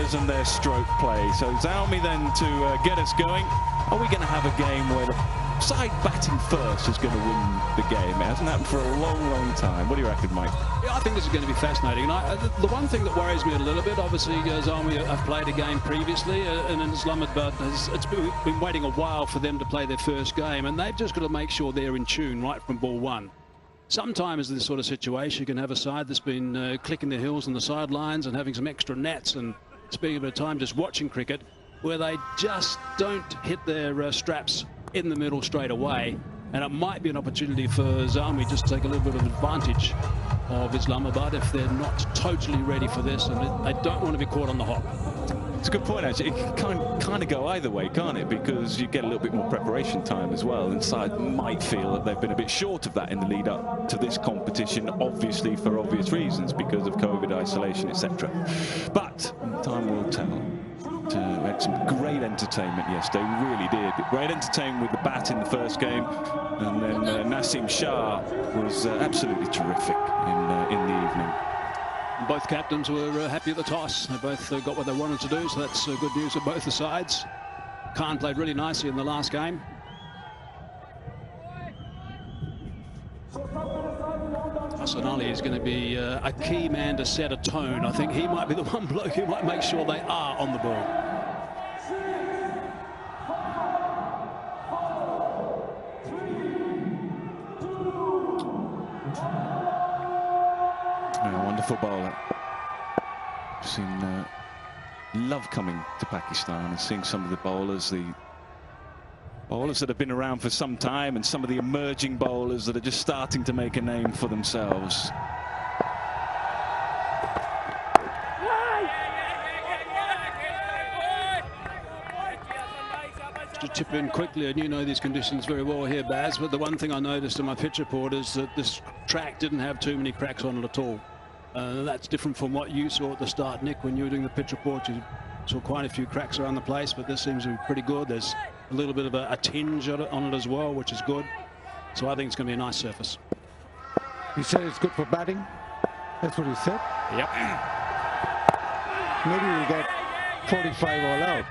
bowlers and their stroke play. So Zalmi then to get us going. Are we going to have a game where the side batting first is going to win the game? It hasn't happened for a long, long time. What do you reckon, Mike? Yeah, I think this is going to be fascinating. And the one thing that worries me a little bit, obviously, Zalmi have played a game previously, and in Islamabad, it's been waiting a while for them to play their first game, and they've just got to make sure they're in tune right from ball one. Sometimes in this sort of situation, you can have a side that's been clicking their heels on the sidelines and having some extra nets and spending a bit of time just watching cricket, where they just don't hit their straps in the middle straight away. And it might be an opportunity for Zalmi just to take a little bit of advantage of Islamabad if they're not totally ready for this and they don't want to be caught on the hop. It's a good point, actually. It can kind of go either way, can't it? Because you get a little bit more preparation time as well. And side might feel that they've been a bit short of that in the lead up to this competition, obviously for obvious reasons, because of COVID isolation, etc. But time will tell. We had some great entertainment yesterday, we really did. Great entertainment with the bat in the first game, and then Naseem Shah was absolutely terrific in the evening. Both captains were happy at the toss. They both got what they wanted to do, so that's good news for both the sides. Khan played really nicely in the last game. Hassan Ali is going to be a key man to set a tone. I think he might be the one bloke who might make sure they are on the ball. Wonderful bowler. Seen love coming to Pakistan and seeing some of the bowlers that have been around for some time, and some of the emerging bowlers that are just starting to make a name for themselves. To chip in quickly, and you know these conditions very well here, Baz, but the one thing I noticed in my pitch report is that this track didn't have too many cracks on it at all. That's different from what you saw at the start, Nick, when you were doing the pitch report. You saw quite a few cracks around the place, but this seems to be pretty good. There's a little bit of a tinge on it as well, which is good. So I think it's going to be a nice surface. You said it's good for batting? That's what you said? Yep. Maybe we'll get 45 all out.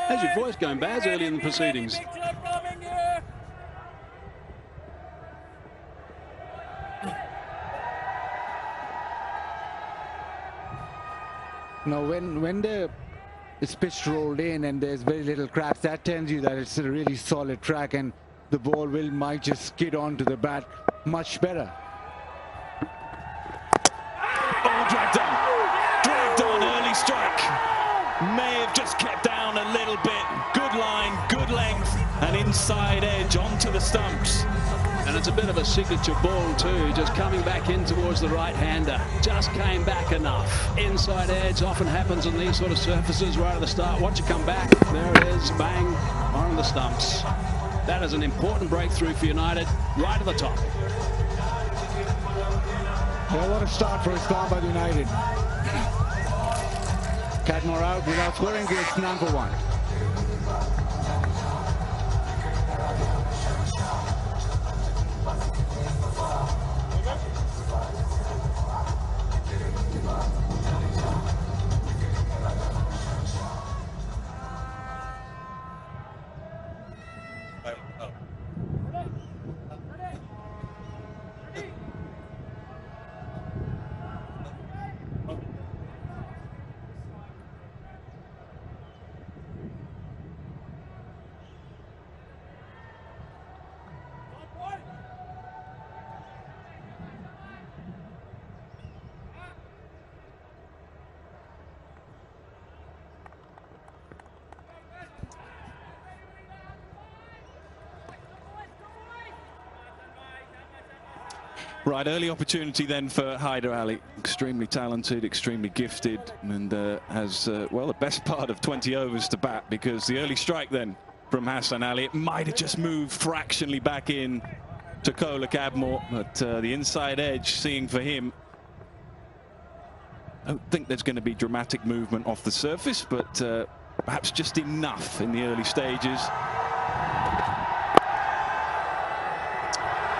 How's your voice going, Baz, early in the proceedings? Now, when it's pitch rolled in and there's very little cracks, that tells you that it's a really solid track and the ball might just skid onto the bat much better. Oh, dragged on, early strike. May have just kept down a little bit. Good line, good length, and inside edge onto the stumps. And it's a bit of a signature ball too, just coming back in towards the right-hander. Just came back enough. Inside edge often happens on these sort of surfaces right at the start. Watch it come back. There it is, bang, on the stumps. That is an important breakthrough for United, right at the top. Well, what a start for Islamabad United. Cadmore out without scoring, it's number one. Right, early opportunity then for Haider Ali. Extremely talented, extremely gifted, and has, well, the best part of 20 overs to bat, because the early strike then from Hassan Ali, it might have just moved fractionally back in to Kohler Cadmore, but the inside edge seeing for him. I don't think there's going to be dramatic movement off the surface, but perhaps just enough in the early stages.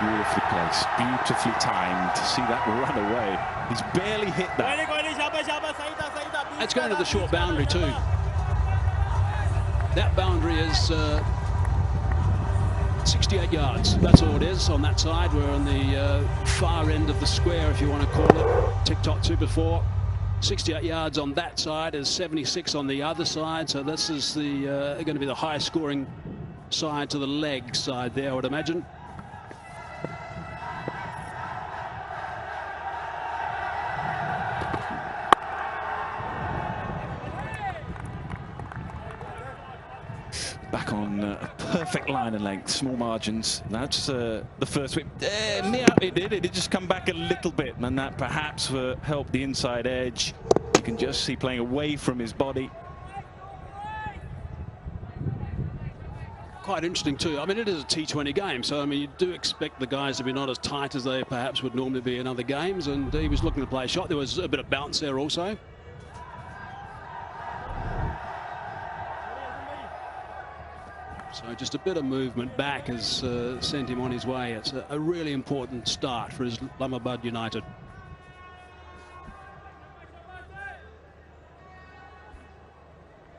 Beautifully placed, beautifully timed. To see that run away. He's barely hit that. It's going to the short boundary too. That boundary is 68 yards. That's all it is on that side. We're on the far end of the square, if you want to call it. Tick-tock 2 before. 68 yards on that side is 76 on the other side. So this is the going to be the highest scoring side to the leg side there, I would imagine. Back on a perfect line and length, small margins. That's the first whip. It did. It did just come back a little bit, and that perhaps helped the inside edge. You can just see playing away from his body. Quite interesting too. I mean, it is a T20 game, so I mean, you do expect the guys to be not as tight as they perhaps would normally be in other games. And he was looking to play a shot. There was a bit of bounce there also. So just a bit of movement back has sent him on his way. It's a really important start for Islamabad United.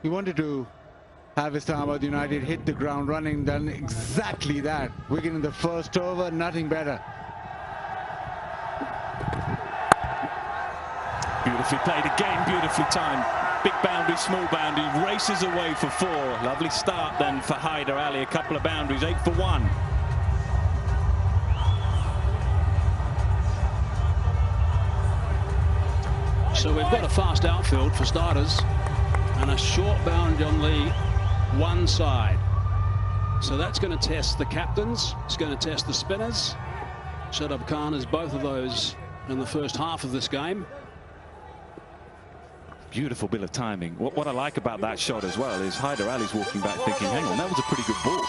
He wanted to have Islamabad United hit the ground running, done exactly that. Wigan in the first over, nothing better. Beautifully played again, beautifully timed. Big boundary, small boundary, races away for 4. Lovely start then for Hyder Ali. A couple of boundaries, 8 for 1. So we've got a fast outfield for starters and a short boundary on the one side. So that's going to test the captains. It's going to test the spinners. Shadab Khan has both of those in the first half of this game. Beautiful bit of timing. What I like about that shot as well is Hyder Ali's walking back thinking, hang on, that was a pretty good ball.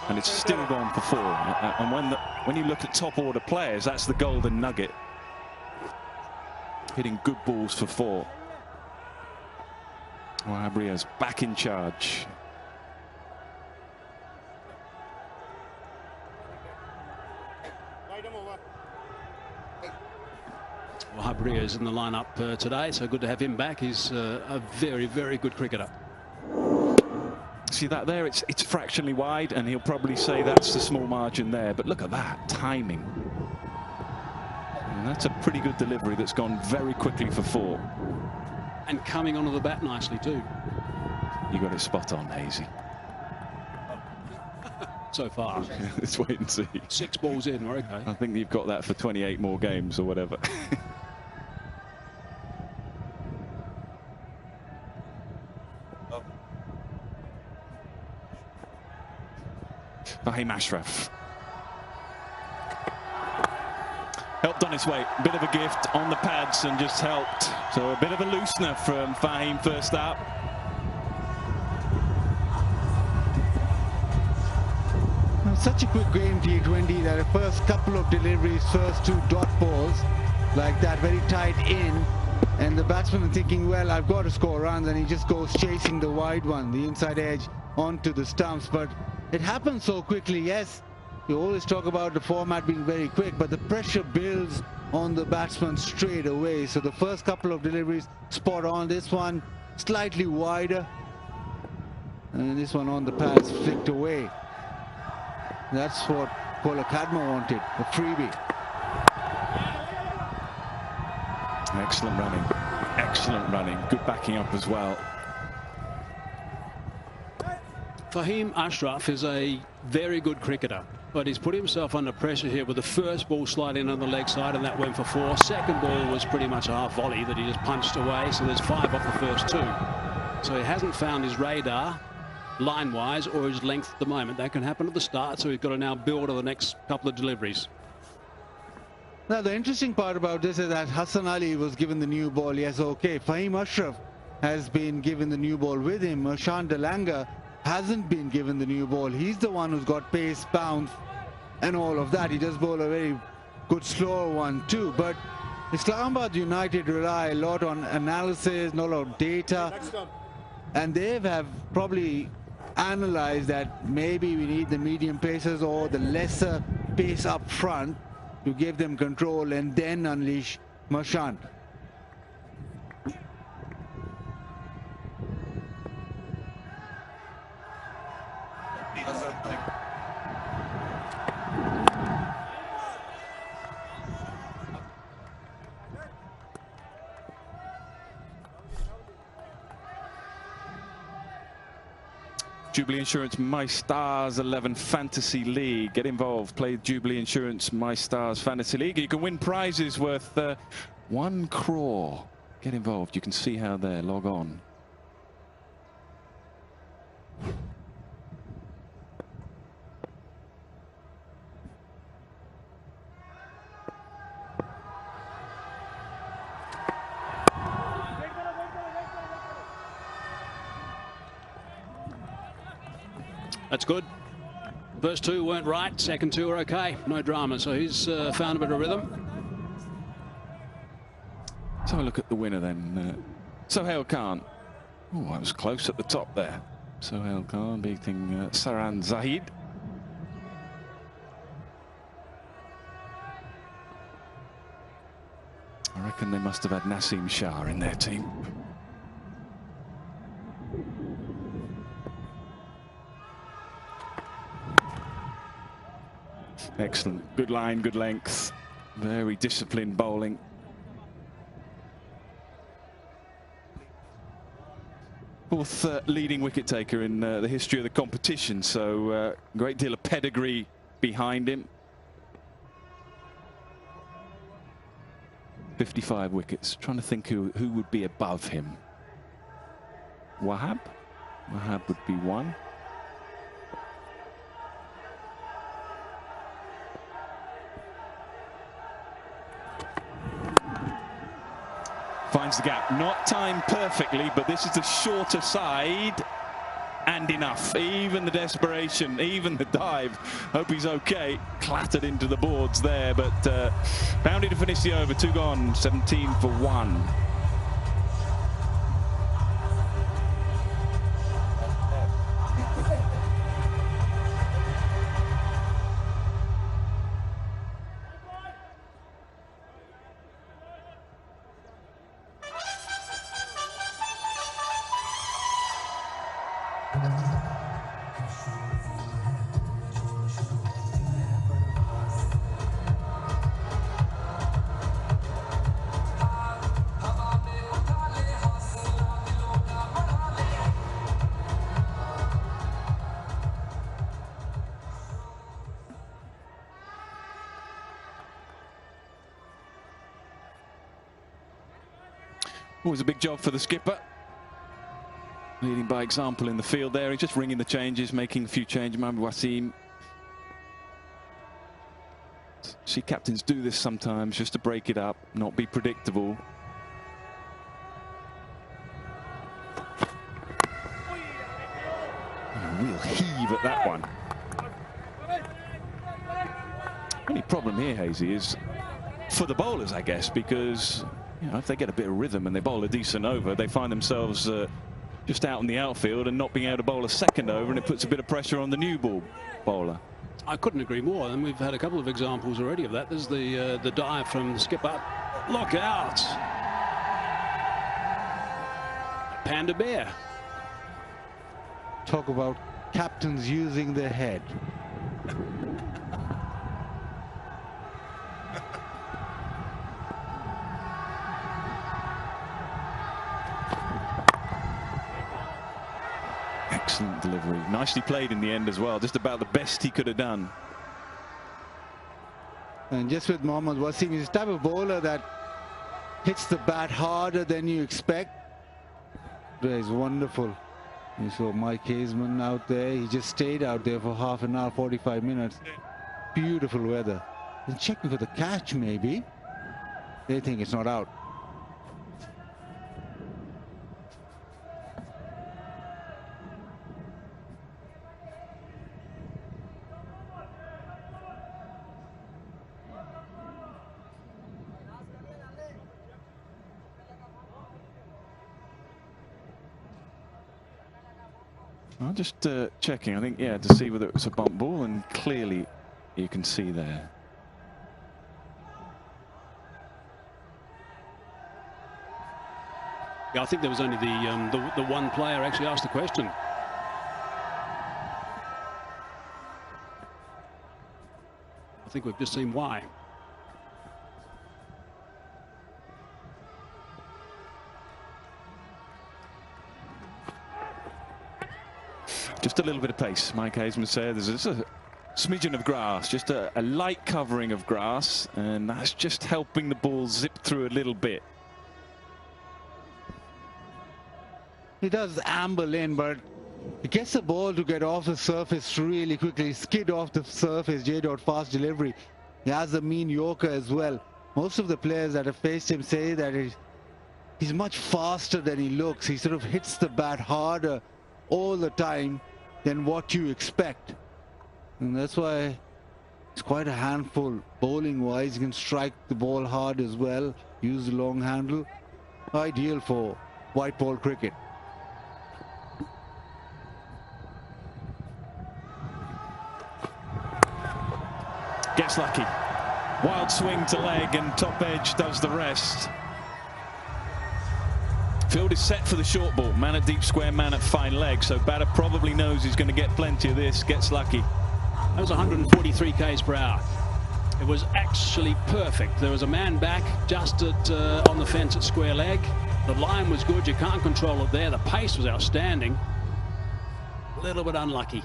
And it's still gone for 4. And when you look at top order players, that's the golden nugget. Hitting good balls for 4. Well, Abria's back in charge. Well, Habria is in the lineup today, so good to have him back. He's a very, very good cricketer. See that there? It's fractionally wide, and he'll probably say that's the small margin there. But look at that timing. And that's a pretty good delivery that's gone very quickly for 4. And coming onto the bat nicely too. You got it spot on, Hazy. So far. Let's wait and see. 6 balls in, we're okay. I think you've got that for 28 more games or whatever. Fahim Ashraf. Helped on his way. Bit of a gift on the pads and just helped. So a bit of a loosener from Fahim first up. Such a quick game, T20, that the first couple of deliveries, first 2 dot balls, like that, very tight in. And the batsman is thinking, well, I've got to score runs, and he just goes chasing the wide one, the inside edge, onto the stumps. But it happens so quickly. Yes, you always talk about the format being very quick, but the pressure builds on the batsman straight away. So the first couple of deliveries, spot on. This one, slightly wider. And this one on the pads, flicked away. That's what Paula Kadma wanted, a freebie. Excellent running. Excellent running. Good backing up as well. Fahim Ashraf is a very good cricketer, but he's put himself under pressure here with the first ball sliding on the leg side, and that went for 4. Second ball was pretty much a half volley that he just punched away, so there's 5 off the first 2. So he hasn't found his radar line-wise or his length at the moment. That can happen at the start, so he's got to now build on the next couple of deliveries. Now, the interesting part about this is that Hassan Ali was given the new ball. Yes, okay. Fahim Ashraf has been given the new ball with him. Mershan Delanga hasn't been given the new ball. He's the one who's got pace, bounce, and all of that. He does bowl a very good slower one too. But Islamabad United rely a lot on analysis, a lot of data, and they have probably analyzed that maybe we need the medium pacers or the lesser pace up front to give them control and then unleash Marchand. Jubilee Insurance My Stars 11 Fantasy League. Get involved. Play Jubilee Insurance My Stars Fantasy League. You can win prizes worth 1 crore. Get involved. You can see how they're. Log on. That's good. First 2 weren't right. Second 2 are okay. No drama. So he's found a bit of rhythm. Let's have a look at the winner then. Sohail Khan. Oh, I was close at the top there. Sohail Khan beating Saran Zahid. I reckon they must have had Naseem Shah in their team. Excellent. Good line, good length. Very disciplined bowling. Fourth leading wicket taker in the history of the competition, so a great deal of pedigree behind him. 55 wickets. Trying to think who would be above him. Wahab? Wahab would be 1. Finds the gap. Not timed perfectly, but this is the shorter side. And enough. Even the desperation, even the dive. Hope he's okay. Clattered into the boards there, but bounded to finish the over. 2 gone, 17 for 1. Always a big job for the skipper. Leading by example in the field there. He's just ringing the changes, making a few changes. Mohamed Wasim. See captains do this sometimes just to break it up, not be predictable. A real heave at that one. Only problem here, Hazy, is for the bowlers, I guess, because you know, if they get a bit of rhythm and they bowl a decent over, they find themselves just out in the outfield and not being able to bowl a second over, and it puts a bit of pressure on the new ball bowler. I couldn't agree more, and we've had a couple of examples already of that. There's the dive from the skipper. Look out! Panda Bear. Talk about captains using their head. Excellent delivery. Nicely played in the end as well. Just about the best he could have done. And just with Mohammad Wasim, he's the type of bowler that hits the bat harder than you expect. He's wonderful. You saw Mike Hazeman out there. He just stayed out there for half an hour, 45 minutes. Beautiful weather. He's checking for the catch, maybe. They think it's not out. I'm just checking, I think, yeah, to see whether it was a bump ball, and clearly you can see there. Yeah, I think there was only the one player actually asked the question. I think we've just seen why. Just a little bit of pace, Mike Hazeman said. There's just a smidgen of grass, just a light covering of grass, and that's just helping the ball zip through a little bit. He does amble in, but he gets the ball to get off the surface really quickly, skid off the surface. Fast delivery. He has a mean Yorker as well. Most of the players that have faced him say that he's much faster than he looks. He sort of hits the bat harder all the time than what you expect. And that's why it's quite a handful bowling wise. You can strike the ball hard as well, use the long handle. Ideal for white ball cricket. Gets lucky. Wild swing to leg, and top edge does the rest. Field is set for the short ball. Man at deep square, man at fine leg. So batter probably knows he's going to get plenty of this. Gets lucky. That was 143 k's per hour. It was actually perfect. There was a man back just on the fence at square leg. The line was good. You can't control it there. The pace was outstanding. A little bit unlucky.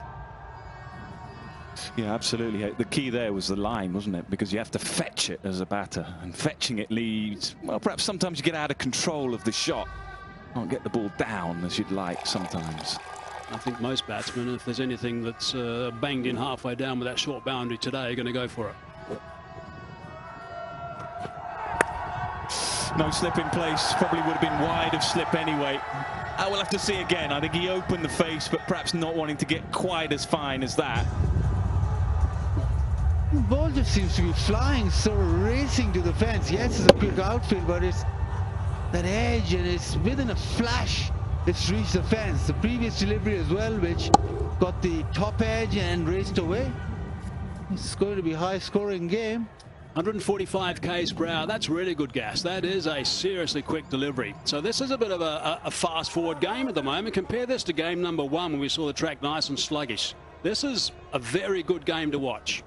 Yeah, absolutely. The key there was the line, wasn't it? Because you have to fetch it as a batter, and fetching it leads, well, perhaps sometimes you get out of control of the shot. Can't get the ball down as you'd like sometimes. I think most batsmen, if there's anything that's banged in halfway down with that short boundary today, are going to go for it. No slip in place. Probably would have been wide of slip anyway. I will have to see again. I think he opened the face, but perhaps not wanting to get quite as fine as that. The ball just seems to be flying, so racing to the fence. Yes, it's a quick outfield, but it's that edge, and it's within a flash it's reached the fence. The previous delivery as well, which got the top edge and raced away. It's going to be a high scoring game. 145 k's per hour. That's really good gas. That is a seriously quick delivery. So this is a bit of a fast forward game at the moment. Compare this to game number 1 when we saw the track nice and sluggish. This is a very good game to watch.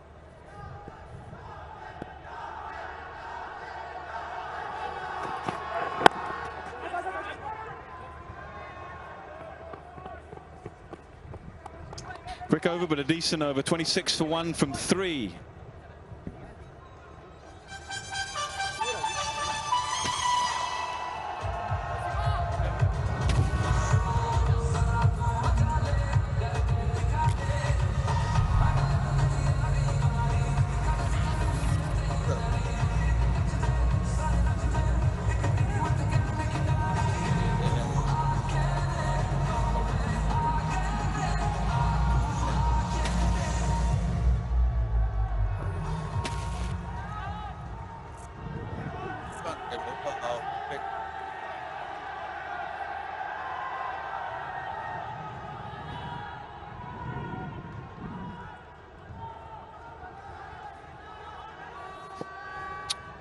Quick over, but a decent over. 26 for 1 from 3.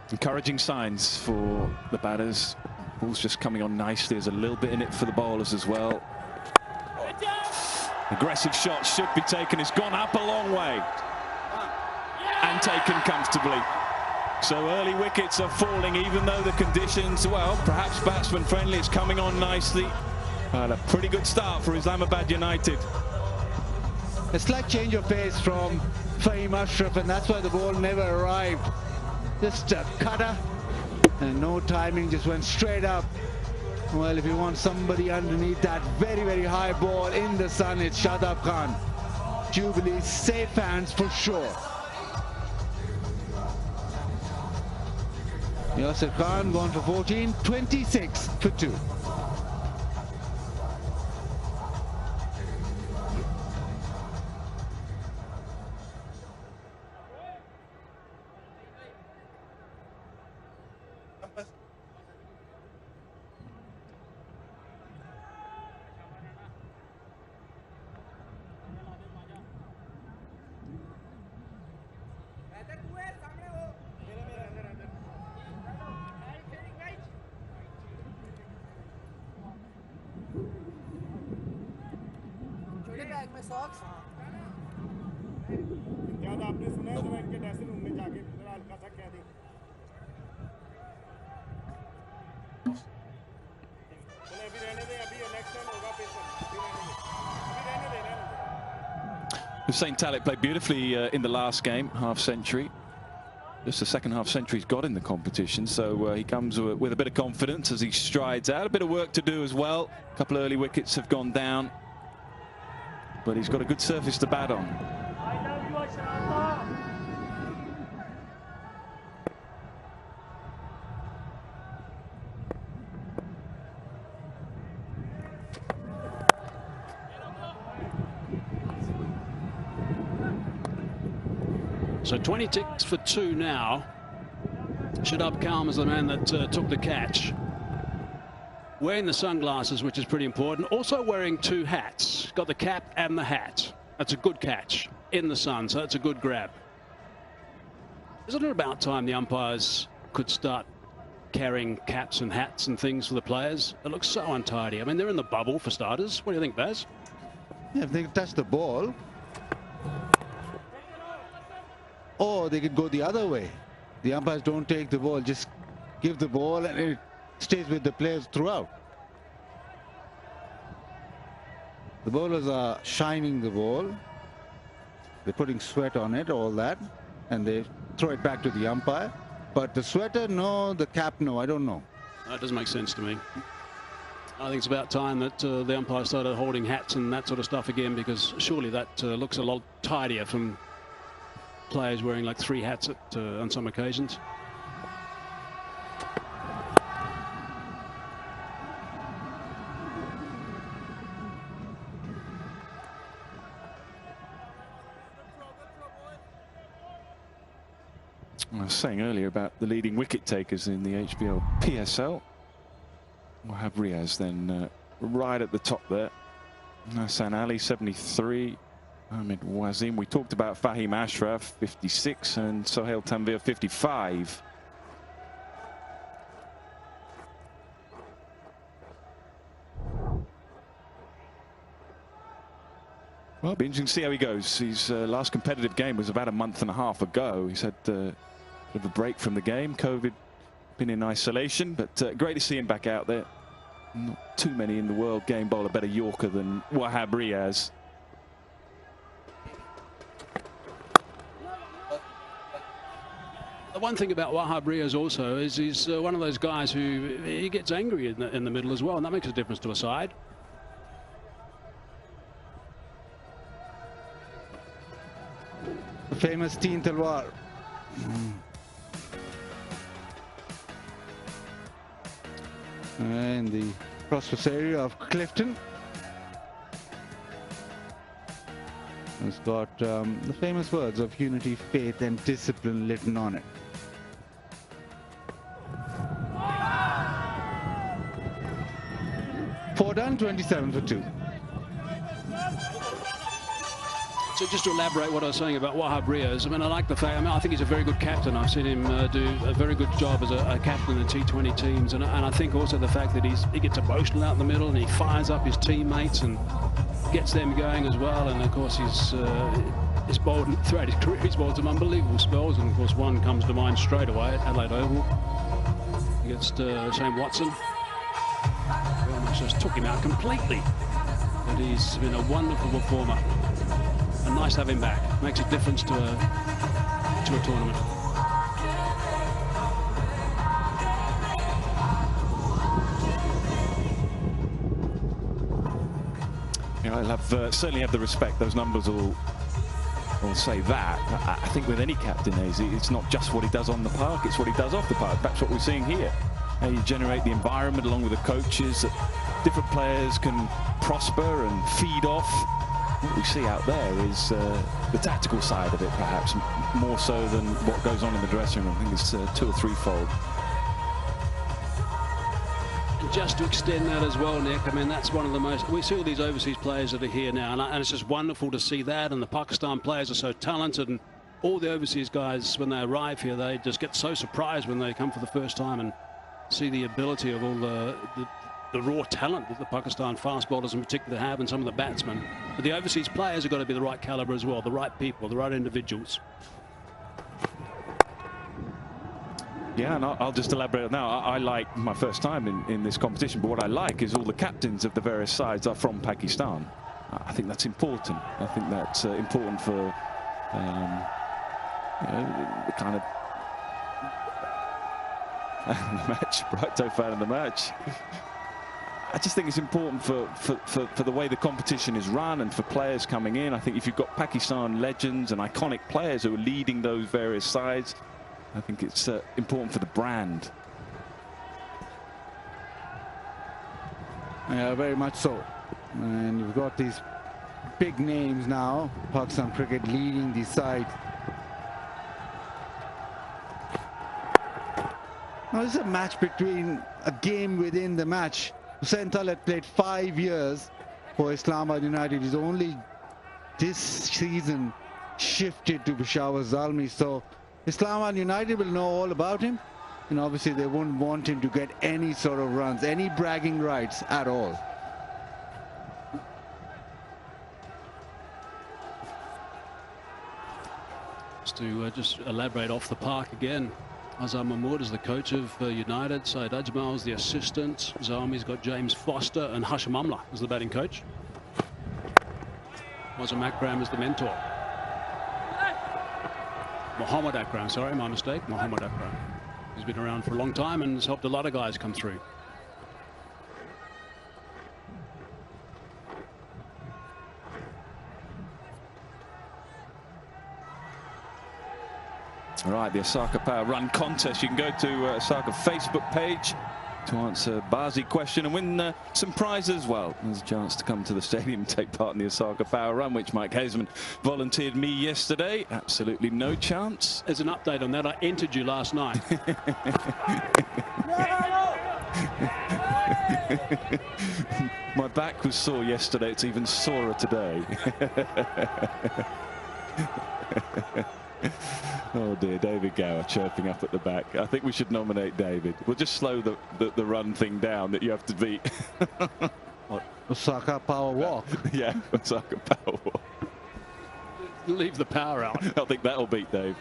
Encouraging signs for the batters. Ball's just coming on nicely. There's a little bit in it for the bowlers as well. Aggressive shot should be taken. It's gone up a long way and taken comfortably. So early wickets are falling, even though the conditions, well, perhaps batsman friendly. It's coming on nicely. And a pretty good start for Islamabad United. A slight change of pace from Fahim Ashraf, and that's why the ball never arrived. Just a cutter and no timing, just went straight up. Well, if you want somebody underneath that very, very high ball in the sun, it's Shadab Khan. Jubilee safe hands for sure. Yasir Khan gone for 14, 26 for 2. Hussein Talib played beautifully in the last game, half century. Just the second half century he's got in the competition, so he comes with a bit of confidence as he strides out. A bit of work to do as well. A couple of early wickets have gone down, but he's got a good surface to bat on. So 20 ticks for 2 now. Shadab Khan is the man that took the catch. Wearing the sunglasses, which is pretty important. Also wearing 2 hats. Got the cap and the hat. That's a good catch in the sun, so that's a good grab. Isn't it about time the umpires could start carrying caps and hats and things for the players? It looks so untidy. I mean, they're in the bubble for starters. What do you think, Baz? Yeah, if they can touch the ball, or they could go the other way. The umpires don't take the ball, just give the ball and it stays with the players throughout. The bowlers are shining the ball. They're putting sweat on it, all that, and they throw it back to the umpire. But the sweater, no, the cap, no, I don't know. That doesn't make sense to me. I think it's about time that the umpires started holding hats and that sort of stuff again, because surely that looks a lot tidier from players wearing like 3 hats on some occasions. I was saying earlier about the leading wicket takers in the HBL PSL. Wahab Riaz then right at the top there. Hassan Ali 73. Ahmed Wazim. We talked about Fahim Ashraf 56 and Sohail Tanvir 55. Well, it'll be interesting to see how he goes. His last competitive game was about a month and a half ago. He's had a bit of a break from the game. COVID, been in isolation, but great to see him back out there. Not too many in the world game bowl a better Yorker than Wahab Riaz. The one thing about Wahab Riaz also is he's one of those guys who he gets angry in the middle as well, and that makes a difference to a side. The famous Teen Talwar. In the prosperous area of Clifton. It's got the famous words of unity, faith and discipline written on it. Four done, 27 for 2. So just to elaborate what I was saying about Wahab Riaz, I mean, I like the fact, I think he's a very good captain. I've seen him do a very good job as a captain in the T20 teams. And I think also the fact that he gets emotional out in the middle and he fires up his teammates and gets them going as well. And of course, he's bowled throughout his career, he's bowled some unbelievable spells. And of course, one comes to mind straight away at Adelaide Oval against Shane Watson. He almost just took him out completely. But he's been a wonderful performer. And nice to have him back. Makes a difference to a tournament. You know, I'll certainly have the respect. Those numbers will say that. I think with any captain, it's not just what he does on the park, it's what he does off the park. That's what we're seeing here. How you generate the environment along with the coaches, that different players can prosper and feed off. What we see out there is the tactical side of it, perhaps, more so than what goes on in the dressing room. I think it's 2 or 3-fold. And just to extend that as well, Nick, I mean, that's one of the most... We see all these overseas players that are here now, and it's just wonderful to see that. And the Pakistan players are so talented, and all the overseas guys, when they arrive here, they just get so surprised when they come for the first time and see the ability of all the the raw talent that the Pakistan fast bowlers in particular have, and some of the batsmen. But the overseas players have got to be the right caliber as well, the right people, the right individuals. Yeah, and I'll just elaborate on that. I like my first time in this competition, but what I like is all the captains of the various sides are from Pakistan. I think that's important. I think that's important for you know, the kind of the match, Brighto fan of the match. I just think it's important for the way the competition is run and for players coming in. I think if you've got Pakistan legends and iconic players who are leading those various sides, I think it's important for the brand. Yeah, very much so. And you've got these big names now, Pakistan cricket leading the side. Now this is a match between a game within the match. Hussain Talat played 5 years for Islamabad United. He's only this season shifted to Peshawar Zalmi. So Islamabad United will know all about him. And obviously they won't want him to get any sort of runs, any bragging rights at all. To just elaborate off the park again, Azhar Mahmood is the coach of United, Syed Ajmal is the assistant, Zalmi's got James Foster, and Hashim Amla is the batting coach. Wazam Akram is the mentor. Mohammad Akram, sorry, my mistake, Mohammad Akram. He's been around for a long time and has helped a lot of guys come through. All right, the Osaka Power Run contest. You can go to Osaka Facebook page to answer Bazi question and win some prizes. Well, there's a chance to come to the stadium and take part in the Osaka Power Run, which Mike Hazeman volunteered me yesterday. Absolutely no chance. As an update on that, I entered you last night. My back was sore yesterday. It's even sorer today. Oh dear, David Gower chirping up at the back. I think we should nominate David. We'll just slow the run thing down that you have to beat. Osaka Power Walk. Yeah, Osaka Power Walk. Leave the power out. I think that'll beat Dave.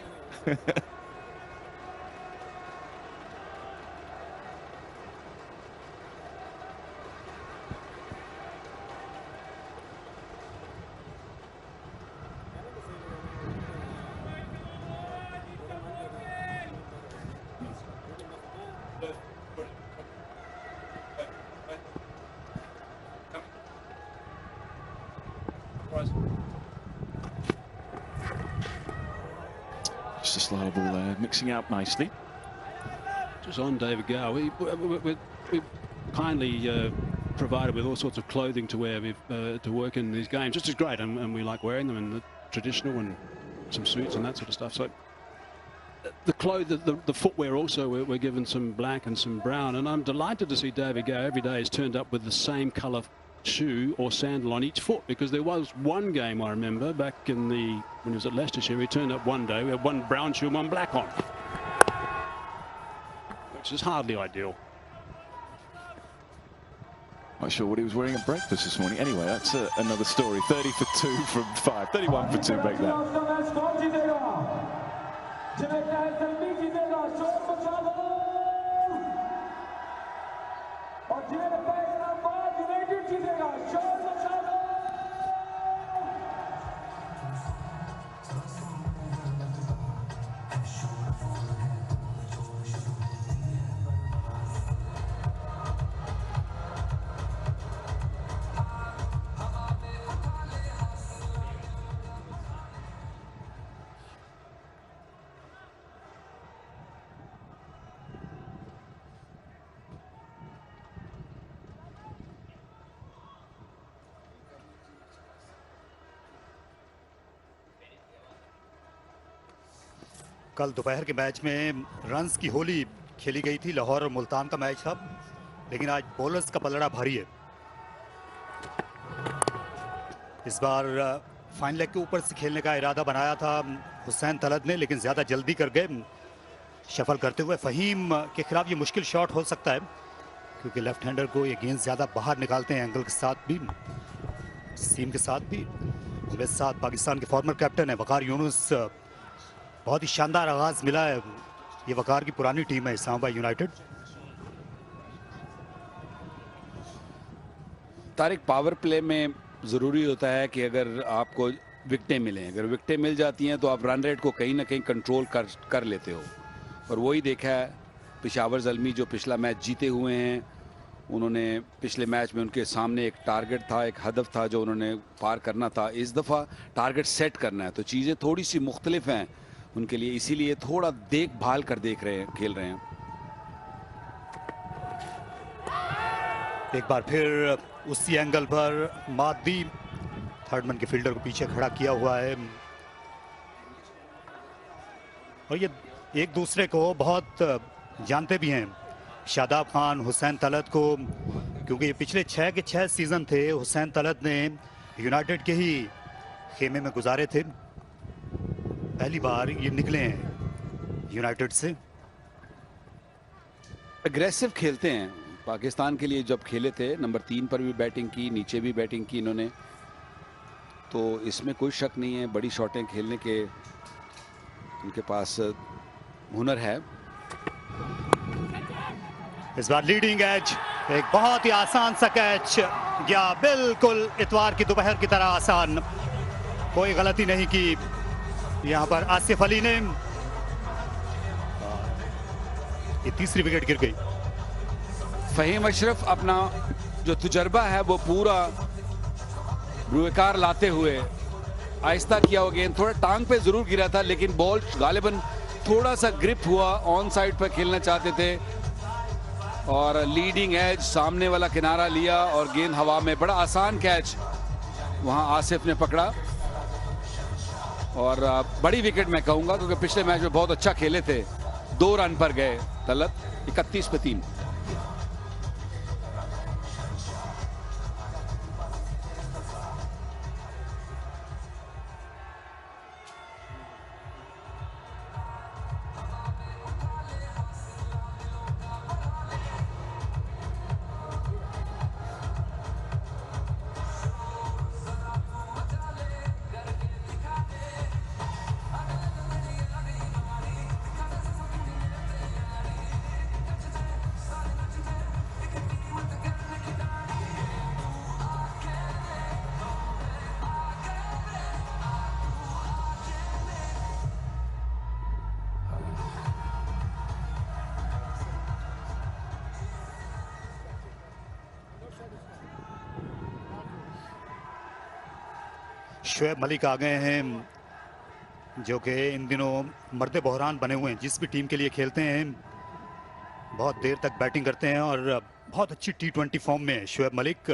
Just a slow ball there, mixing out nicely. Just on David Gower, we kindly provided with all sorts of clothing to wear to work in these games, which is great, and we like wearing them, and the traditional and some suits and that sort of stuff. So the clothes, the footwear also, we're given some black and some brown, and I'm delighted to see David Gower every day has turned up with the same colour shoe or sandal on each foot, because there was one game I remember back in when he was at Leicestershire, he turned up one day, we had one brown shoe and one black on, which is hardly ideal. Not sure what he was wearing at breakfast this morning. Anyway, that's another story. 30 for 2 from 5. 31 for 2, make that. कल दोपहर के match में runs की होली खेली गई थी, लाहौर और मुल्तान का मैच था, लेकिन आज बॉलर्स का पलड़ा भारी है। इस बार फाइन लेग के ऊपर से खेलने का इरादा बनाया था हुसैन तलत ने, लेकिन ज़्यादा जल्दी कर गए शफल करते हुए। फ़हीम के खिलाफ ये मुश्किल शॉट हो सकता है क्योंकि लेफ्ट हैंडर को ये गेंद ज़्यादा बाहर निकालते हैं एंगल के साथ भी, सीम के साथ भी। मेरे साथ पाकिस्तान के फॉर्मर कैप्टन है वकार यूनुस। बहुत ही शानदार आगाज मिला है, ये वकार की पुरानी टीम है Islamabad United. Tariq, power play में ज़रूरी होता है कि अगर आपको विकेटें मिलें, अगर विकेटें मिल जाती हैं तो आप रन रेट को कहीं ना कहीं कंट्रोल कर लेते हो। और वही देखा है पेशावर ज़ल्मी जो पिछला मैच जीते हुए हैं, उन्होंने पिछले मैच में उनके सामने एक टारगेट था, एक हदफ था जो उन्होंने पार करना था। इस दफ़ा टारगेट सेट करना है, तो चीज़ें थोड़ी सी मुख्तलिफ हैं उनके लिए, इसीलिए थोड़ा देखभाल कर खेल रहे हैं। एक बार फिर उसी एंगल पर मादी थर्ड मैन के फील्डर को पीछे खड़ा किया हुआ है, और ये एक दूसरे को बहुत जानते भी हैं, शादाब खान, हुसैन तलत को, क्योंकि ये पिछले 6 के 6 सीजन थे हुसैन तलत ने यूनाइटेड के ही खेमे में गुजारे थे। पहली बार ये निकले हैं यूनाइटेड से। एग्रेसिव खेलते हैं, पाकिस्तान के लिए जब खेले थे नंबर 3 पर भी बैटिंग की, नीचे भी बैटिंग की इन्होंने, तो इसमें कोई शक नहीं है बड़ी शॉटें खेलने के उनके पास हुनर है। इस बार लीडिंग एज, एक बहुत ही आसान सा कैच गया, बिल्कुल इतवार की दोपहर की तरह आसान, कोई गलती नहीं की यहां पर आसिफ अली ने। ये तीसरी विकेट गिर गई। फहीम अशरफ अपना जो तजुर्बा है वो पूरा रुएकार लाते हुए आहिस्ता किया हुआ गेंद, थोड़ा टांग पे जरूर गिरा था लेकिन बॉल गालिबन थोड़ा सा ग्रिप हुआ, ऑन साइड पर खेलना चाहते थे और लीडिंग एज सामने वाला किनारा लिया और गेंद हवा में, बड़ा आसान कैच वहां आसिफ ने पकड़ा और बड़ी विकेट मैं कहूंगा क्योंकि पिछले मैच में बहुत अच्छा खेले थे। 2 रन पर गए तलत, 31 पे 3। शोएब मलिक आ गए हैं, जो कि इन दिनों मर्द बहरान बने हुए हैं। जिस भी टीम के लिए खेलते हैं बहुत देर तक बैटिंग करते हैं और बहुत अच्छी T20 फॉर्म में है शोएब मलिक,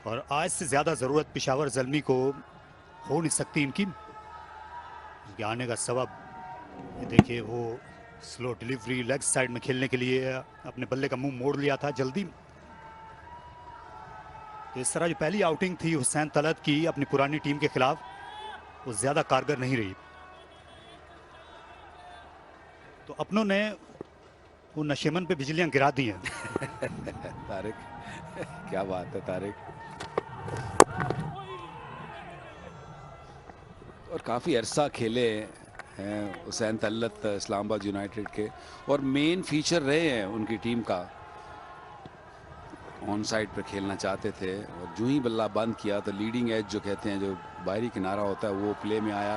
और आज से ज़्यादा ज़रूरत पेशावर ज़ल्मी को हो नहीं सकती इनकी। आने का सबब ये देखिए, वो स्लो डिलीवरी लेग साइड में खेलने के लिए अपने बल्ले का मुंह मोड़ लिया था जल्दी। तो इस तरह जो पहली आउटिंग थी हुसैन तलत की अपनी पुरानी टीम के खिलाफ, वो ज्यादा कारगर नहीं रही। तो अपनों ने वो नशेमन पे बिजलियां गिरा दी हैं। तारिक, क्या बात है तारिक। और काफ़ी अरसा खेले हैं हुसैन तलत इस्लामाबाद यूनाइटेड के, और मेन फीचर रहे हैं उनकी टीम का। ऑन साइड पर खेलना चाहते थे और जो ही बल्ला बंद किया तो लीडिंग एज जो कहते हैं, जो बाहरी किनारा होता है, वो प्ले में आया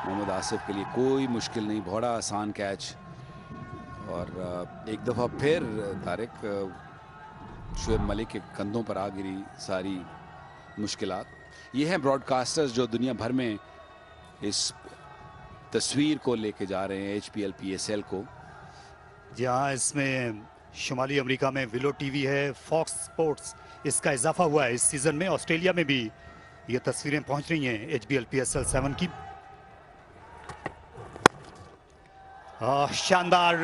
मोहम्मद आसिफ के लिए। कोई मुश्किल नहीं, बड़ा आसान कैच। और एक दफ़ा फिर तारिक शोएब मलिक के कंधों पर आ गिरी सारी मुश्किलात। ये हैं ब्रॉडकास्टर्स जो दुनिया भर में इस तस्वीर को लेके जा रहे हैं, HBL PSL को। जहाँ इसमें शुमाली अमेरिका में विलो टीवी है, फॉक्स स्पोर्ट्स, इसका इजाफा हुआ है इस सीजन में। ऑस्ट्रेलिया में भी ये तस्वीरें पहुंच रही हैं HBL PSL 7 की। शानदार,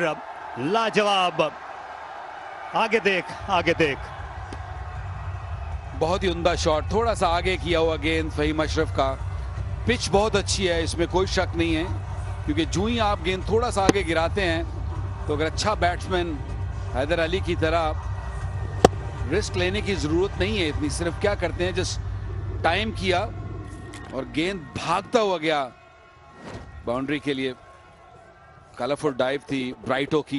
लाजवाब, आगे देख, आगे देख। बहुत ही उम्दा शॉट, थोड़ा सा आगे किया हुआ गेंद फहीम अशरफ का। पिच बहुत अच्छी है, इसमें कोई शक नहीं है, क्योंकि जो ही आप गेंद थोड़ा सा आगे गिराते हैं तो अगर अच्छा बैट्समैन हैदर अली की तरह रिस्क लेने की जरूरत नहीं है इतनी, सिर्फ क्या करते हैं जस्ट टाइम किया और गेंद भागता हुआ गया बाउंड्री के लिए। कलरफुल डाइव थी ब्राइटो की।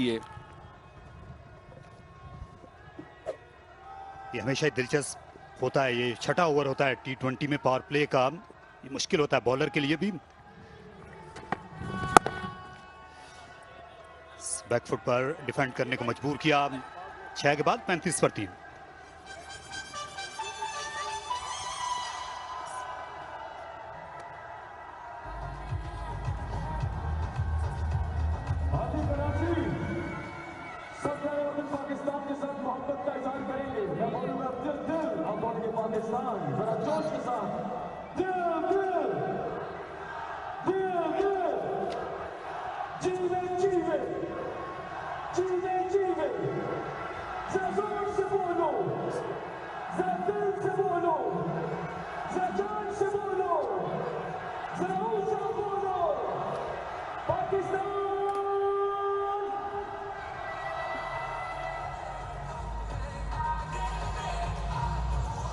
ये हमेशा ही दिलचस्प होता है, ये छठा ओवर होता है T20 में पावर प्ले का, ये मुश्किल होता है बॉलर के लिए भी। बैकफुट पर डिफेंड करने को मजबूर किया। 6 के बाद 35 पर 3।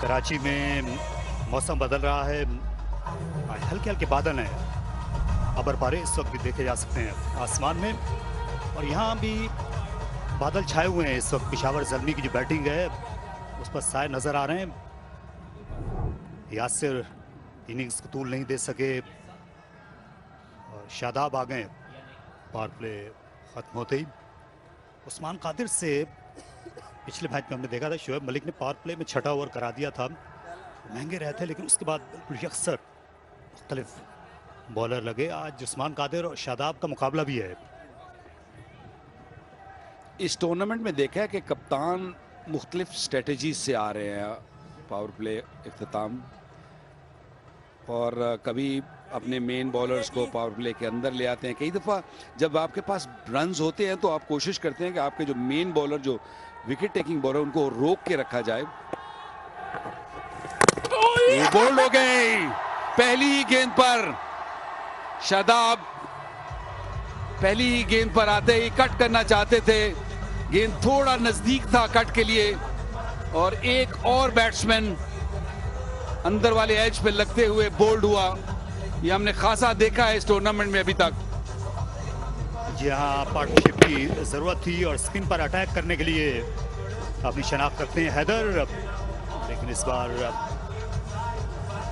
कराची में मौसम बदल रहा है, हल्के हल्के बादल हैं, अबरपारे इस वक्त भी देखे जा सकते हैं आसमान में। और यहाँ भी बादल छाए हुए हैं इस वक्त। पेशावर ज़ल्मी की जो बैटिंग है उस पर साए नजर आ रहे हैं। यासिर इनिंग्स को तूल नहीं दे सके और शादाब आ गए पावर प्ले खत्म होते ही। उस्मान कादिर से पिछले मैच में हमने देखा था शोएब मलिक ने पावर प्ले में छठा ओवर करा दिया था, महंगे रहे थे, लेकिन उसके बाद बिल्कुल अक्सर मुख्तलिफ बॉलर लगे। आज उस्मान कादिर और शादाब का मुकाबला भी है। इस टूर्नामेंट में देखा है कि कप्तान मुख्तलिफ स्ट्रेटजीज से आ रहे हैं पावर प्ले इख्तिताम, और कभी अपने मेन बॉलर्स को पावर प्ले के अंदर ले आते हैं। कई दफ़ा जब आपके पास रन्स होते हैं तो आप कोशिश करते हैं कि आपके जो मेन बॉलर, जो विकेट टेकिंग बॉलर, उनको रोक के रखा जाए। बोल्ड हो गए पहली ही गेंद पर। शादाब पहली ही गेंद पर आते ही कट करना चाहते थे, गेंद थोड़ा नजदीक था कट के लिए, और एक और बैट्समैन अंदर वाले एज पे लगते हुए बोल्ड हुआ। ये हमने खासा देखा है इस टूर्नामेंट में अभी तक। जहां पार्टनरशिप की जरूरत थी और स्पिन पर अटैक करने के लिए अपनी शनाख्त करते हैं हैदर, लेकिन इस बार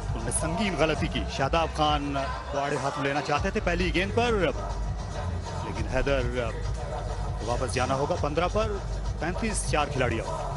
उन्होंने संगीन गलती की। शादाब खान को आड़े हाथ लेना चाहते थे पहली गेंद पर, लेकिन हैदर वापस जाना होगा 15 पर 35, 4 खिलाड़ी आउट।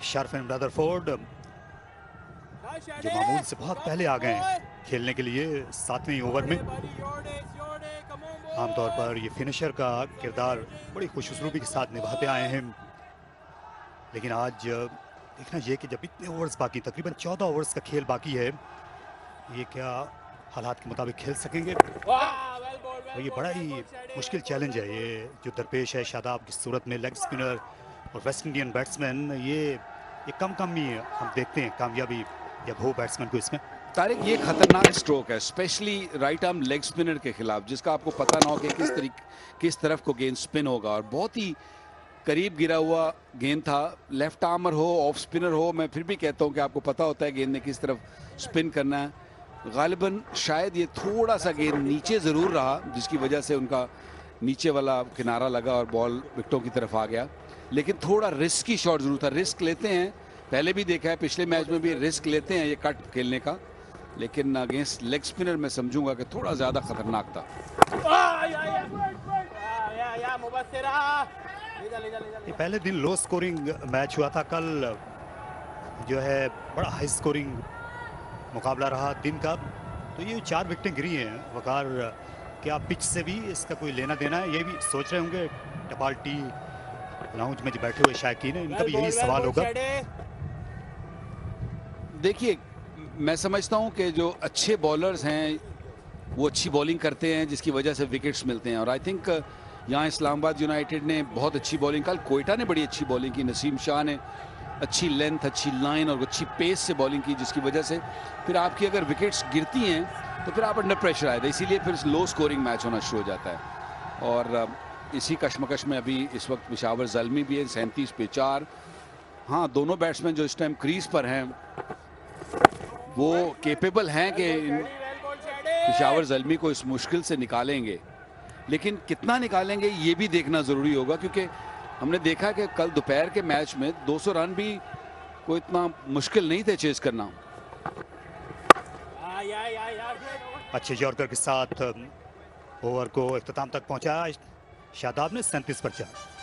शार्फन रदरफोर्ड जो मामूल से बहुत पहले आ गए हैं खेलने के लिए 7वें ओवर में। आमतौर पर ये फिनिशर का किरदार बड़ी खुशउस्लूबी के साथ निभाते आए हैं, लेकिन आज देखना ये कि जब इतने ओवर्स बाकी, तकरीबन 14 ओवर्स का खेल बाकी है, ये क्या हालात के मुताबिक खेल सकेंगे। और ये बड़ा ही मुश्किल चैलेंज है ये जो दरपेश है शादाब की सूरत में। लेग स्पिनर और वेस्ट इंडियन बैट्समैन, ये कम ही हम देखते हैं कामयाबी जब हो बैट्समैन को इसमें। तारिक, ये खतरनाक स्ट्रोक है, specially right arm leg spinner के खिलाफ, जिसका आपको पता ना हो कि किस तरफ को गेंद स्पिन होगा, और बहुत ही करीब गिरा हुआ गेंद था। लेफ्ट आर्मर हो, ऑफ स्पिनर हो, मैं फिर भी कहता हूं कि आपको पता होता है गेंद ने किस तरफ स्पिन करना है। गालिबन शायद ये थोड़ा सा गेंद नीचे ज़रूर रहा, जिसकी वजह से उनका नीचे वाला किनारा लगा और बॉल विकेटों की तरफ आ गया, लेकिन थोड़ा रिस्की शॉट ज़रूर था। रिस्क लेते हैं, पहले भी देखा है, पिछले मैच में भी रिस्क लेते हैं ये कट खेलने का, लेकिन अगेंस्ट लेग स्पिनर मैं समझूंगा कि थोड़ा ज़्यादा खतरनाक था। ये पहले दिन लो स्कोरिंग मैच हुआ था, कल जो है बड़ा हाई स्कोरिंग मुकाबला रहा दिन का। तो ये 4 विकेटें गिरी हैं वकार, क्या पिच से भी इसका कोई लेना देना है, ये भी सोच रहे होंगे टपाल टी लाउंज में जो बैठे हुए शायकीन हैं, इनका भी यही सवाल होगा। देखिए, मैं समझता हूं कि जो अच्छे बॉलर्स हैं वो अच्छी बॉलिंग करते हैं, जिसकी वजह से विकेट्स मिलते हैं। और आई थिंक यहाँ इस्लामाबाद यूनाइटेड ने बहुत अच्छी बॉलिंग, कल कोयटा ने बड़ी अच्छी बॉलिंग की, नसीम शाह ने अच्छी लेंथ, अच्छी लाइन और अच्छी पेस से बॉलिंग की, जिसकी वजह से फिर आपकी अगर विकेट्स गिरती हैं तो फिर आप अंडर प्रेशर आए थे, इसीलिए फिर लो स्कोरिंग मैच होना शुरू हो जाता है। और इसी कशमकश में अभी इस वक्त पेशावर ज़ल्मी भी है 37 पे 4। हाँ, दोनों बैट्समैन जो इस टाइम क्रीज पर हैं वो केपेबल हैं कि पेशावर ज़ल्मी को इस मुश्किल से निकालेंगे, लेकिन कितना निकालेंगे ये भी देखना ज़रूरी होगा, क्योंकि हमने देखा कि कल दोपहर के मैच में 200 रन भी कोई इतना मुश्किल नहीं थे चेज करना। अच्छे यॉर्कर के साथ ओवर को इख्तिताम तक पहुंचाया शादाब ने 37 पर 4।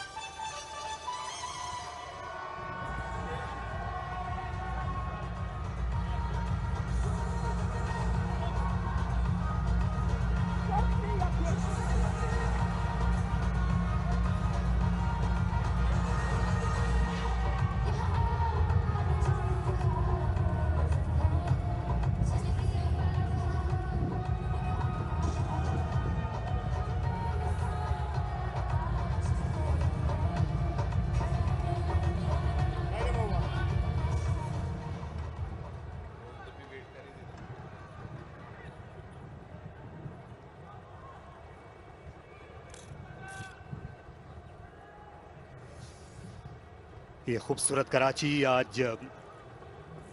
ये खूबसूरत कराची आज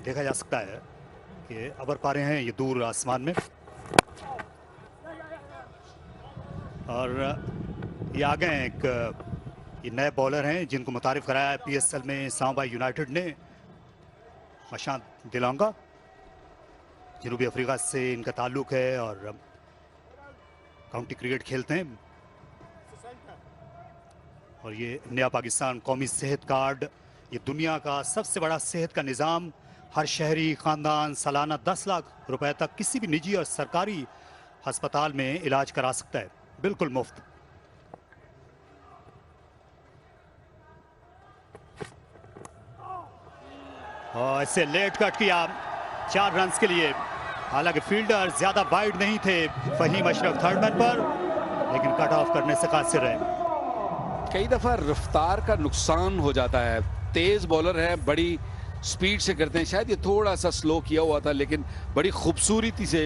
देखा जा सकता है कि अबर पारे हैं ये दूर आसमान में, और ये आ गए एक ये नए बॉलर हैं जिनको मुतारिफ कराया है PSL में इस्लामाबाद यूनाइटेड ने, मशांत दिलांगा, जनूबी अफ्रीका से इनका ताल्लुक है और काउंटी क्रिकेट खेलते हैं। और ये नया पाकिस्तान कौमी सेहत कार्ड, ये दुनिया का सबसे बड़ा सेहत का निज़ाम, हर शहरी ख़ानदान सालाना 10 लाख रुपए तक किसी भी निजी और सरकारी अस्पताल में इलाज करा सकता है, बिल्कुल मुफ्त। और इसे लेट कट किया 4 रन के लिए, हालांकि फील्डर ज्यादा वाइड नहीं थे फहीम अशरफ थर्ड मैन पर, लेकिन कट ऑफ करने से कासिर रहे। कई दफा रफ्तार का नुकसान हो जाता है, तेज बॉलर है, बड़ी स्पीड से करते हैं, शायद ये थोड़ा सा स्लो किया हुआ था, लेकिन बड़ी खूबसूरती से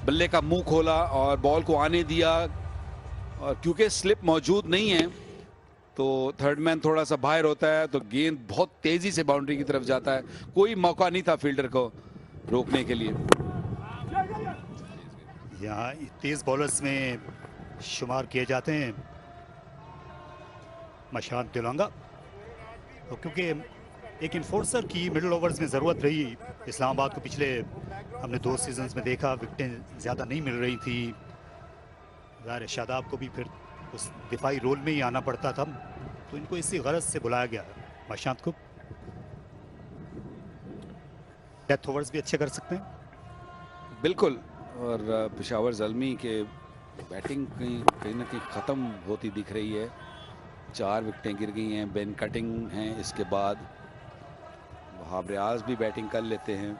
बल्ले का मुंह खोला और बॉल को आने दिया, और क्योंकि स्लिप मौजूद नहीं है तो थर्ड मैन थोड़ा सा बाहर होता है तो गेंद बहुत तेजी से बाउंड्री की तरफ जाता है, कोई मौका नहीं था फील्डर को रोकने के लिए। यहाँ तेज बॉलर्स में शुमार किए जाते हैं मशांत दिलांगा, तो क्योंकि एक इन्फोर्सर की मिडिल ओवर्स में ज़रूरत रही इस्लामाबाद को, पिछले हमने 2 सीजन्स में देखा विकेटें ज़्यादा नहीं मिल रही थी, ज़ाहिर शादाब को भी फिर उस दिफाई रोल में ही आना पड़ता था, तो इनको इसी गरज से बुलाया गया मशांत को। डेथ ओवर्स भी अच्छे कर सकते हैं बिल्कुल, और पेशावर ज़ल्मी के बैटिंग कहीं ना कहीं ख़त्म होती दिख रही है, 4 विकेटें गिर गई हैं, बेन कटिंग हैं, इसके बाद वहाब रियाज भी बैटिंग कर लेते हैं,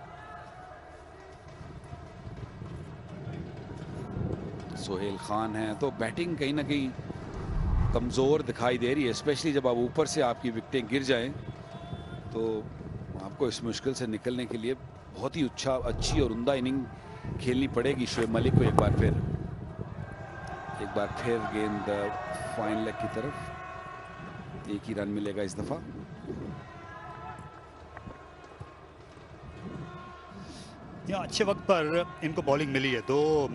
सोहेल खान हैं, तो बैटिंग कहीं ना कहीं कमज़ोर दिखाई दे रही है, स्पेशली जब आप ऊपर से आपकी विकेटें गिर जाएं तो आपको इस मुश्किल से निकलने के लिए बहुत ही अच्छी और उम्दा इनिंग खेलनी पड़ेगी शुएब मलिक को। एक बार फिर गेंद फाइन लेग की तरफ, एक ही रन मिलेगा इस दफा। यहाँ अच्छे वक्त पर इनको बॉलिंग मिली है, 2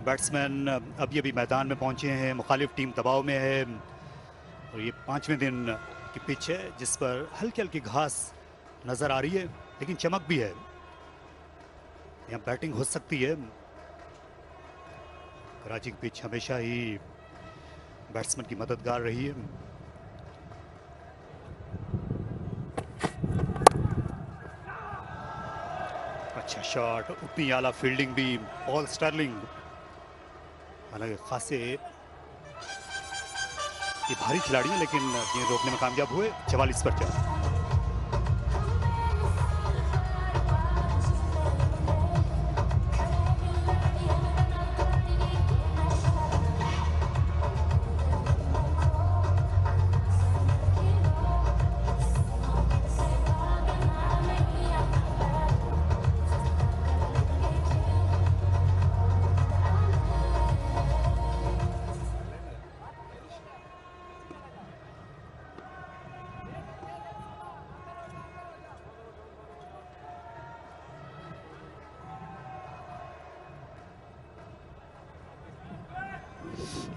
बैट्समैन अभी अभी मैदान में पहुंचे हैं, मुखालिफ टीम दबाव में है, और ये 5वें दिन की पिच है जिस पर हल्की हल्की घास नजर आ रही है, लेकिन चमक भी है। यहाँ बैटिंग हो सकती है। कराची की पिच हमेशा ही बैट्समैन की मददगार रही है। अच्छा शॉट, उतनी आला फील्डिंग भी पॉल स्टर्लिंग। हालांकि खासे ये भारी खिलाड़ी है, लेकिन ये रोकने में कामयाब हुए। 44 पर 4।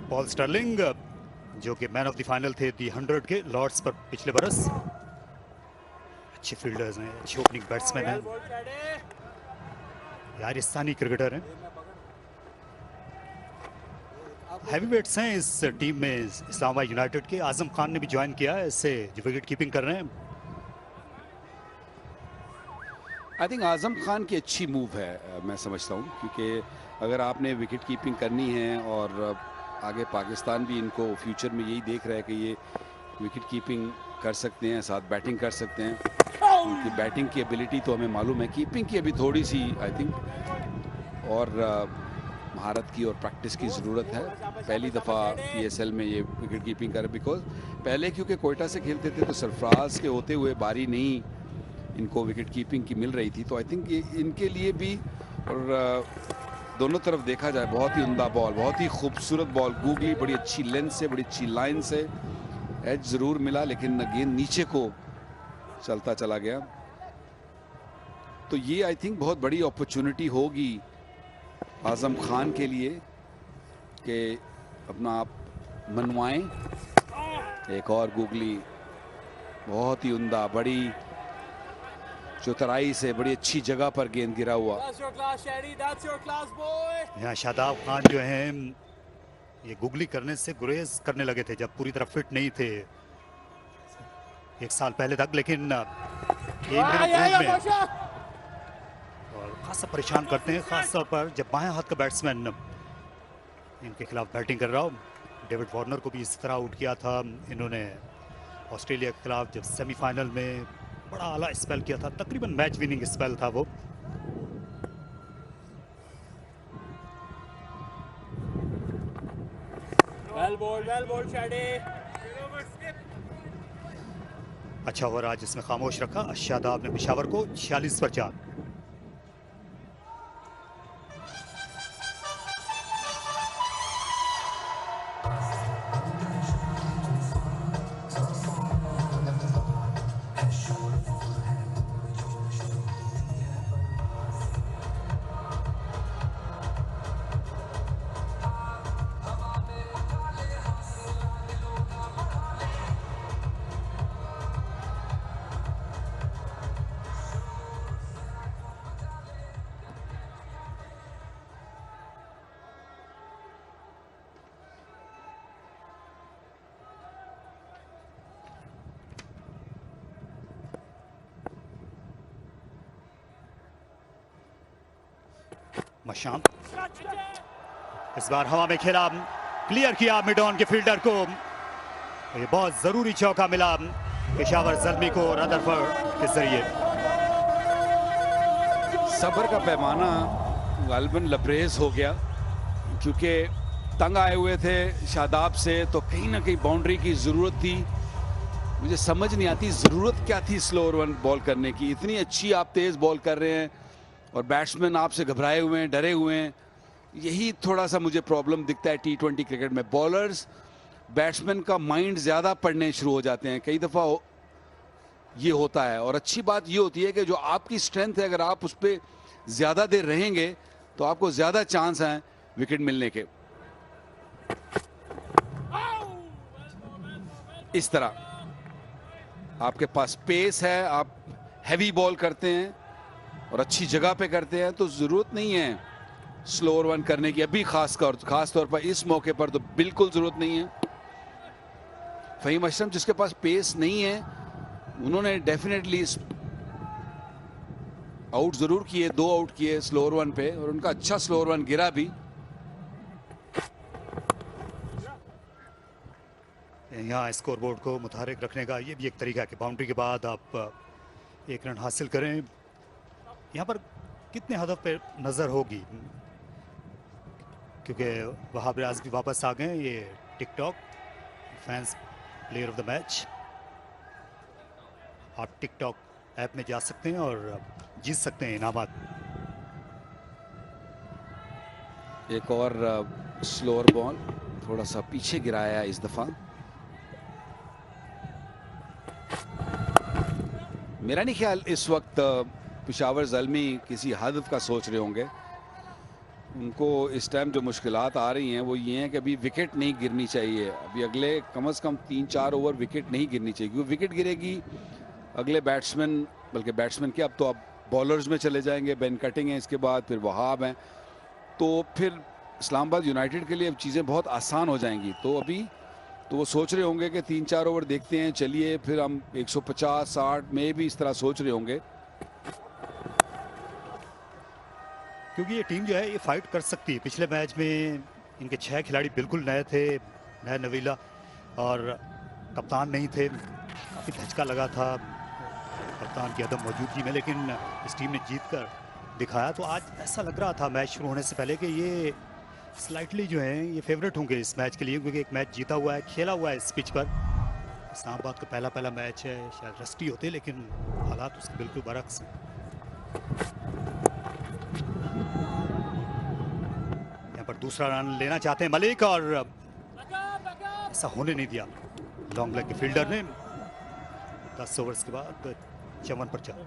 पॉल स्टर्लिंग जो कि मैन ऑफ द फाइनल थे दी 100 के लॉर्ड्स पर पिछले बरस। अच्छे फील्डर्स हैं, अच्छे ओपनिंग बैट्समैन हैं, राजस्थानी क्रिकेटर हैं। हैवीवेट्स हैं इस टीम में इस्लामाबाद यूनाइटेड के। आजम खान ने भी ज्वाइन किया है इससे, जो विकेट कीपिंग कर रहे हैं। आई थिंक आजम खान की अच्छी मूव है, मैं समझता हूँ, क्योंकि अगर आपने विकेट कीपिंग करनी है और आगे पाकिस्तान भी इनको फ्यूचर में यही देख रहा है कि ये विकेट कीपिंग कर सकते हैं, साथ बैटिंग कर सकते हैं। उनकी बैटिंग की एबिलिटी तो हमें मालूम है, कीपिंग की अभी थोड़ी सी आई थिंक और महारत की और प्रैक्टिस की ज़रूरत है। पहली दफ़ा PSL में ये विकेट कीपिंग कर, बिकॉज पहले क्योंकि कोयटा से खेलते थे तो सरफराज के होते हुए बारी नहीं इनको विकेट कीपिंग की मिल रही थी। तो आई थिंक ये इनके लिए भी, और दोनों तरफ देखा जाए बहुत ही उम्दा बॉल, बहुत ही खूबसूरत बॉल, गूगली बड़ी अच्छी लेंथ से, बड़ी अच्छी लाइन से, एज ज़रूर मिला लेकिन गेंद नीचे को चलता चला गया। तो ये आई थिंक बहुत बड़ी अपॉर्चुनिटी होगी आजम खान के लिए कि अपना आप मनवाएं। एक और गूगली बहुत ही उम्दा, बड़ी चौतराई से, बड़ी अच्छी जगह पर गेंद गिरा हुआ। यहाँ शादाब खान जो हैं ये गुगली करने से गुरेज करने लगे थे जब पूरी तरह फिट नहीं थे 1 साल पहले तक, लेकिन ये इन दिनों ग्रूव में और खासा परेशान करते हैं, खास तौर पर जब बाएं हाथ का बैट्समैन इनके खिलाफ बैटिंग कर रहा हो। डेविड वार्नर को भी इस तरह आउट किया था इन्होंने ऑस्ट्रेलिया के खिलाफ, जब सेमीफाइनल में बड़ा आला स्पेल किया था, तकरीबन मैच विनिंग स्पेल था वो। well ball, Shadi. अच्छा ओवर आज इसमें खामोश रखा शादाब ने पेशावर को 46 पर 4। मशाम इस बार हवा में खेला, क्लियर किया मिड ऑन के फील्डर को। ये बहुत जरूरी चौका मिला पेशावर ज़ल्मी को रदरफोर्ड के जरिए। सब्र का पैमाना गालिबन लबरेज हो गया, क्योंकि तंग आए हुए थे शादाब से, तो कहीं ना कहीं बाउंड्री की ज़रूरत थी। मुझे समझ नहीं आती ज़रूरत क्या थी स्लो रन बॉल करने की। इतनी अच्छी आप तेज़ बॉल कर रहे हैं और बैट्समैन आपसे घबराए हुए हैं, डरे हुए हैं। यही थोड़ा सा मुझे प्रॉब्लम दिखता है T20 क्रिकेट में। बॉलर्स बैट्समैन का माइंड ज़्यादा पढ़ने शुरू हो जाते हैं, कई दफ़ा ये होता है। और अच्छी बात ये होती है कि जो आपकी स्ट्रेंथ है, अगर आप उस पर ज़्यादा देर रहेंगे तो आपको ज़्यादा चांस हैं विकेट मिलने के। इस तरह आपके पास पेस है, आप हैवी बॉल करते हैं, और अच्छी जगह पे करते हैं तो जरूरत नहीं है स्लो रन करने की। अभी खास तौर पर इस मौके पर तो बिल्कुल जरूरत नहीं है। फहीम अशरफ जिसके पास पेस नहीं है, उन्होंने डेफिनेटली आउट जरूर किए, 2 आउट किए स्लो रन पे, और उनका अच्छा स्लो रन गिरा भी। यहाँ स्कोरबोर्ड को मुतहरिक रखने का ये भी एक तरीका है कि बाउंड्री के बाद आप 1 रन हासिल करें। यहाँ पर कितने हदफ पे नज़र होगी, क्योंकि वहाब रियाज भी वापस आ गए। ये TikTok fans player of the match, आप टिकटॉक ऐप में जा सकते हैं और जीत सकते हैं इनामात। एक और स्लोअर बॉल थोड़ा सा पीछे गिराया इस दफा। मेरा नहीं ख्याल इस वक्त पेशावर ज़ल्मी किसी हदफ का सोच रहे होंगे। उनको इस टाइम जो मुश्किलात आ रही हैं वो ये हैं कि अभी विकेट नहीं गिरनी चाहिए। अभी अगले कम से कम 3-4 ओवर विकेट नहीं गिरनी चाहिए, क्योंकि विकेट गिरेगी अगले बैट्समैन, बल्कि बैट्समैन के अब तो अब बॉलर्स में चले जाएंगे। बेन कटिंग है, इसके बाद फिर वहाब हैं, तो फिर इस्लामाबाद यूनाइटेड के लिए अब चीज़ें बहुत आसान हो जाएंगी। तो अभी तो वो सोच रहे होंगे कि 3-4 ओवर देखते हैं, चलिए फिर हम 150-60 में भी इस तरह सोच रहे होंगे। क्योंकि ये टीम जो है ये फाइट कर सकती है। पिछले मैच में इनके 6 खिलाड़ी बिल्कुल नए थे, नए नवीला, और कप्तान नहीं थे। काफ़ी धचका लगा था कप्तान की अदम मौजूदगी में, लेकिन इस टीम ने जीत कर दिखाया। तो आज ऐसा लग रहा था मैच शुरू होने से पहले कि ये स्लाइटली जो है ये फेवरेट होंगे इस मैच के लिए, क्योंकि एक मैच जीता हुआ है, खेला हुआ है इस पिच पर। इस्लामाबाद का पहला मैच है, शायद रस्टी होते, लेकिन हालात उसके बिल्कुल बरक्स हैं। यहाँ पर दूसरा रन लेना चाहते हैं मलिक, और ऐसा होने नहीं दिया लॉन्ग लेग के फील्डर ने। 10 ओवर्स के बाद 54 पर चल।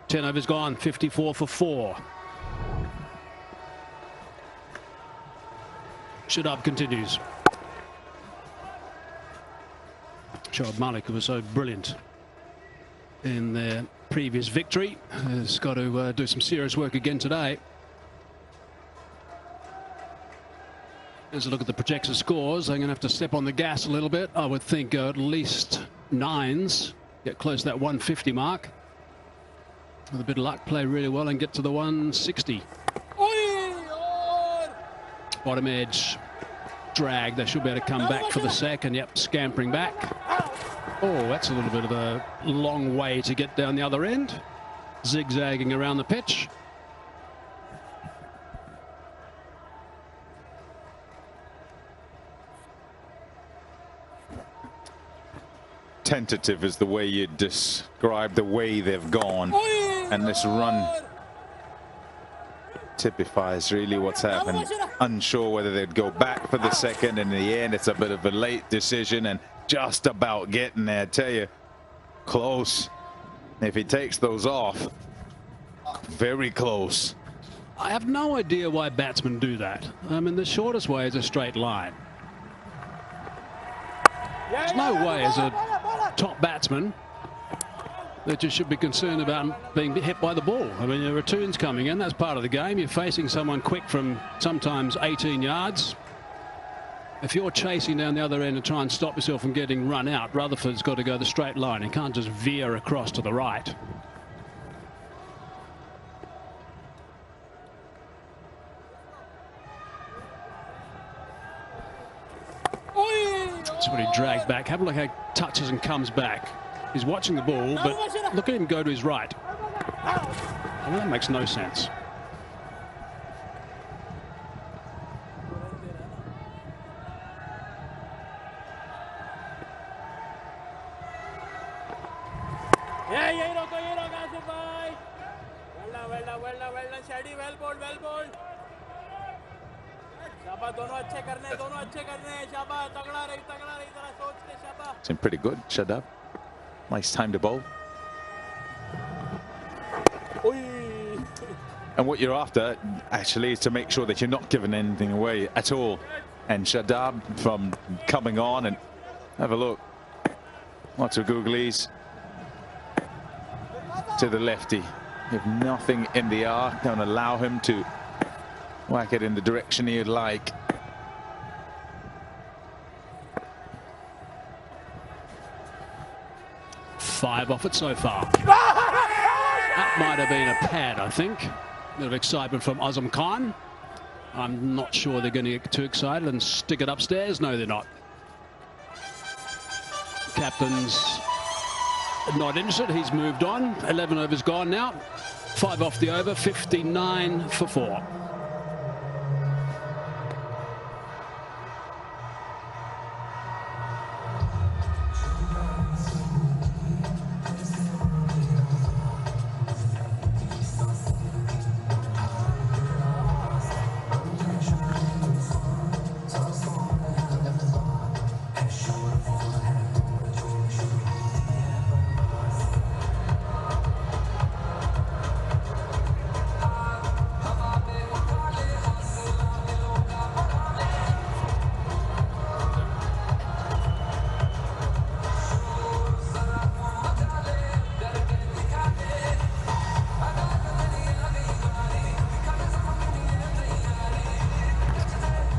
Ten overs gone, 54 for 4. Shadab continues. Shoaib Malik, who was so brilliant in their previous victory, has got to do some serious work again today. As I look at the projected scores, I'm going to have to step on the gas a little bit. I would think at least 9s, get close to that 150 mark. With a bit of luck, play really well and get to the 160. Bottom edge, drag. They should be able to come back for the second. Yep, scampering back. Oh, that's a little bit of a long way to get down the other end. Zigzagging around the pitch. Tentative is the way you describe the way they've gone, and this run typifies really what's happened. Unsure whether they'd go back for the second, and in the end it's a bit of a late decision and just about getting there. I tell you, close. If he takes those off, very close. I have no idea why batsmen do that. I mean, the shortest way is a straight line. There's no way as a top batsman that you should be concerned about being hit by the ball. I mean, there are returns coming in, that's part of the game. You're facing someone quick from sometimes 18 yards. If you're chasing down the other end to try and stop yourself from getting run out, Rutherford's got to go the straight line. He can't just veer across to the right. That's what he dragged back. Have a look how he touches and comes back. He's watching the ball, but look at him go to his right. I mean, that makes no sense. Yeah, Asif bhai. Well done, Shadi. Well bowled. Shaba, दोनों अच्छे करने हैं. Shaba, तगड़ा रही, जरा सोच के Shaba. Seemed pretty good, Shadab. Nice time to bowl. And what you're after, actually, is to make sure that you're not giving anything away at all. And Shadab, from coming on, and have a look. Lots of googlies. To the lefty. If nothing in the arc, don't allow him to whack it in the direction he'd like. Five off it so far. That might have been a pad, I think. A bit of excitement from Azam Khan. I'm not sure they're going to get too excited and stick it upstairs. No, they're not. Captain's not interested. He's moved on. 11 overs gone now. 5 off the over. 59 for 4.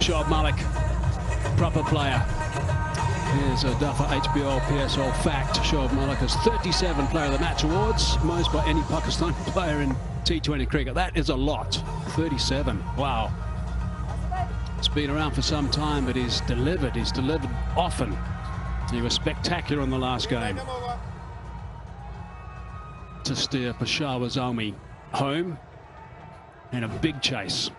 Shoaib Malik, proper player. Here's a Duffer HBL PSL fact. Shoaib Malik has 37 Player of the Match awards, most by any Pakistani player in T20 cricket. That is a lot. 37. Wow. It's been around for some time, but he's delivered. He's delivered often. He was spectacular in the last game to steer Peshawar Zalmi home in a big chase.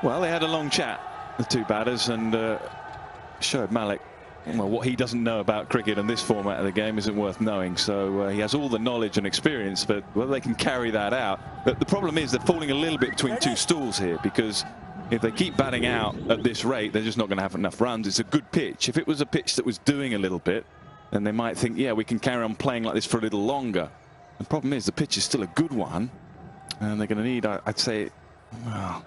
Well, they had a long chat, the two batters, and Shoaib Malik, well, what he doesn't know about cricket and this format of the game isn't worth knowing. So he has all the knowledge and experience, but whether they can carry that out. But the problem is they're falling a little bit between two stools here, because if they keep batting out at this rate, they're just not going to have enough runs. It's a good pitch. If it was a pitch that was doing a little bit, then they might think, yeah, we can carry on playing like this for a little longer. The problem is the pitch is still a good one, and they're going to need, I'd say, well,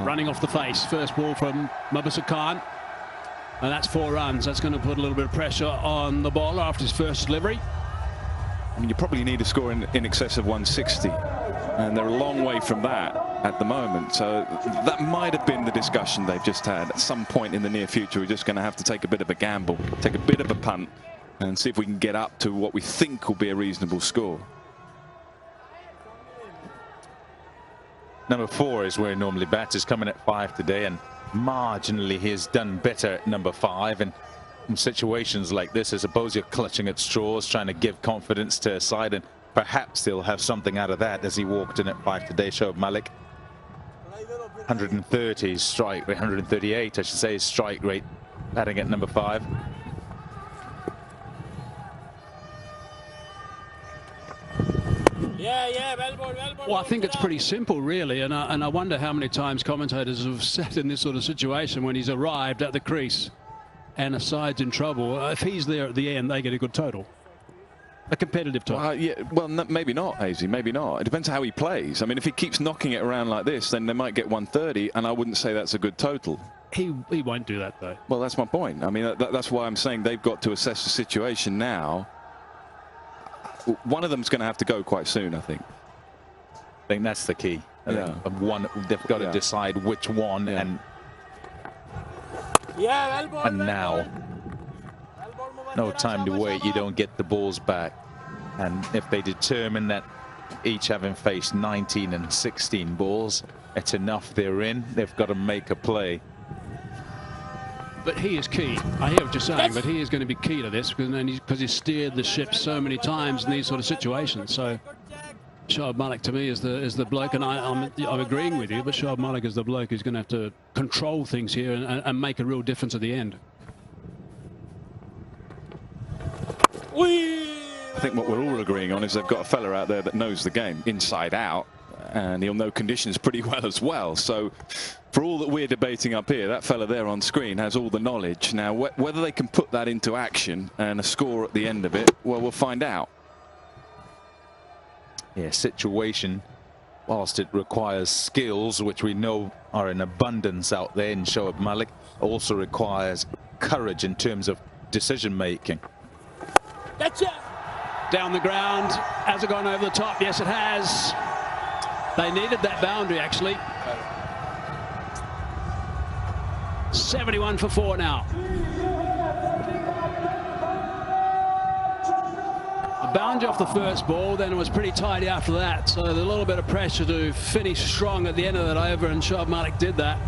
running off the face. First ball from Mubasir Khan. And that's 4 runs. That's going to put a little bit of pressure on the bowler after his first delivery. I mean, you probably need a score in excess of 160. And they're a long way from that at the moment. So that might have been the discussion they've just had. At some point in the near future, we're just going to have to take a bit of a gamble, take a bit of a punt, and see if we can get up to what we think will be a reasonable score. Number 4 is where he normally bats. He's coming at 5 today, and marginally he has done better at number 5. And in situations like this, I suppose you're clutching at straws, trying to give confidence to a side, and perhaps they'll have something out of that as he walked in at 5 today. Shoaib Malik, 130 strike rate, 138 I should say, his strike rate, batting at number 5. Yeah, well bowled. Well, I think it's pretty simple, really, and I wonder how many times commentators have sat in this sort of situation when he's arrived at the crease and a side's in trouble. If he's there at the end, they get a good total, a competitive total. Yeah, well, maybe not, Hazy, maybe not. It depends how he plays. I mean, if he keeps knocking it around like this, then they might get 130, and I wouldn't say that's a good total. He won't do that, though. Well, that's my point. I mean, that's why I'm saying they've got to assess the situation now. One of them's going to have to go quite soon, I think. I think that's the key. Yeah. One, they've got to decide which one, and now. No time to wait. You don't get the balls back. And if they determine that each having faced 19 and 16 balls. It's enough they're in. They've got to make a play. But he is key. I hear what you're saying, but he is going to be key to this because he's steered the ship so many times in these sort of situations. So Shoaib Malik to me is the bloke, and I'm agreeing with you, but Shoaib Malik is the bloke who's going to have to control things here and make a real difference at the end. I think what we're all agreeing on is they've got a fella out there that knows the game inside out, and he'll know conditions pretty well as well. So for all that we're debating up here, that fella there on screen has all the knowledge. Now, whether they can put that into action and a score at the end of it, well, we'll find out. Yeah, situation, whilst it requires skills, which we know are in abundance out there in Shoaib Malik, also requires courage in terms of decision making. Gotcha. Down the ground. Has it gone over the top? Yes, it has. They needed that boundary, actually. 71 for 4 now. A boundary off the first ball, then it was pretty tidy after that. So there's a little bit of pressure to finish strong at the end of that over, and Shoaib Malik did that.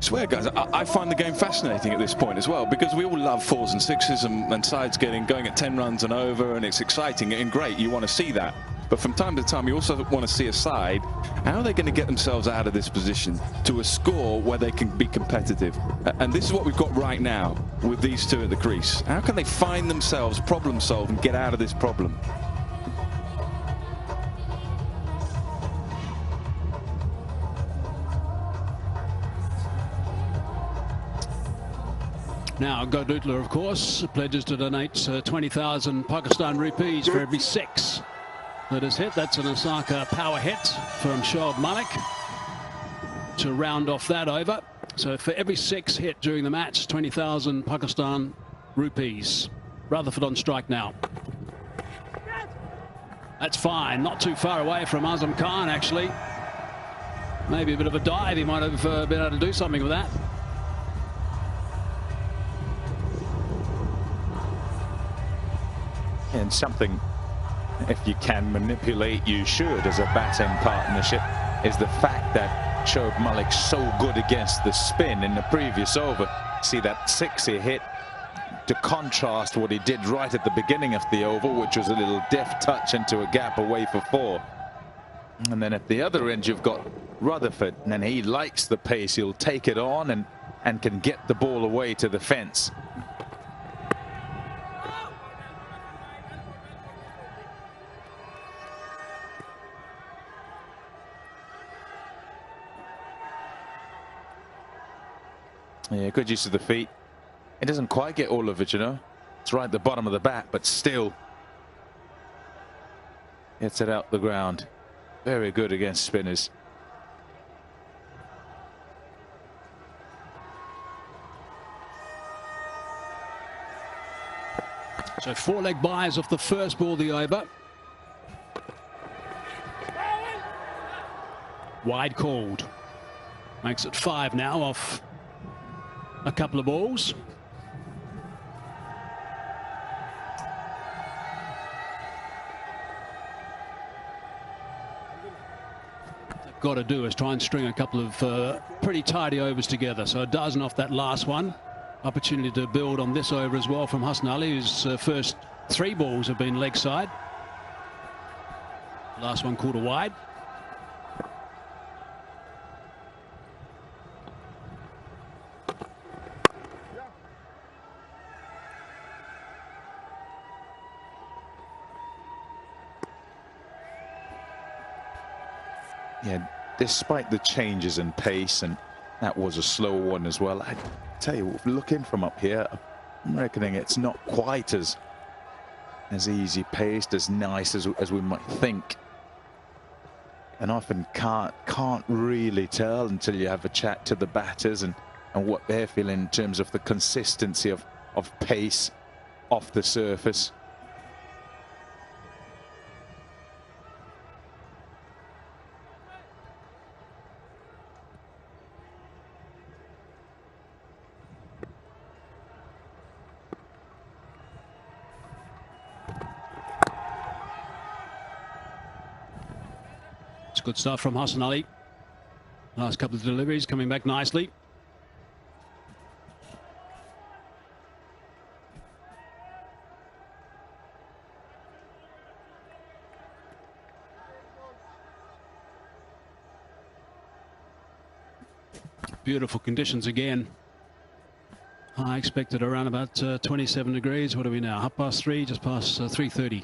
I swear, guys, I find the game fascinating at this point as well, because we all love 4s and 6s and sides going at 10 runs and over, and it's exciting and great. You want to see that. But from time to time, you also want to see a side, how are they going to get themselves out of this position to a score where they can be competitive? And this is what we've got right now with these two at the crease. How can they find themselves, problem solve, and get out of this problem? Now, Godutla, of course, pledges to donate 20,000 Pakistan rupees for every 6 that is hit. That's an Osaka power hit from Shoaib Malik to round off that over. So for every 6 hit during the match, 20,000 Pakistan rupees. Rutherford on strike now. That's fine. Not too far away from Azam Khan, actually. Maybe a bit of a dive. He might have been able to do something with that. And something, if you can manipulate, you should, as a batting partnership, is the fact that Shoaib Malik's so good against the spin in the previous over. See that 6 he hit, to contrast what he did right at the beginning of the over, which was a little deft touch into a gap away for 4. And then at the other end, you've got Rutherford, and he likes the pace. He'll take it on and can get the ball away to the fence. Yeah, good use of the feet. It doesn't quite get all of it, you know. It's right at the bottom of the bat, but still gets it out the ground. Very good against spinners. So 4 leg buys off the first ball of the over. Wide called. Makes it 5 now off a couple of balls. They've got to do is try and string a couple of pretty tidy overs together. So a dozen off that last one. Opportunity to build on this over as well from Hassan Ali, whose first 3 balls have been leg side. Last one called a wide. Yeah, despite the changes in pace, and that was a slow one as well. I tell you, looking from up here, I'm reckoning it's not quite as easy paced, as nice as we might think, and often can't really tell until you have a chat to the batters and what they're feeling in terms of the consistency of pace off the surface. good stuff from Hassan Ali. Last couple of deliveries coming back nicely. Beautiful conditions again. I expected around about 27 degrees. What are we now? 3:30, just past 3:30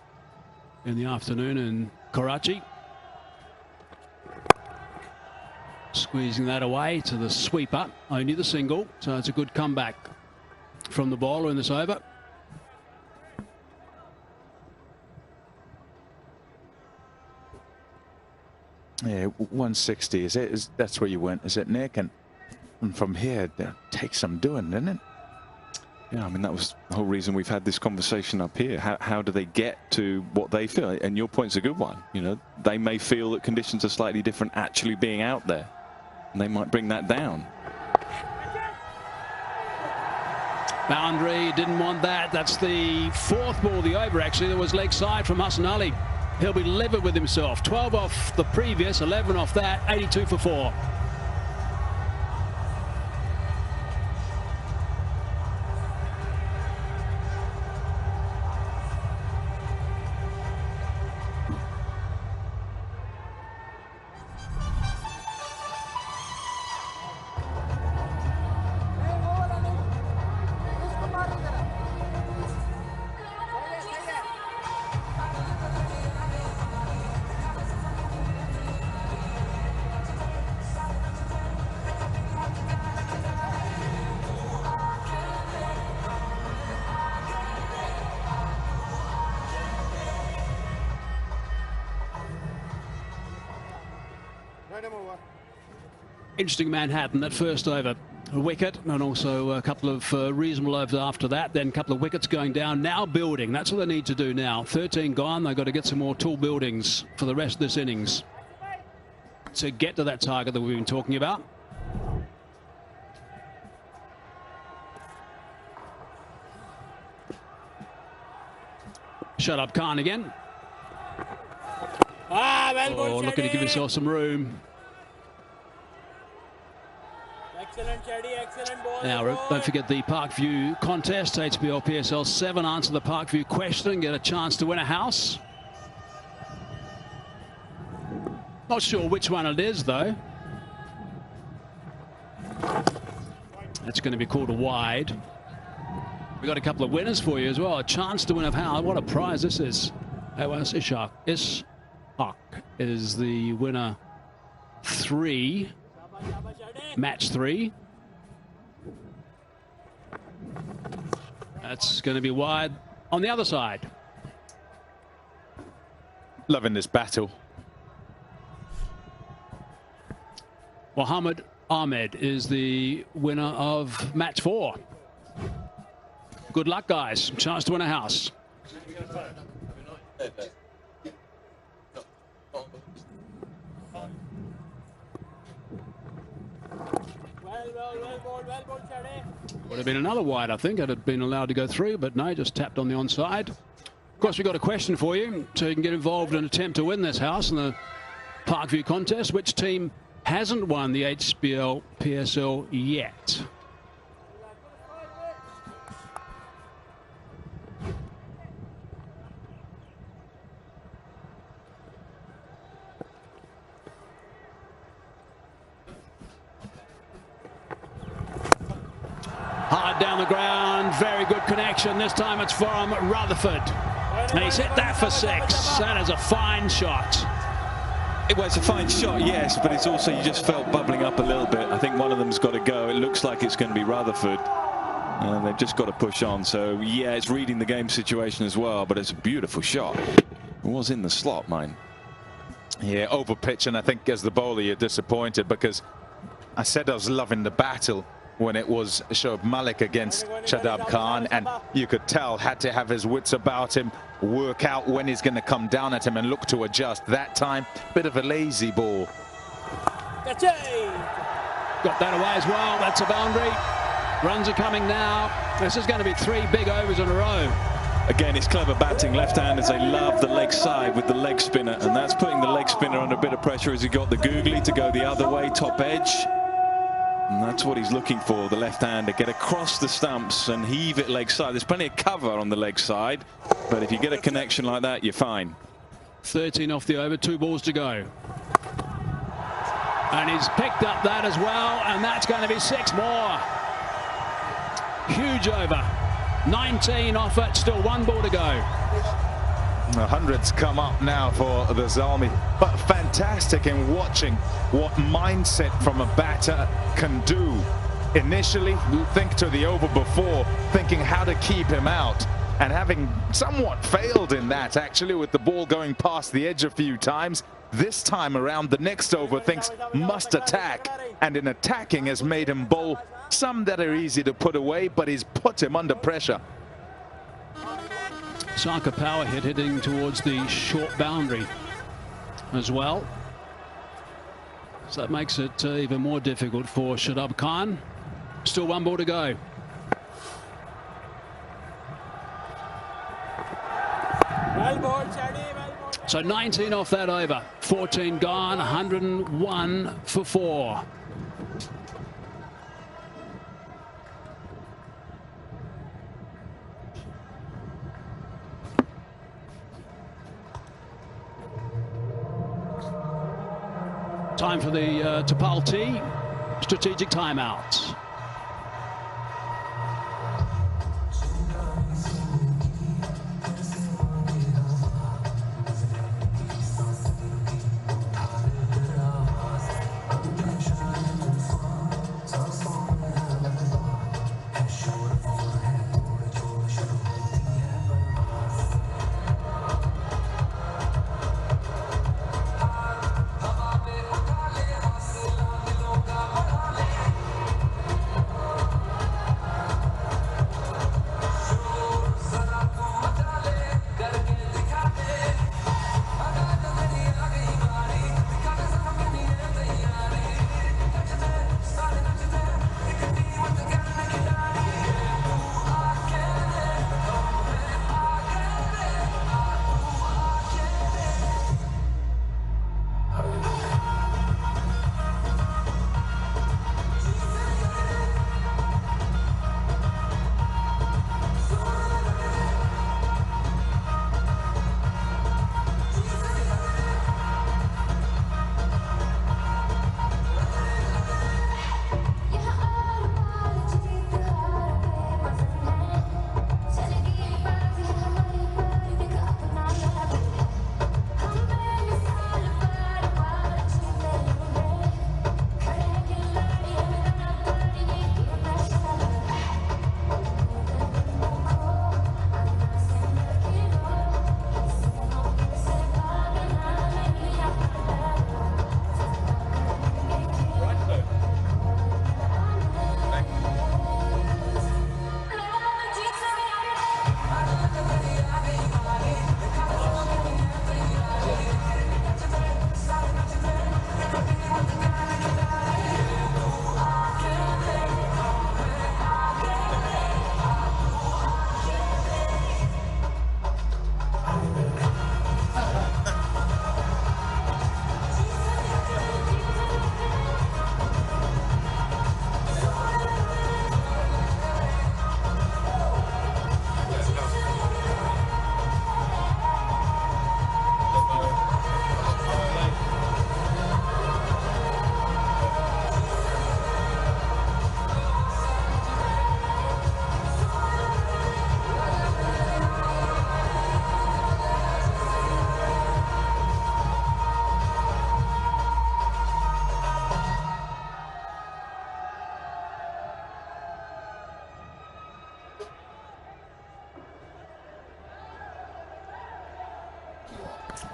in the afternoon in Karachi. Squeezing that away to the sweeper, only the single. So it's a good comeback from the bowler in this over. Yeah, 160 is it? That's where you went, is it, Nick? And from here, it takes some doing, doesn't it? Yeah, I mean, that was the whole reason we've had this conversation up here. How do they get to what they feel? And your point's a good one. You know, they may feel that conditions are slightly different actually being out there, and they might bring that down. Boundary, didn't want that. That's the fourth ball of the over, actually. There was leg side from Hassan Ali. He'll be livid with himself. 12 off the previous, 11 off that, 82 for 4. Interesting Manhattan, that first over. A wicket and also a couple of reasonable overs after that. Then a couple of wickets going down. Now building. That's what they need to do now. 13 gone. They've got to get some more tall buildings for the rest of this innings to get to that target that we've been talking about. Shut up, Khan again. Oh, looking to give himself some room. Excellent, Shaddy, excellent ball. Now, don't forget the Parkview contest. HBL PSL 7. Answer the Parkview question and get a chance to win a house. Not sure which one it is, though. That's going to be called a wide. We've got a couple of winners for you as well. A chance to win a house. What a prize this is. Ishaq is the winner 3. Match 3. That's going to be wide on the other side. Loving this battle. Mohammed Ahmed is the winner of match 4. Good luck, guys. Chance to win a house. Would have been another wide, I think. It had been allowed to go through, but no, just tapped on the onside. Of course, we've got a question for you, so you can get involved in an attempt to win this house in the Parkview contest. Which team hasn't won the HBL PSL yet? Hard down the ground, very good connection. This time it's from Rutherford. And he's hit that for 6. That is a fine shot. Well, it's a fine shot, yes, but it's also, you just felt bubbling up a little bit. I think one of them's got to go. It looks like it's going to be Rutherford. And they've just got to push on. So, yeah, it's reading the game situation as well, but it's a beautiful shot. It was in the slot, mine. Yeah, over pitch, and I think as the bowler you're disappointed because I said I was loving the battle when it was Shoaib Malik against Shadab Khan, and you could tell had to have his wits about him, work out when he's going to come down at him and look to adjust. That time, bit of a lazy ball. Got that away as well. That's a boundary. Runs are coming now. This is going to be 3 big overs in a row. Again, it's clever batting. Left-handers, they love the leg side with the leg spinner, and that's putting the leg spinner under a bit of pressure as he got the googly to go the other way, top edge. And that's what he's looking for, the left-hander. Get across the stumps and heave it leg side. There's plenty of cover on the leg side, but if you get a connection like that, you're fine. 13 off the over, 2 balls to go. And he's picked up that as well, and that's going to be 6 more. Huge over. 19 off it, still 1 ball to go. The hundreds come up now for the Zalmi, but fantastic in watching what mindset from a batter can do. Initially, think to the over before, thinking how to keep him out, and having somewhat failed in that actually, with the ball going past the edge a few times. This time around, the next over thinks must attack, and in attacking has made him bowl some that are easy to put away, but he's put him under pressure. Saka power hit hitting towards the short boundary as well. So that makes it even more difficult for Shadab Khan. Still 1 ball to go. Well bowled, Shadi, well bowled. So 19 off that over. 14 gone, 101 for 4. Time for the Tapal T strategic timeout.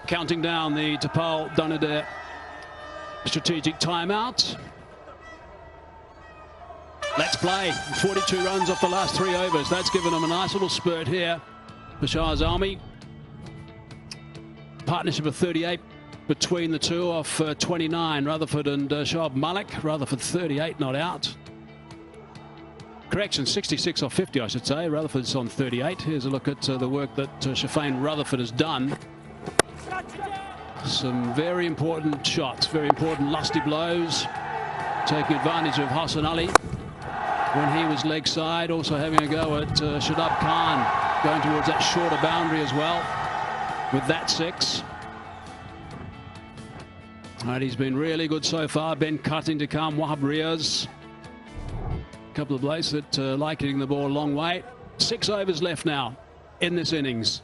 Counting down the Tapal Danadeh strategic timeout. Let's play. 42 runs off the last 3 overs. That's given them a nice little spurt here. Peshawar Zalmi. Partnership of 38 between the two off 29. Rutherford and Shoaib Malik. Rutherford 38 not out. Correction, 66 off 50, I should say. Rutherford's on 38. Here's a look at the work that Shafane Rutherford has done. Some very important shots, very important lusty blows. Taking advantage of Hassan Ali when he was leg side. Also having a go at Shadab Khan, going towards that shorter boundary as well with that 6. All right, he's been really good so far. Ben Cutting to come, Wahab Riaz. A couple of blokes that like hitting the ball a long way. 6 overs left now in this innings.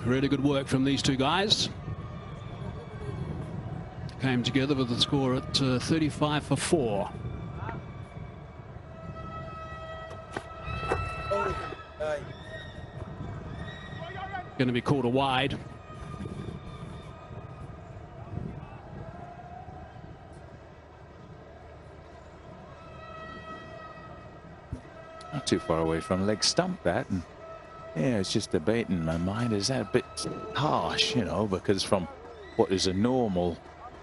Really good work from these two guys. Came together with a score at 35 for 4. Going to be called a wide. Not too far away from leg stump, that. And yeah, it's just debating in my mind, is that a bit harsh, you know, because from what is a normal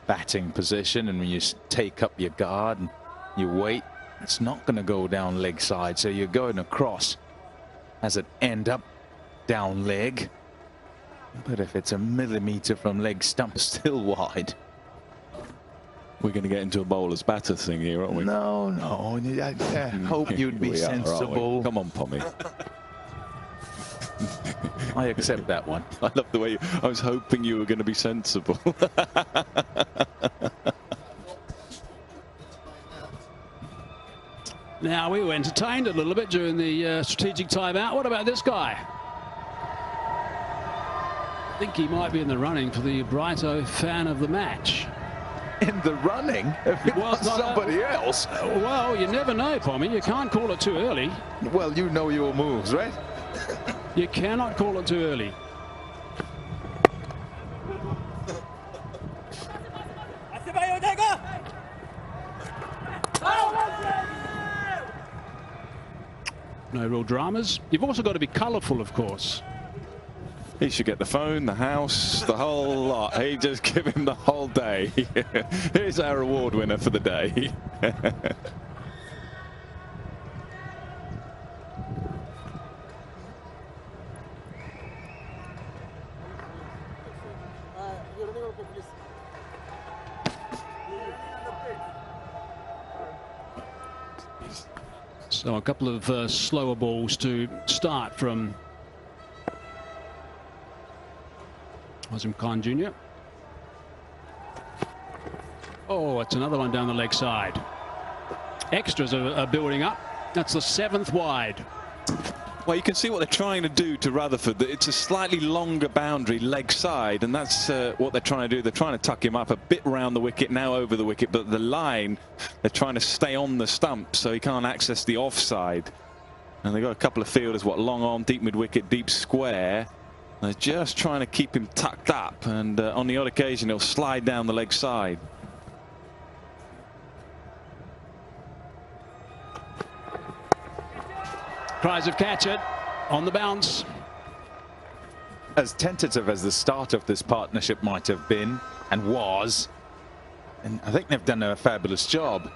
batting position, and when you take up your guard and you wait, it's not going to go down leg side, so you're going across as it end up down leg. But if it's a millimetre from leg stump, still wide. We're going to get into a bowler's batter thing here, aren't we? No, no. I hope you'd be sensible. Come on, Pommy. I accept that one. I love the way I was hoping you were going to be sensible. Now, we were entertained a little bit during the strategic timeout. What about this guy? I think he might be in the running for the Brighto fan of the match. In the running? If it was somebody else. Well, you never know, Pommy. You can't call it too early. Well, you know your moves, right? You cannot call it too early. No real dramas. You've also got to be colourful, of course. He should get the phone, the house, the whole lot. He just give him the whole day. Here's our award winner for the day. So a couple of slower balls to start from Azim Khan Jr. Oh, it's another one down the leg side. Extras are building up. That's the 7th wide. Well, you can see what they're trying to do to Rutherford. It's a slightly longer boundary leg side, and that's what they're trying to do. They're trying to tuck him up a bit round the wicket, now over the wicket, but the line, they're trying to stay on the stump so he can't access the offside. And they've got a couple of fielders, long on, deep mid-wicket, deep square. They're just trying to keep him tucked up, and on the odd occasion, he'll slide down the leg side. Tries of catch it on the bounce. As tentative as the start of this partnership might have been and was, and I think they've done a fabulous job.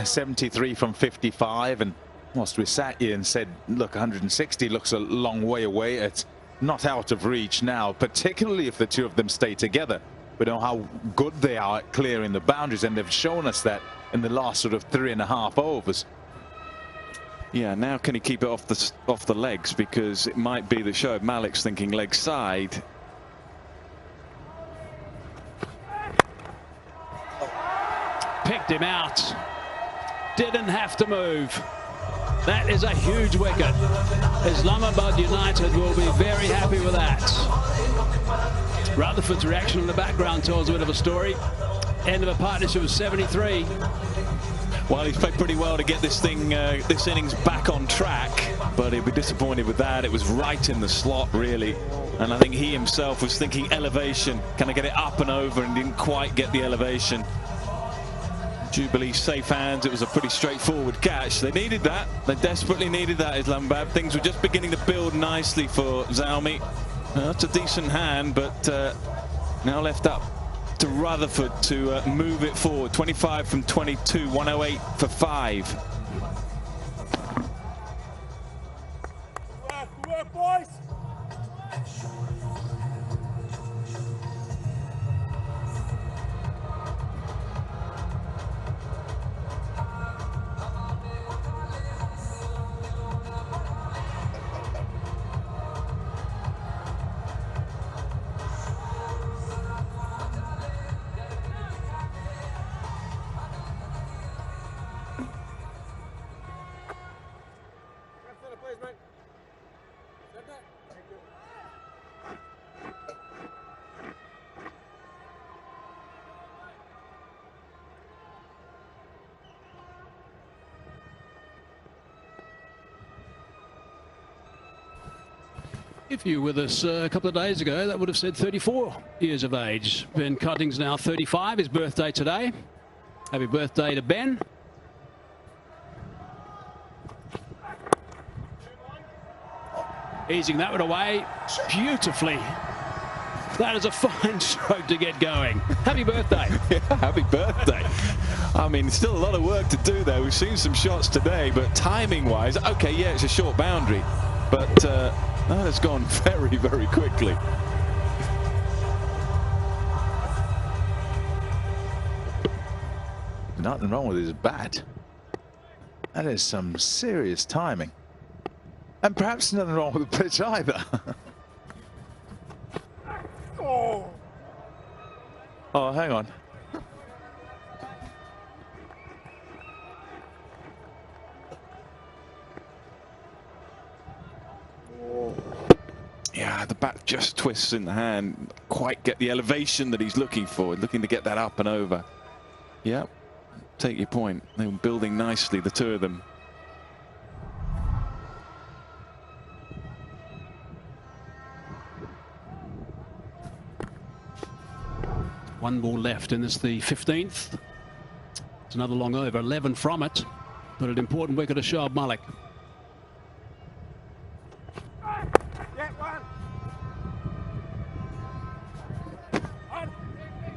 73 from 55, and whilst we sat here and said, look, 160 looks a long way away, it's not out of reach now, particularly if the two of them stay together. We know how good they are at clearing the boundaries, and they've shown us that in the last sort of 3.5 overs. Yeah, now can he keep it off the legs, because it might be the show. Malik's thinking leg side. Picked him out. Didn't have to move. That is a huge wicket. Islamabad United will be very happy with that. Rutherford's reaction in the background tells a bit of a story. End of a partnership of 73. Well, he's played pretty well to get this thing, this innings back on track, but he'll be disappointed with that. It was right in the slot, really. And I think he himself was thinking elevation. Can I get it up and over? And didn't quite get the elevation. Jubilee safe hands. It was a pretty straightforward catch. They needed that. They desperately needed that, Islamabad. Things were just beginning to build nicely for Zalmi. That's a decent hand, but now left up to Rutherford to move it forward. 25 from 22, 108 for 5. Good work, boys. If you were with us a couple of days ago, that would have said 34 years of age. Ben Cutting's now 35, his birthday today. Happy birthday to Ben. Easing that one away beautifully. That is a fine stroke to get going. Happy birthday. Yeah, happy birthday. I mean, still a lot of work to do there. We've seen some shots today, but timing-wise, okay, yeah, it's a short boundary, but that has gone very, very quickly. Nothing wrong with his bat. That is some serious timing. And perhaps nothing wrong with the pitch either. Oh, hang on. Yeah, the bat just twists in the hand. Quite get the elevation that he's looking for. Looking to get that up and over. Yep. Take your point. They were building nicely, the two of them. One ball left, and it's the 15th. It's another long over, 11 from it, but an important wicket to Shoaib Malik.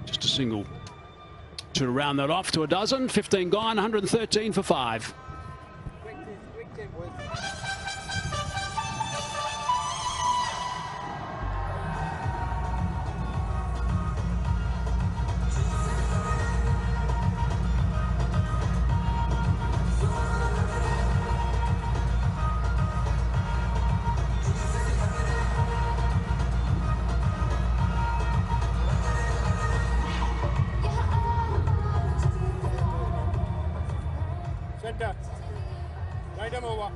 Just a single to round that off to a dozen. 15 gone, 113 for 5. Center. Right them over.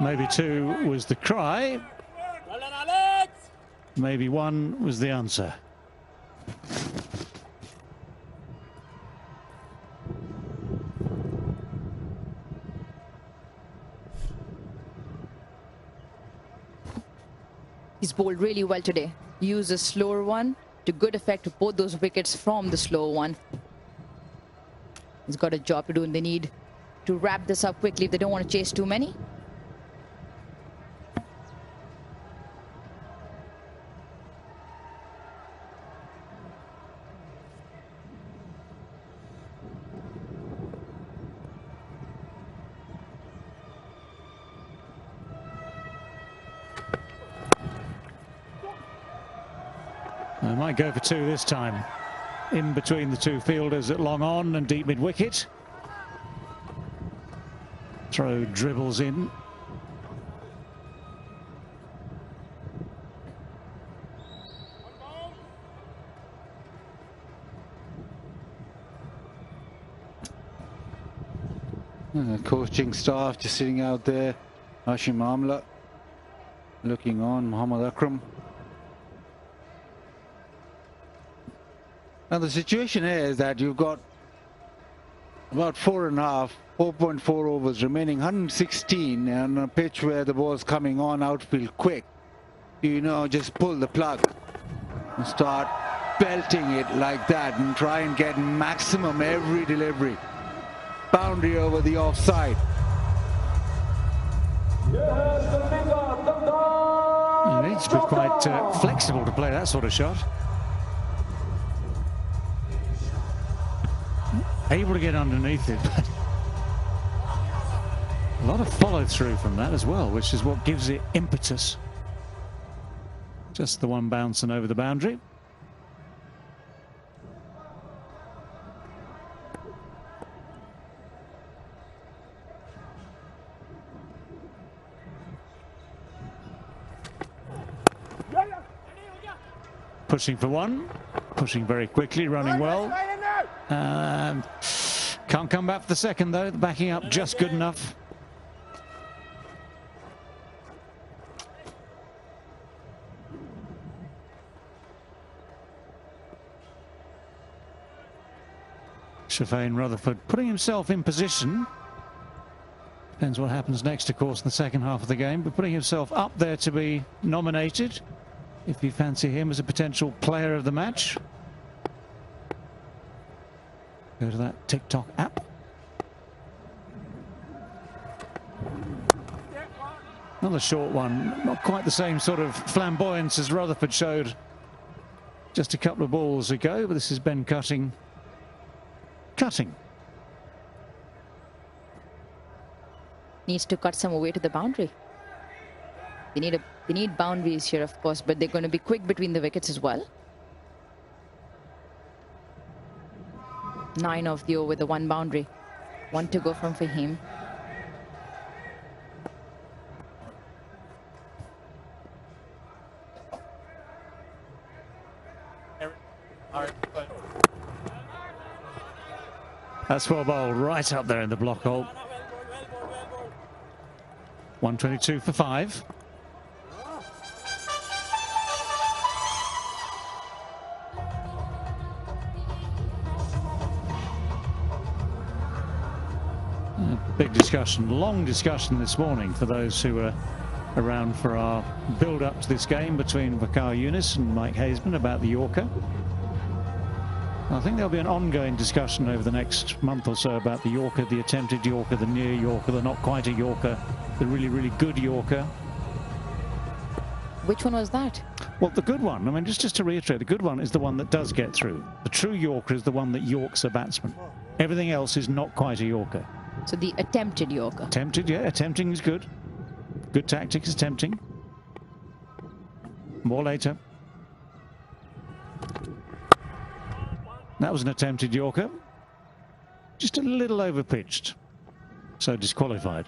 Maybe 2 was the cry. Maybe 1 was the answer. He's bowled really well today. Used a slower one to good effect with both those wickets from the slow one. He's got a job to do, and they need to wrap this up quickly if they don't want to chase too many. They might go for 2 this time. In between the 2 fielders at long on and deep mid-wicket. Throw dribbles in. Coaching staff just sitting out there. Hashim Amla looking on. Muhammad Akram. Now the situation is that you've got about 4.4 overs remaining, 116, and on a pitch where the ball's coming on outfield quick. You know, just pull the plug and start belting it like that and try and get maximum every delivery. Boundary over the offside. You need to be quite flexible to play that sort of shot. Able to get underneath it, but a lot of follow through from that as well, which is what gives it impetus. Just the one bouncing over the boundary. Pushing for one, pushing very quickly, running well. Can't come back for the second though, backing up just good enough. Shafane Rutherford putting himself in position. Depends what happens next, of course, in the second half of the game, but putting himself up there to be nominated, if you fancy him as a potential player of the match. Go to that TikTok app. Another short one, not quite the same sort of flamboyance as Rutherford showed just a couple of balls ago, but this is Ben Cutting. Needs to cut some away to the boundary. They need boundaries here, of course, but they're going to be quick between the wickets as well. 9 off the over with the one boundary. 1 to go from Fahim. That's well bowled, right up there in the block hole. 122 for 5. Big discussion, long discussion this morning for those who were around for our build-up to this game between Waqar Younis and Mike Hazeman about the Yorker. I think there'll be an ongoing discussion over the next month or so about the Yorker, the attempted Yorker, the near Yorker, the not quite a Yorker, the really, really good Yorker. Which one was that? Well, the good one, I mean, just to reiterate, the good one is the one that does get through. The true Yorker is the one that Yorks a batsman. Everything else is not quite a Yorker. So the attempted Yorker. Attempted, yeah, attempting is good. Good tactics, attempting. More later. That was an attempted Yorker. Just a little over-pitched. So disqualified.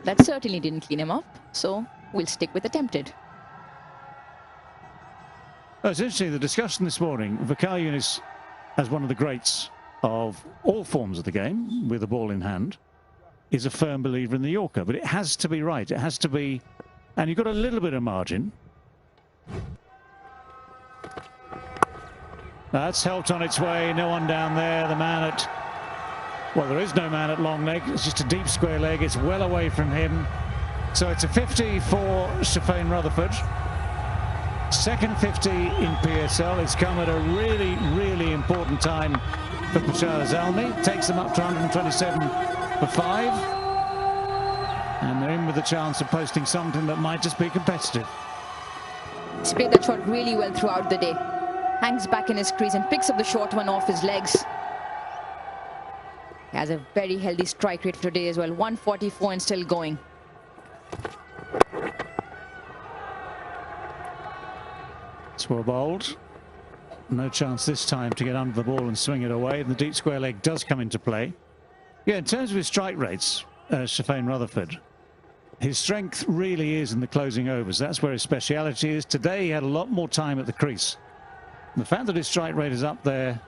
That certainly didn't clean him up, so we'll stick with attempted. Oh, it's interesting, the discussion this morning, Waqar Younis, as one of the greats of all forms of the game, with the ball in hand, is a firm believer in the Yorker, but it has to be right. It has to be, and you've got a little bit of margin. That's helped on its way, no one down there. The man at, well, there is no man at long leg. It's just a deep square leg. It's well away from him. So it's a 50 for Shafane Rutherford. Second 50 in PSL. It's come at a really, really important time for Peshawar Zalmi. Takes them up to 127 for 5. And they're in with a chance of posting something that might just be competitive. He's played that shot really well throughout the day. Hangs back in his crease and picks up the short one off his legs. He has a very healthy strike rate for today as well. 144 and still going. Well bowled. No chance this time to get under the ball and swing it away. And the deep square leg does come into play. Yeah, in terms of his strike rates, Shafane Rutherford, his strength really is in the closing overs. That's where his speciality is. Today he had a lot more time at the crease. The fact that his strike rate is up there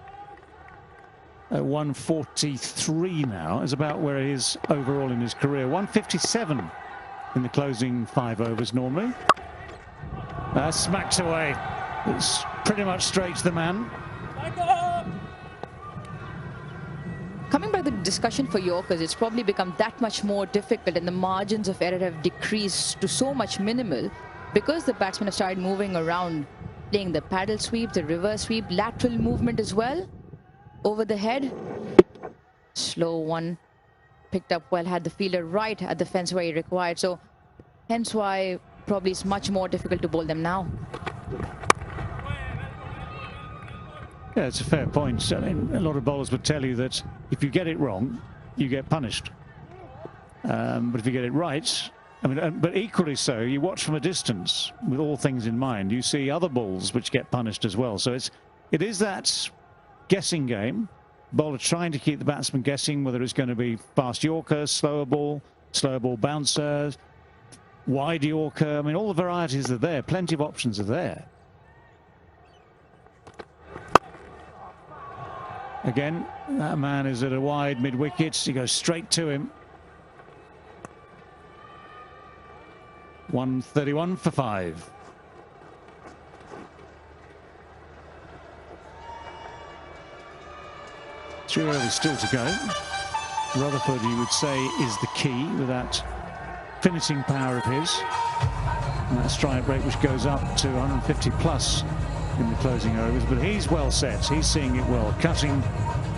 at 143 now is about where he is overall in his career. 157 in the closing 5 overs normally. Smacked away. It's pretty much straight to the man. Coming back to the discussion for Yorkers, it's probably become that much more difficult, and the margins of error have decreased to so much minimal because the batsmen have started moving around, playing the paddle sweep, the reverse sweep, lateral movement as well, over the head. Slow one, picked up well, had the fielder right at the fence where he required, so hence why probably it's much more difficult to bowl them now. Yeah, it's a fair point. I mean, a lot of bowlers would tell you that if you get it wrong, you get punished. But if you get it right, I mean, but equally so, you watch from a distance with all things in mind. You see other balls which get punished as well. So it is that guessing game. Bowler trying to keep the batsman guessing whether it's going to be fast Yorker, slower ball bouncer, wide Yorker. I mean, all the varieties are there. Plenty of options are there. Again, that man is at a wide mid-wicket. He goes straight to him. 131 for 5. Three overs still to go. Rutherford, you would say, is the key with that finishing power of his. And that strike rate which goes up to 150 plus in the closing overs, but he's well set. He's seeing it well. Cutting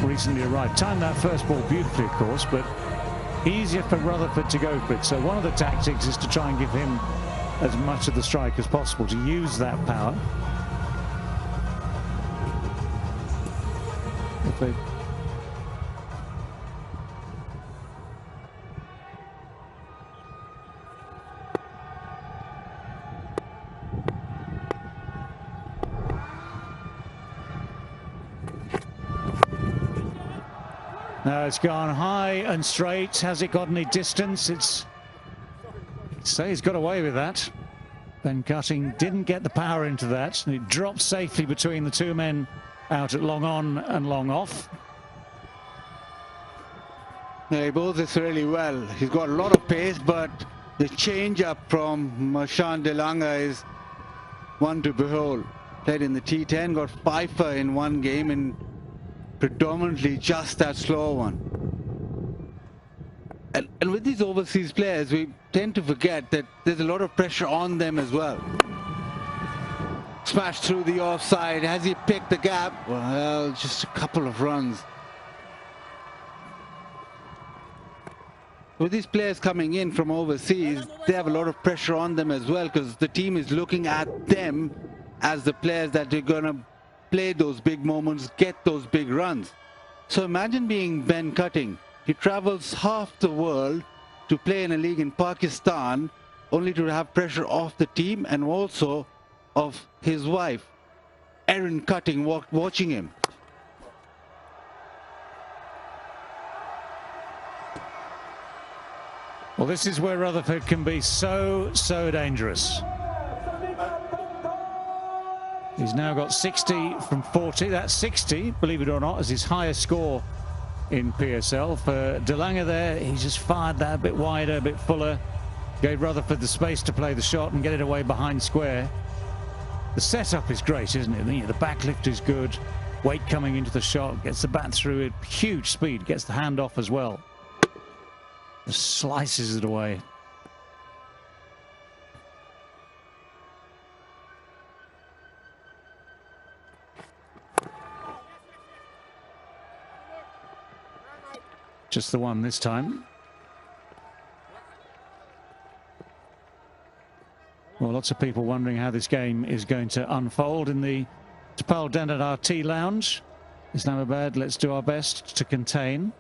recently arrived. Timed that first ball beautifully, of course, but easier for Rutherford to go for it. So one of the tactics is to try and give him as much of the strike as possible, to use that power. If they Now it's gone high and straight. Has it got any distance? Say he's got away with that. Ben Cutting didn't get the power into that, and it dropped safely between the two men out at long on and long off. Yeah, he bowls this really well. He's got a lot of pace, but the change up from Marchand de Lange is one to behold. Played in the T10, got 5 for in one game, and predominantly just that slow one. And with these overseas players, we tend to forget that there's a lot of pressure on them as well. Smashed through the offside. Has he picked the gap? Well, just a couple of runs. With these players coming in from overseas, they have a lot of pressure on them as well, because the team is looking at them as the players that are going to play those big moments, get those big runs. So imagine being Ben Cutting. He travels half the world to play in a league in Pakistan, only to have pressure off the team and also of his wife, Erin Cutting, watching him. Well, this is where Rutherford can be so dangerous. He's now got 60 from 40. That's 60, believe it or not, as his highest score in PSL. For de Lange there, he just fired that a bit wider, a bit fuller. Gave Rutherford the space to play the shot and get it away behind square. The setup is great, isn't it? The backlift is good. Weight coming into the shot, gets the bat through it. Huge speed, gets the hand off as well. Just slices it away. Just the one this time. Well, lots of people wondering how this game is going to unfold in the Tapal Dandadar Tea Lounge. Islamabad, let's do our best to contain.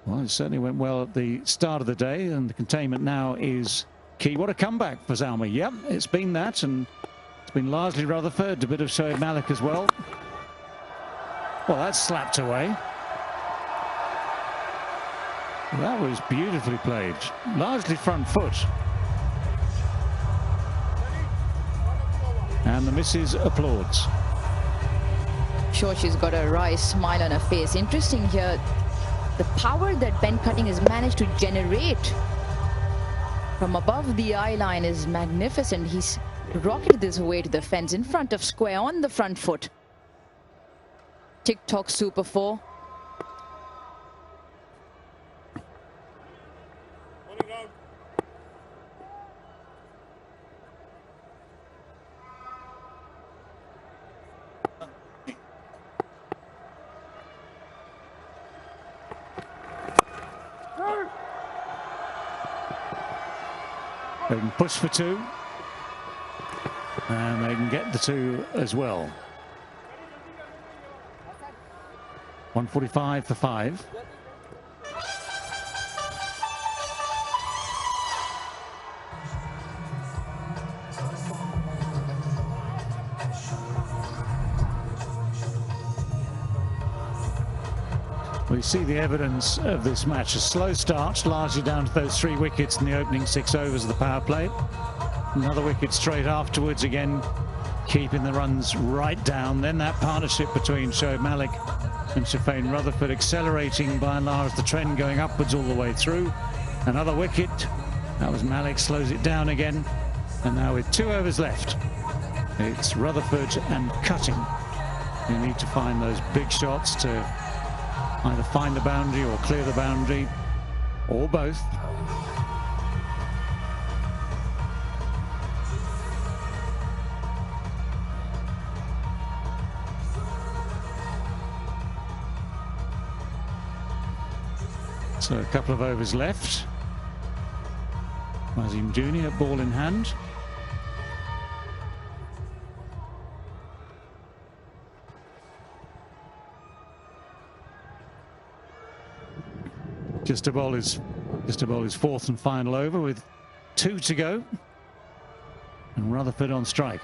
Well, it certainly went well at the start of the day, and the containment now is key. What a comeback for Zalmi. Yep, it's been that, and it's been largely Rutherford, a bit of Shoaib Malik as well. Well, that's slapped away. That was beautifully played, largely front foot. And the missus applauds. sure she's got a wry smile on her face. Interesting here, the power that Ben Cutting has managed to generate from above the eye line is magnificent. He's rocketed this way to the fence in front of square on the front foot. TikTok Super 4. They can push for two, and they can get the two as well. 145 for 5. We see the evidence of this match. A slow start, largely down to those 3 wickets in the opening 6 overs of the power play. Another wicket straight afterwards, again keeping the runs right down. Then that partnership between Shoaib Malik and Shafane Rutherford accelerating by and large the trend, going upwards all the way through. Another wicket. That was Malik, slows it down again. And now with 2 overs left, it's Rutherford and Cutting. You need to find those big shots to either find the boundary or clear the boundary, or both. So a couple of overs left. Wasim Jr. ball in hand. Just to bowl his 4th and final over with 2 to go, and Rutherford on strike.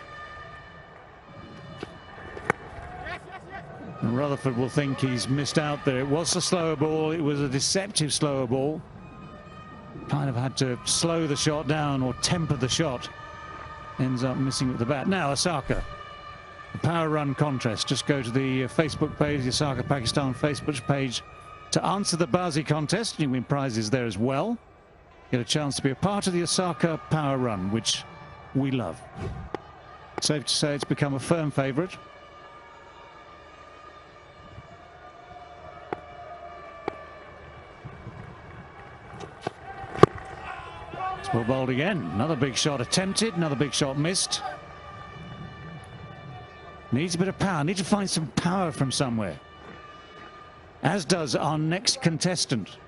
And Rutherford will think he's missed out there. It was a slower ball. It was a deceptive slower ball. Kind of had to slow the shot down or temper the shot. Ends up missing with the bat. Now Osaka, the power run contest. Just go to the Facebook page, the Osaka Pakistan Facebook page, to answer the Bazi contest. You win prizes there as well. Get a chance to be a part of the Osaka Power Run, which we love. Safe to say it's become a firm favourite. It's well bowled again. Another big shot attempted, another big shot missed. Needs a bit of power, needs to find some power from somewhere. As does our next contestant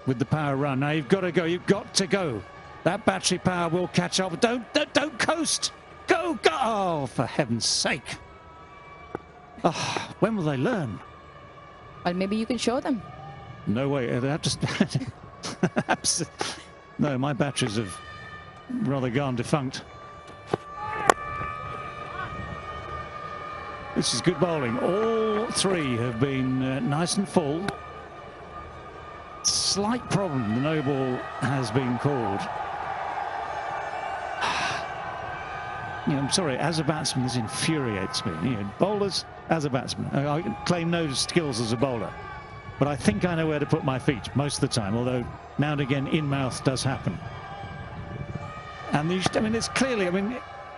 with the power run. Now you've got to go, you've got to go. That battery power will catch up. Don't coast. Go, go. Oh, for heaven's sake. Oh, when will they learn? Well, maybe you can show them. No way. They have to... No, my batteries have rather gone defunct. This is good bowling. All 3 have been nice and full. Slight problem. The no ball has been called. I'm sorry, as a batsman, this infuriates me. Bowlers, as a batsman, I claim no skills as a bowler, but I think I know where to put my feet most of the time, although now and again in-mouth does happen. And it's clearly,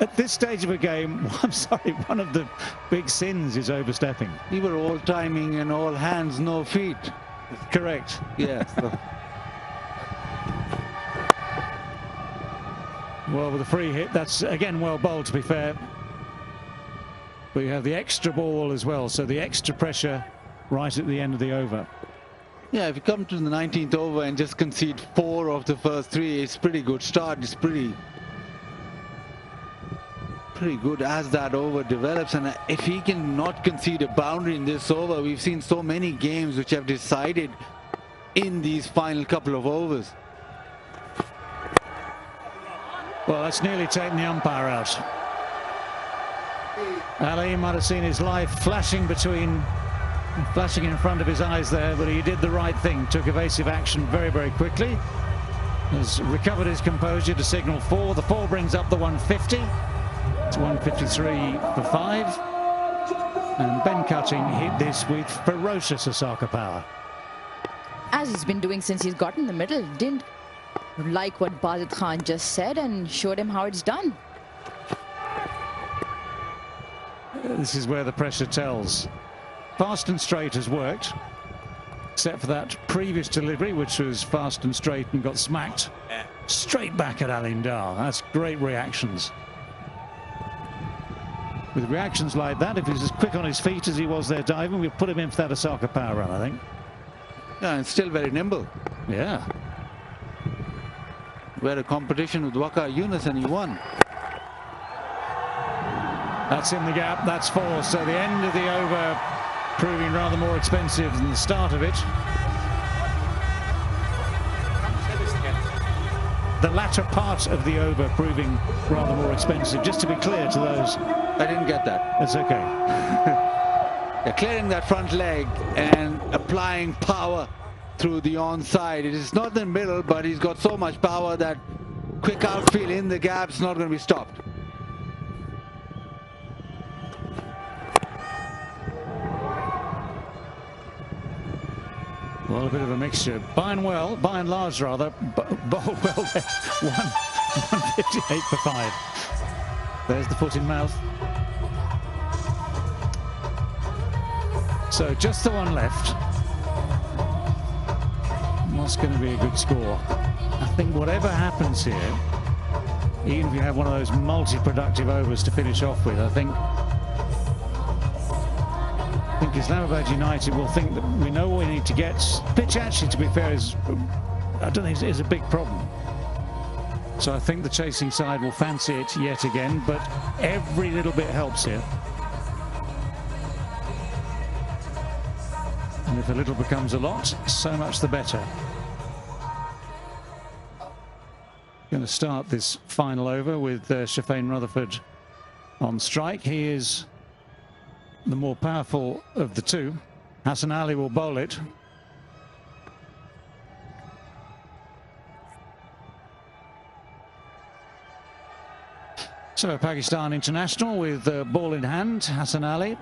at this stage of a game, I'm sorry, one of the big sins is overstepping. We were all timing and all hands, no feet. Correct. Yes. Well, with a free hit, that's again well bowled, to be fair. But you have the extra ball as well, so the extra pressure right at the end of the over. Yeah, if you come to the 19th over and just concede 4 of the first 3, it's pretty good start. It's pretty good as that over develops, and if he can not concede a boundary in this over, we've seen so many games which have decided in these final couple of overs. Well, that's nearly taken the umpire out. Ali might have seen his life flashing in front of his eyes there, but he did the right thing, took evasive action very, very quickly. Has recovered his composure to signal 4. The 4 brings up the 150. It's 153 for 5. And Ben Cutting hit this with ferocious Osaka power. As he's been doing since he's got in the middle. Didn't like what Bazid Khan just said and showed him how it's done. This is where the pressure tells. Fast and straight has worked, except for that previous delivery, which was fast and straight and got smacked straight back at Alindar. That's great reactions. With reactions like that, if he's as quick on his feet as he was there diving, we'll put him in for that Osaka power run, I think. Yeah, and still very nimble. Yeah. We had a competition with Waqar Yunus and he won. That's in the gap, that's 4. So the end of the over proving rather more expensive than the start of it. The latter part of the over proving rather more expensive. Just to be clear to those. I didn't get that. That's okay. Yeah, clearing that front leg and applying power through the onside. It is not in the middle, but he's got so much power that quick outfield in the gap's not going to be stopped. Well, a bit of a mixture. By and large rather, bowled well there. 158 for 5. There's the foot in mouth. So just the one left. What's going to be a good score? I think whatever happens here, even if you have one of those multi-productive overs to finish off with, I think Islamabad United will think that we know what we need to get. Pitch actually, to be fair, I don't think is a big problem. So I think the chasing side will fancy it yet again, but every little bit helps here. And if a little becomes a lot, so much the better. Going to start this final over with Shafane Rutherford on strike. He is the more powerful of the two. Hassan Ali will bowl it. So Pakistan international with the ball in hand, Hassan Ali.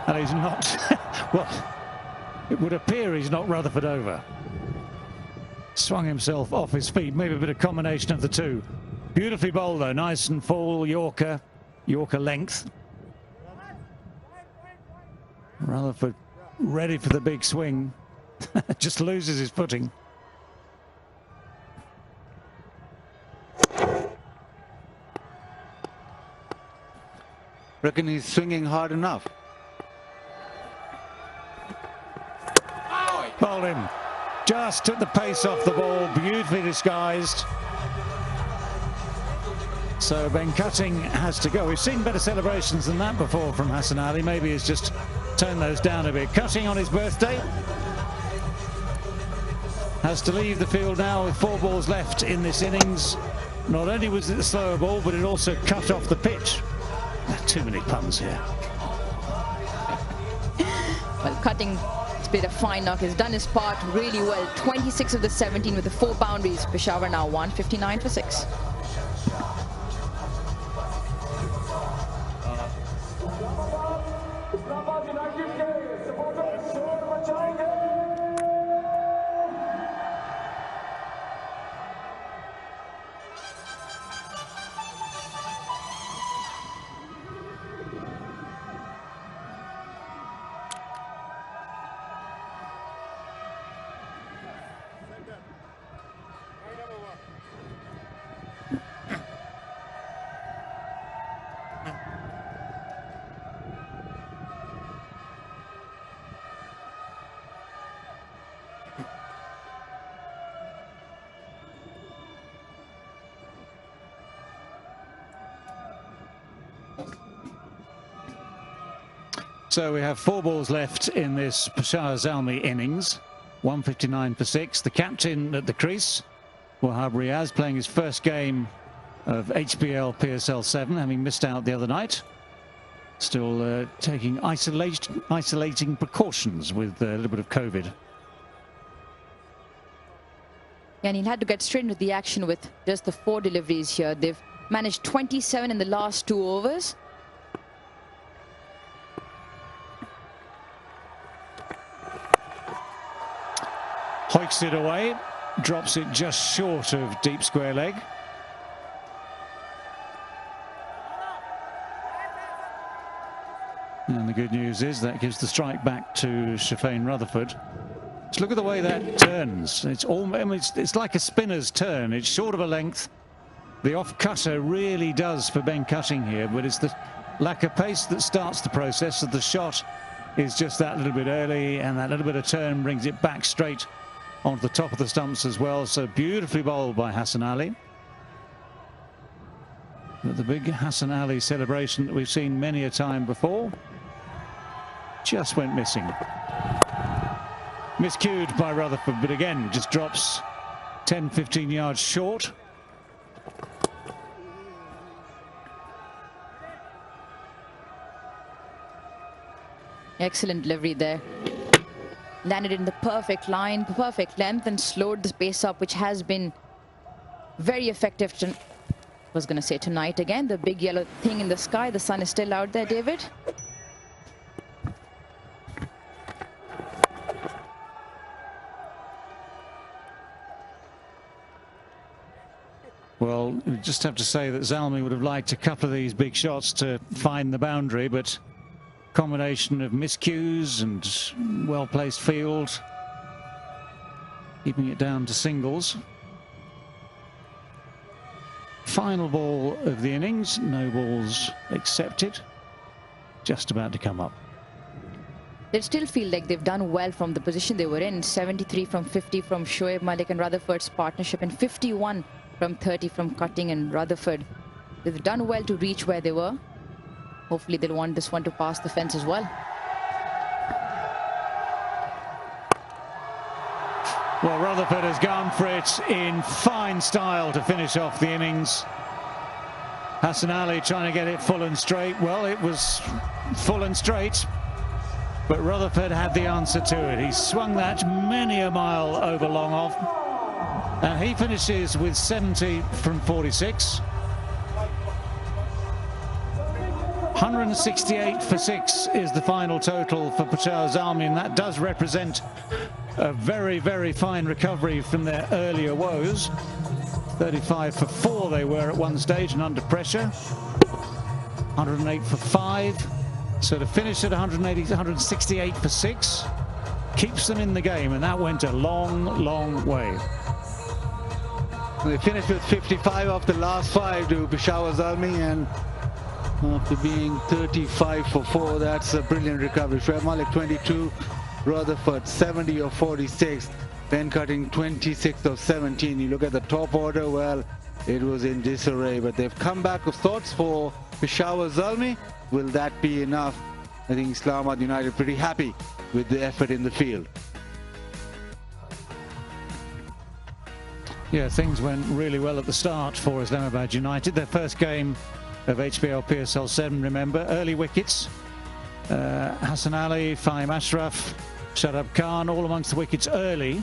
And he's not, well, it would appear he's knocked Rutherford over. Swung himself off his feet, maybe a bit of combination of the two. Beautifully bowled though, nice and full, Yorker length. Rutherford ready for the big swing. Just loses his footing. Reckon he's swinging hard enough. Bowled him. Just took the pace off the ball, beautifully disguised. So Ben Cutting has to go. We've seen better celebrations than that before from Hassan Ali. Maybe he's just turned those down a bit. Cutting on his birthday has to leave the field now with 4 balls left in this innings. Not only was it a slower ball, but it also cut off the pitch. Too many puns here. Well, Cutting played a fine knock. He's done his part really well. 26 of the 17 with the 4 boundaries. Peshawar now 159 for 6. So we have 4 balls left in this Peshawar Zalmi innings. 159 for 6. The captain at the crease, Wahab Riaz, playing his first game of HBL PSL 7, having missed out the other night. Still taking isolating precautions with a little bit of COVID. Yeah, and he had to get straight into the action with just the 4 deliveries here. They've managed 27 in the last 2 overs. Hoiks it away, drops it just short of deep square leg. And the good news is that gives the strike back to Shafane Rutherford. Just look at the way that turns. It's almost, it's like a spinner's turn. It's short of a length. The off cutter really does for Ben Cutting here, but it's the lack of pace that starts the process. So the shot is just that little bit early, and that little bit of turn brings it back straight onto the top of the stumps as well. So beautifully bowled by Hassan Ali. But the big Hassan Ali celebration that we've seen many a time before just went missing. Miscued by Rutherford, but again just drops 10-15 yards short. Excellent delivery there. Landed in the perfect line, the perfect length, and slowed the pace up, which has been very effective. I was going to say tonight again, the big yellow thing in the sky. The sun is still out there, David. Well, we just have to say that Zalmi would have liked a couple of these big shots to find the boundary, but combination of miscues and well-placed field, keeping it down to singles. Final ball of the innings, no balls accepted. Just about to come up. They still feel like they've done well from the position they were in. 73 from 50 from Shoaib Malik and Rutherford's partnership, and 51 from 30 from Cutting and Rutherford. They've done well to reach where they were. Hopefully they'll want this one to pass the fence as well. Well, Rutherford has gone for it in fine style to finish off the innings. Hassan Ali trying to get it full and straight. Well, it was full and straight, but Rutherford had the answer to it. He swung that many a mile over long off, and he finishes with 70 from 46. 168 for 6 is the final total for Peshawar Zalmi, and that does represent a very, very fine recovery from their earlier woes. 35 for 4 they were at one stage and under pressure. 108 for 5. So to finish at 168 for 6 keeps them in the game, and that went a long, long way. They finished with 55 off the last 5 to Peshawar Zalmi, and after being 35 for 4, that's a brilliant recovery. Shoaib Malik 22, Rutherford 70 of 46, Ben Cutting 26 of 17. You look at the top order, well, it was in disarray, but they've come back of sorts for Peshawar Zalmi. Will that be enough? I think Islamabad United pretty happy with the effort in the field. Yeah, things went really well at the start for Islamabad United. Their first game of HBL PSL 7, remember, early wickets. Hassan Ali, Fahim Ashraf, Shadab Khan, all amongst the wickets early,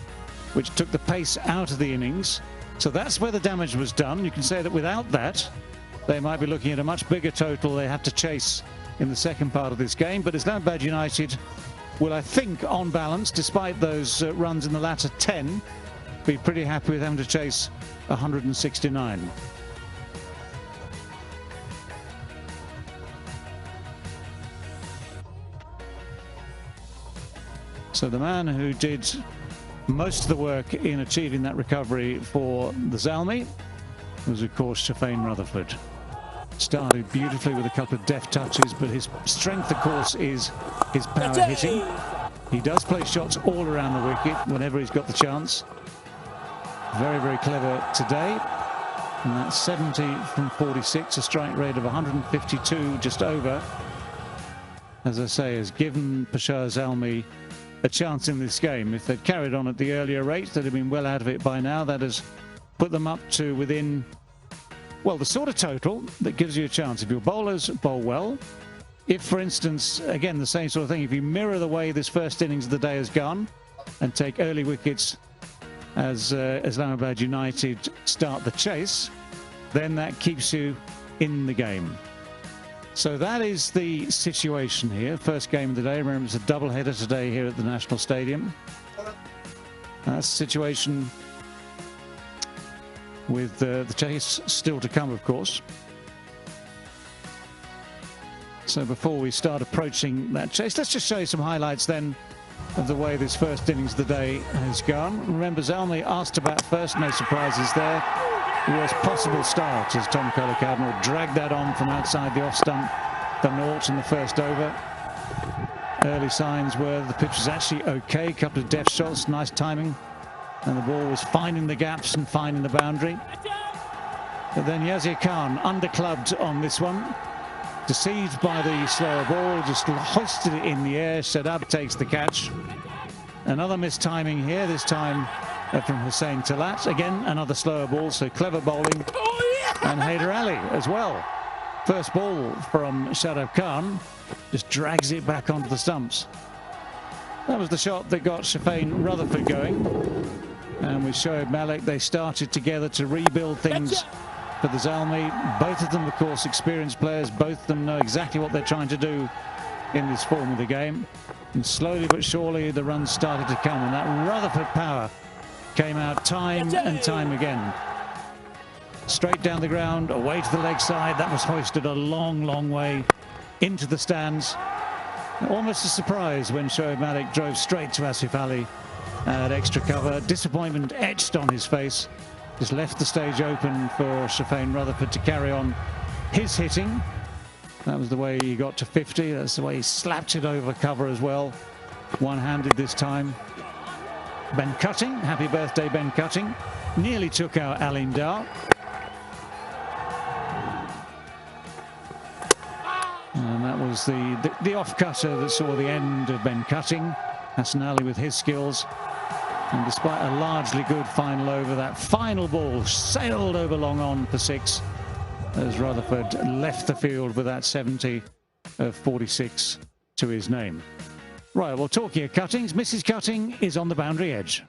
which took the pace out of the innings. So that's where the damage was done. You can say that without that, they might be looking at a much bigger total they have to chase in the second part of this game. But Islamabad United will, I think, on balance, despite those runs in the latter 10, be pretty happy with having to chase 169. So the man who did most of the work in achieving that recovery for the Zalmi was, of course, Shafane Rutherford. Started beautifully with a couple of deft touches, but his strength, of course, is his power hitting. He does play shots all around the wicket whenever he's got the chance. Very, very clever today. And that's 70 from 46, a strike rate of 152, just over. As I say, has given Peshawar Zalmi a chance in this game. If they'd carried on at the earlier rate, they'd have been well out of it by now. That has put them up to within, well, the sort of total that gives you a chance. If your bowlers bowl well, if, for instance, again, the same sort of thing, if you mirror the way this first innings of the day has gone and take early wickets as Islamabad United start the chase, then that keeps you in the game. So that is the situation here. First game of the day. Remember, it's a double-header today here at the National Stadium. That's the situation with the chase still to come, of course. So before we start approaching that chase, let's just show you some highlights then of the way this first innings of the day has gone. Remember, Zalmi asked about first, no surprises there. Worst possible start as Tom Kohler-Cardinal dragged that on from outside the off stump, the naught in the first over. Early signs were the pitch was actually okay, a couple of deft shots, nice timing, and the ball was finding the gaps and finding the boundary. But then Yazir Khan underclubbed on this one, deceived by the slower ball, just hoisted it in the air. Shadab takes the catch. Another mistiming here, this time from Hussain Talat. Again, another slower ball, so clever bowling. And Haider Ali as well. First ball from Shadab Khan, just drags it back onto the stumps. That was the shot that got Shafane Rutherford going. And with Shoaib Malik, they started together to rebuild things for the Zalmi. Both of them, of course, experienced players. Both of them know exactly what they're trying to do in this form of the game. And slowly but surely, the runs started to come. And that Rutherford power came out time and time again. Straight down the ground, away to the leg side. That was hoisted a long, long way into the stands. Almost a surprise when Shoaib Malik drove straight to Asif Ali at extra cover. Disappointment etched on his face. Just left the stage open for Shafane Rutherford to carry on his hitting. That was the way he got to 50. That's the way he slapped it over cover as well. One-handed this time. Ben Cutting, happy birthday Ben Cutting. Nearly took out Alim Dar. And that was the off-cutter that saw the end of Ben Cutting. Hassan Ali with his skills. And despite a largely good final over, that final ball sailed over long on for 6 as Rutherford left the field with that 70 of 46 to his name. Right, well, talking of cuttings, Mrs. Cutting is on the boundary edge.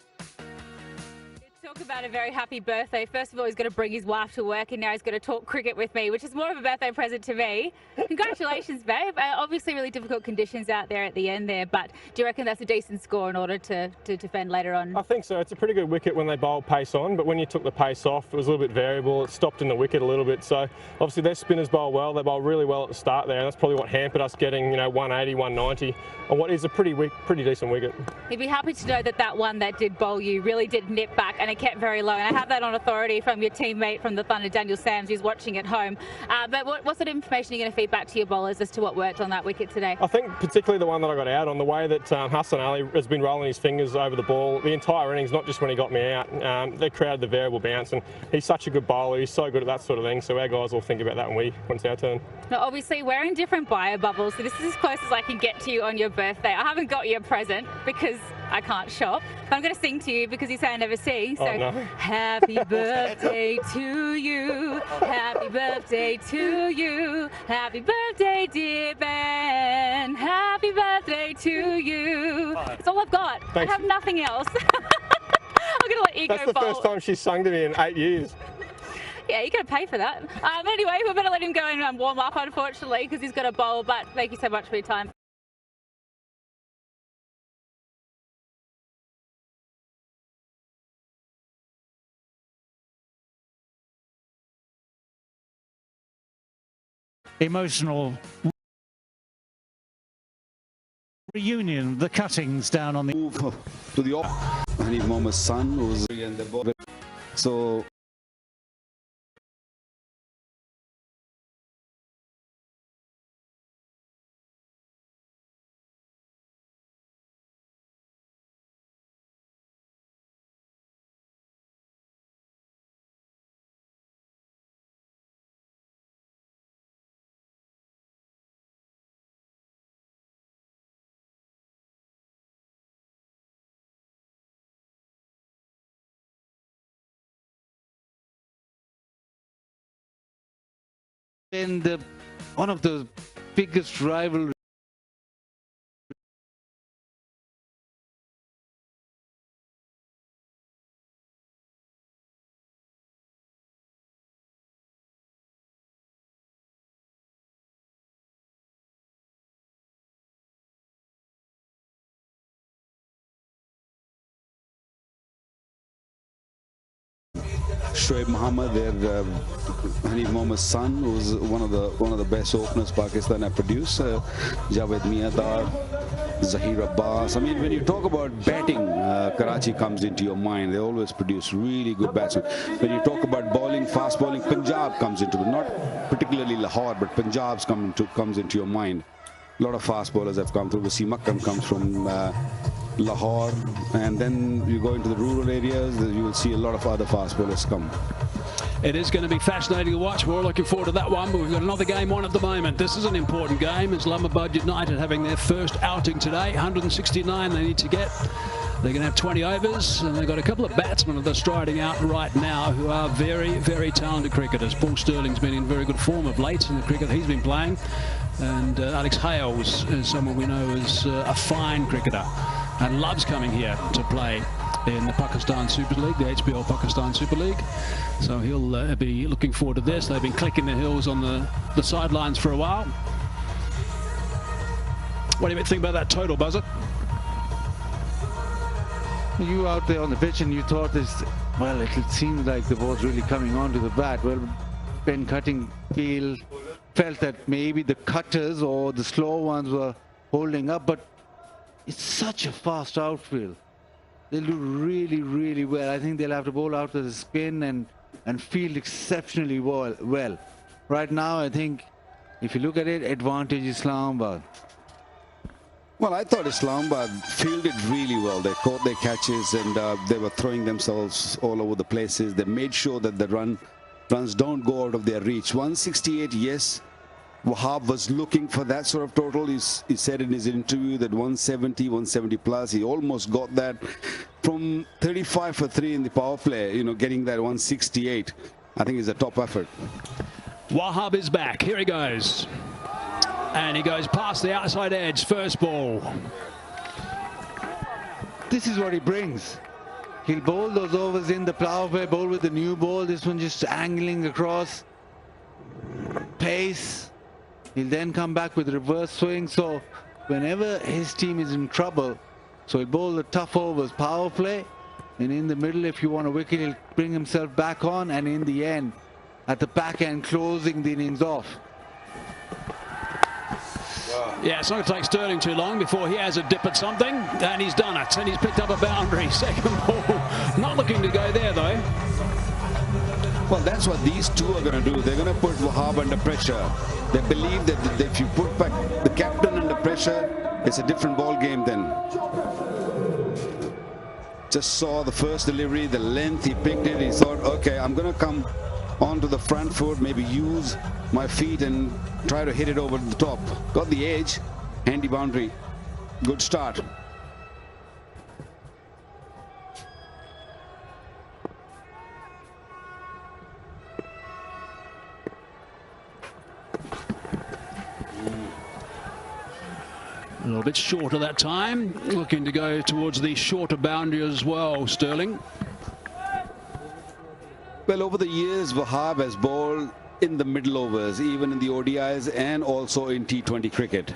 Talk about a very happy birthday. First of all, he's going to bring his wife to work, and now he's going to talk cricket with me, which is more of a birthday present to me. Congratulations, babe. Obviously really difficult conditions out there at the end there, but do you reckon that's a decent score in order to defend later on? I think so. It's a pretty good wicket when they bowled pace on, but when you took the pace off, it was a little bit variable. It stopped in the wicket a little bit. So obviously their spinners bowl well. They bowl really well at the start there, and that's probably what hampered us getting, 180, 190 on what is a pretty decent wicket. You'd be happy to know that one that did bowl you really did nip back, and it kept very low. And I have that on authority from your teammate from the Thunder, Daniel Sams, who's watching at home. But what sort of information are you going to feed back to your bowlers as to what worked on that wicket today? I think particularly the one that I got out on, the way that Hassan Ali has been rolling his fingers over the ball the entire innings, not just when he got me out. They created the variable bounce, and he's such a good bowler. He's so good at that sort of thing. So our guys will think about that when it's our turn. Now, obviously, we're in different bio bubbles, so this is as close as I can get to you on your birthday. I haven't got you a present because I can't shop, but I'm going to sing to you because you say I never sing. So, no. Happy birthday to you. Happy birthday to you. Happy birthday, dear Ben. Happy birthday to you. That's all I've got. Thanks. I have nothing else. I'm going to let you That's go the bowl. first time she's sung to me in 8 years. Yeah, you're going to pay for that. Anyway, we better let him go and warm up, unfortunately, because he's got a bowl. But thank you so much for your time. Emotional reunion, the cuttings down on the Move to the off. Hanif Mohammad's son was so in one of the biggest rivalries Shoaib Mohammad, their Hanif Mohammad's son, who's one of the best openers Pakistan have produced. Javed Miadar, Zahir Abbas. I mean, when you talk about batting, Karachi comes into your mind. They always produce really good batsmen. When you talk about bowling, fast bowling, Punjab comes into it. Not particularly Lahore, but Punjab's comes into your mind. A lot of fast bowlers have come through. Wasim Akram comes from Lahore, and then you go into the rural areas, you will see a lot of other fast bowlers come. It is going to be fascinating to watch. We're all looking forward to that one, but we've got another game on at the moment. This is an important game. Islamabad United having their first outing today. 169 they need to get. They're going to have 20 overs, and they've got a couple of batsmen that are striding out right now who are very, very talented cricketers. Paul Sterling's been in very good form of late in the cricket he's been playing, and Alex Hales is someone we know is a fine cricketer and loves coming here to play in the Pakistan Super League, the HBL Pakistan Super League. So he'll be looking forward to this. They've been clicking their heels on the sidelines for a while. What do you think about that total, Buzzer? You out there on the pitch and you thought this, well, it seemed like the ball's really coming onto the bat. Well, Ben Cuttingfield felt that maybe the cutters or the slow ones were holding up, but it's such a fast outfield. They'll do really, really well. I think they'll have to bowl out to the spin and field exceptionally well. Right now, I think, if you look at it, advantage Islamabad. Well, I thought Islamabad fielded really well. They caught their catches, and they were throwing themselves all over the places. They made sure that the runs don't go out of their reach. 168, yes. Wahab was looking for that sort of total. He said in his interview that 170, 170 plus. He almost got that from 35 for 3 in the power play. You know, getting that 168, I think is a top effort. Wahab is back. Here he goes. And he goes past the outside edge. First ball. This is what he brings. He'll bowl those overs in the power play, bowl with the new ball. This one just angling across. Pace. He'll then come back with reverse swing. So whenever his team is in trouble, so he'll bowl the tough overs, power play, and in the middle, if you want a wicket, he'll bring himself back on, and in the end, at the back end, closing the innings off. Yeah, it's not going to take Sterling too long before he has a dip at something, and he's done it, and he's picked up a boundary. Second ball, not looking to go there though. Well, that's what these two are going to do. They're going to put Wahab under pressure. They believe that if you put back the captain under pressure, it's a different ball game then. Just saw the first delivery, the length, he picked it, he thought, okay, I'm going to come onto the front foot, maybe use my feet and try to hit it over the top. Got the edge, handy boundary, good start. A little bit shorter that time, looking to go towards the shorter boundary as well, Sterling. Well, over the years, Wahab has bowled in the middle overs, even in the ODIs and also in T20 cricket.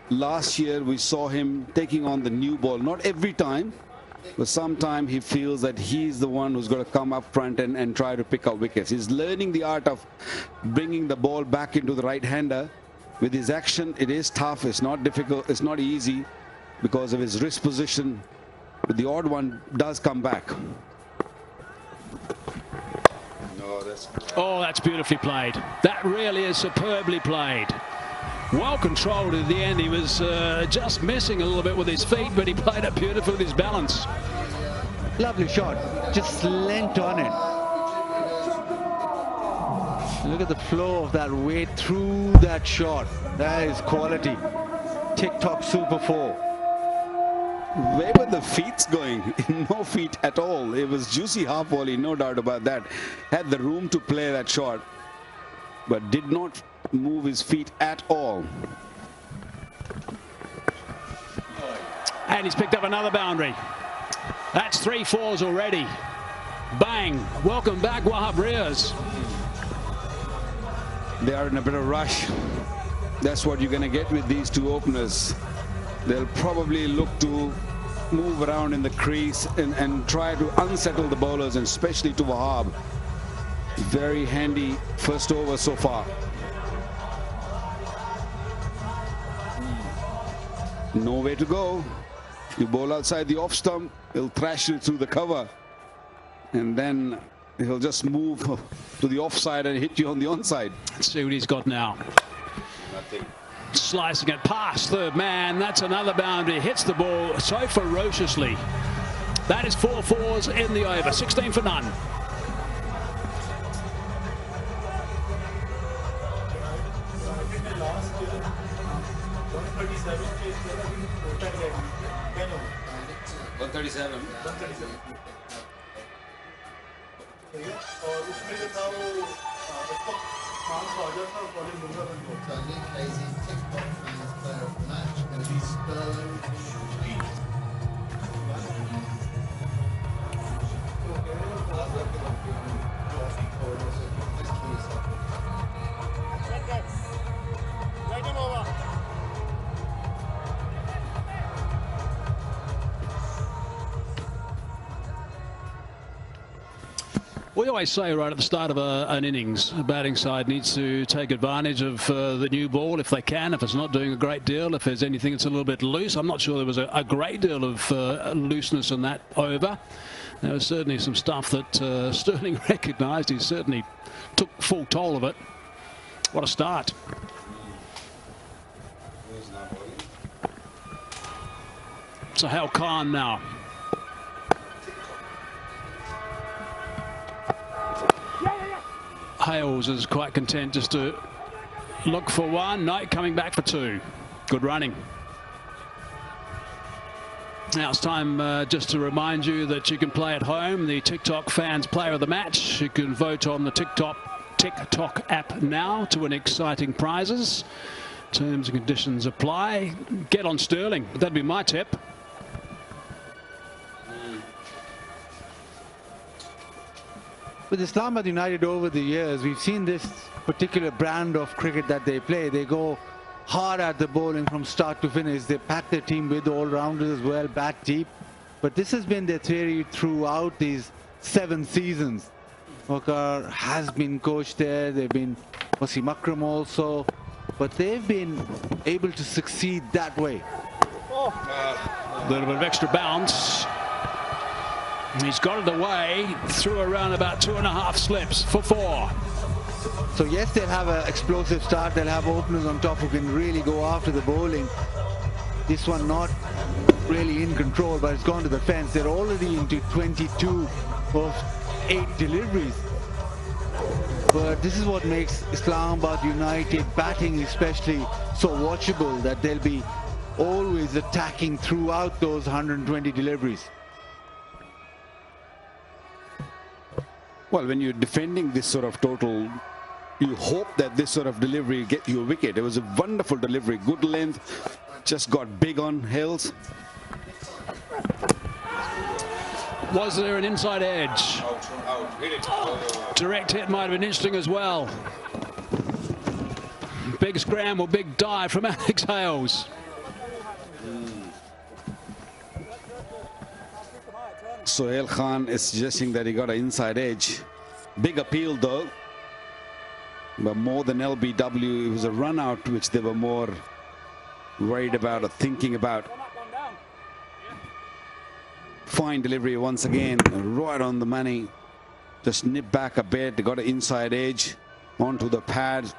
Last year, we saw him taking on the new ball. Not every time, but sometime he feels that he's the one who's going to come up front and try to pick up wickets. He's learning the art of bringing the ball back into the right-hander. With his action, it is tough, it's not difficult, it's not easy because of his wrist position, but the odd one does come back. Oh, that's beautifully played. That really is superbly played. Well controlled at the end. He was just missing a little bit with his feet, but he played it beautifully with his balance. Lovely shot, just leant on it. Look at the flow of that weight through that shot. That is quality. TikTok Super 4. Where were the feet going? No feet at all. It was juicy half volley, no doubt about that. Had the room to play that shot, but did not move his feet at all. And he's picked up another boundary. That's 3 fours already. Bang. Welcome back, Wahab Riaz. They are in a bit of rush. That's what you're going to get with these two openers. They'll probably look to move around in the crease and try to unsettle the bowlers, and especially to Wahab. Very handy first over so far. Nowhere to go. You bowl outside the off stump, he'll thrash you through the cover, and then he'll just move to the offside and hit you on the onside. Let's see what he's got now. Nothing. Slicing it past third man. That's another boundary. Hits the ball so ferociously. That is 4 fours in the over. 16 for none. We always say right at the start of an innings, a batting side needs to take advantage of the new ball if they can, if it's not doing a great deal, if there's anything that's a little bit loose. I'm not sure there was a great deal of looseness in that over. There was certainly some stuff that Sterling recognised. He certainly took full toll of it. What a start. Sohail Khan now. Hales is quite content just to look for one. No, coming back for 2. Good running. Now it's time just to remind you that you can play at home. The TikTok Fans Player of the Match. You can vote on the TikTok app now to win exciting prizes. Terms and conditions apply. Get on Sterling. That'd be my tip. With Islamabad United over the years, we've seen this particular brand of cricket that they play. They go hard at the bowling from start to finish. They pack their team with all-rounders as well, bat deep. But this has been their theory throughout these 7 seasons. Wakar has been coached there. They've been Wasim Akram also. But they've been able to succeed that way. A little bit of extra bounce. He's got it away through around about 2.5 slips for 4. So yes, they'll have an explosive start. They'll have openers on top who can really go after the bowling. This one not really in control, but it's gone to the fence. They're already into 22 of 8 deliveries. But this is what makes Islamabad United batting especially so watchable, that they'll be always attacking throughout those 120 deliveries. Well, when you're defending this sort of total, you hope that this sort of delivery get you a wicket. It was a wonderful delivery, good length, just got big on Hills. Was there an inside edge? Direct hit might have been interesting as well. Big scramble, big dive from Alex Hales. Sohail Khan is suggesting that he got an inside edge. Big appeal though, but more than LBW, it was a run out which they were more worried about or thinking about. Fine delivery once again, right on the money. Just nip back a bit. They got an inside edge onto the pad.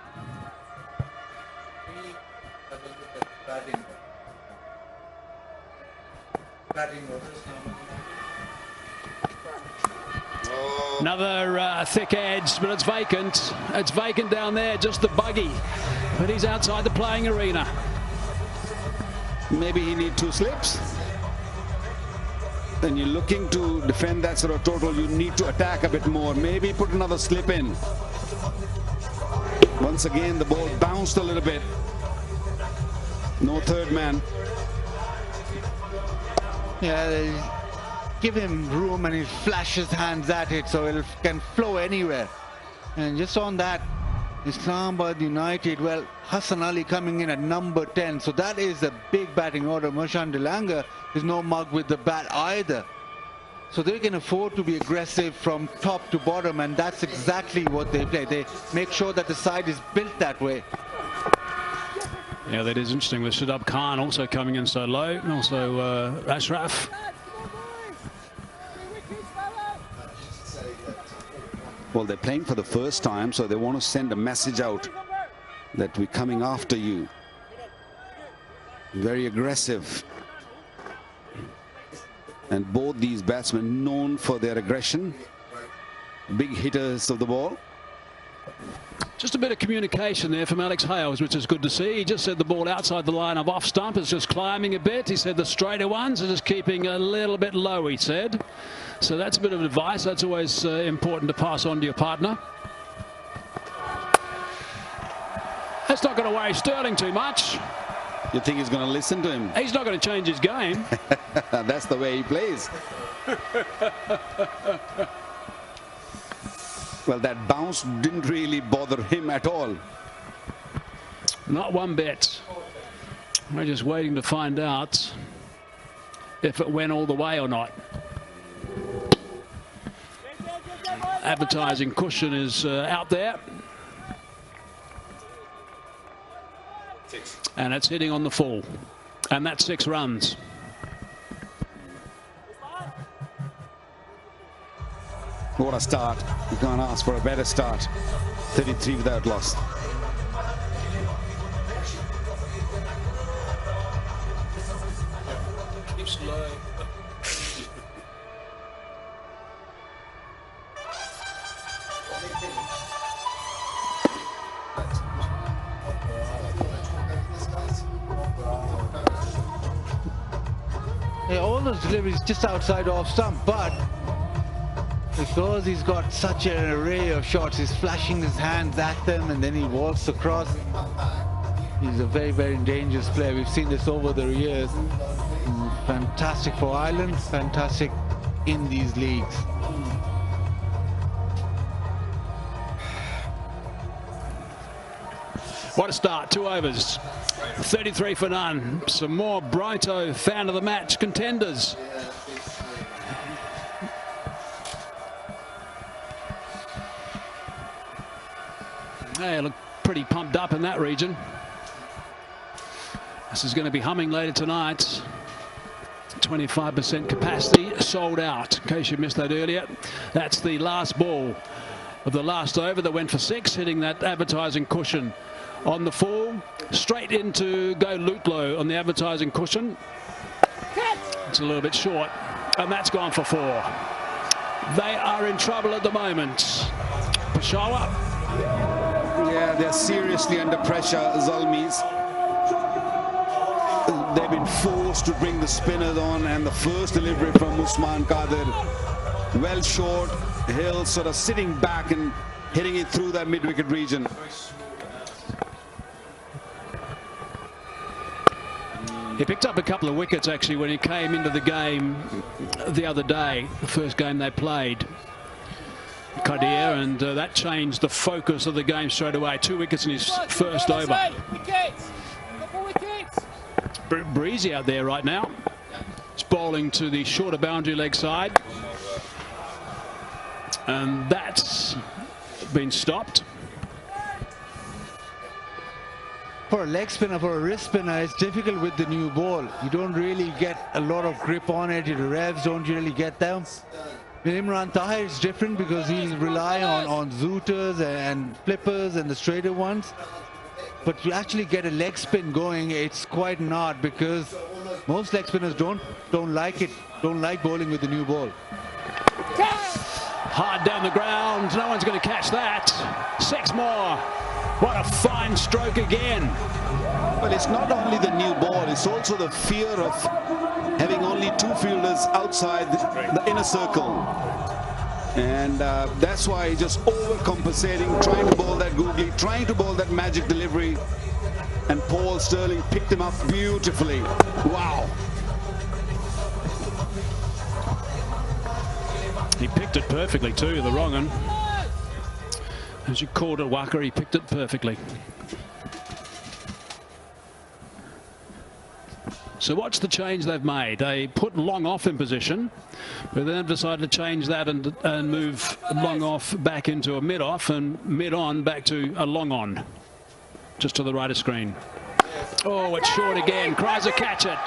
Another thick edge, but it's vacant. It's vacant down there, just the buggy. But he's outside the playing arena. Maybe he need 2 slips. Then you're looking to defend that sort of total, you need to attack a bit more. Maybe put another slip in. Once again, the ball bounced a little bit. No third man. Yeah, they give him room and he flashes hands at it, so it can flow anywhere. And just on that, Islamabad United, well, Hassan Ali coming in at number 10. So that is a big batting order. Mershan Dilanga is no mug with the bat either. So they can afford to be aggressive from top to bottom, and that's exactly what they play. They make sure that the side is built that way. Yeah, that is interesting with Shadab Khan also coming in so low, and also Ashraf. Well, they're playing for the first time, so they want to send a message out that we're coming after you. Very aggressive. And both these batsmen known for their aggression. Big hitters of the ball. Just a bit of communication there from Alex Hales, which is good to see. He just said the ball outside the line of off stump is just climbing a bit. He said the straighter ones are just keeping a little bit low, he said. So that's a bit of advice. That's always important to pass on to your partner. That's not going to worry Sterling too much. You think he's going to listen to him? He's not going to change his game. That's the way he plays. Well, that bounce didn't really bother him at all. Not one bit. We're just waiting to find out if it went all the way or not. Advertising cushion is out there. And it's hitting on the full. And that's 6 runs. What a start. You can't ask for a better start. 33 without loss. Keep slow. Yeah, all those deliveries just outside off stump, but because he's got such an array of shots, he's flashing his hands at them and then he walks across. He's a very, very dangerous player. We've seen this over the years. Fantastic for Ireland, fantastic in these leagues. What a start, 2 overs, 33 for none. Some more Brighto fan of the match contenders. They look pretty pumped up in that region. This is going to be humming later tonight. 25% capacity, sold out. In case you missed that earlier, that's the last ball of the last over that went for 6, hitting that advertising cushion on the full. Straight into Go Lutlow on the advertising cushion. It's a little bit short, and that's gone for 4. They are in trouble at the moment. Peshawar. Yeah, they're seriously under pressure, Zalmis. They've been forced to bring the spinners on, and the first delivery from Usman Qadir, well short. Hill sort of sitting back and hitting it through that mid-wicket region. He picked up a couple of wickets actually when he came into the game the other day, the first game they played, Qadir, and that changed the focus of the game straight away. 2 wickets in his first over. Breezy out there right now. It's bowling to the shorter boundary leg side, and that's been stopped. For a leg spinner, for a wrist spinner, it's difficult with the new ball. You don't really get a lot of grip on it. The revs don't really get them. With Imran Tahir, it's different because he'll rely on zooters and flippers and the straighter ones. But to actually get a leg spin going, it's quite an art, because most leg spinners don't like bowling with the new ball. Hard down the ground, no one's going to catch that. 6 more. What a fine stroke again. Well, it's not only the new ball, it's also the fear of having only 2 fielders outside the inner circle. And that's why he's just overcompensating, trying to bowl that googly, trying to bowl that magic delivery. And Paul Sterling picked him up beautifully. Wow. He picked it perfectly too, the wrong one. As you called it, Waka, he picked it perfectly. So watch the change they've made. They put Long off in position, but then decided to change that and move Long off back into a mid off and mid on back to a long on, just to the right of screen. Oh, it's short again. Kreiser catch it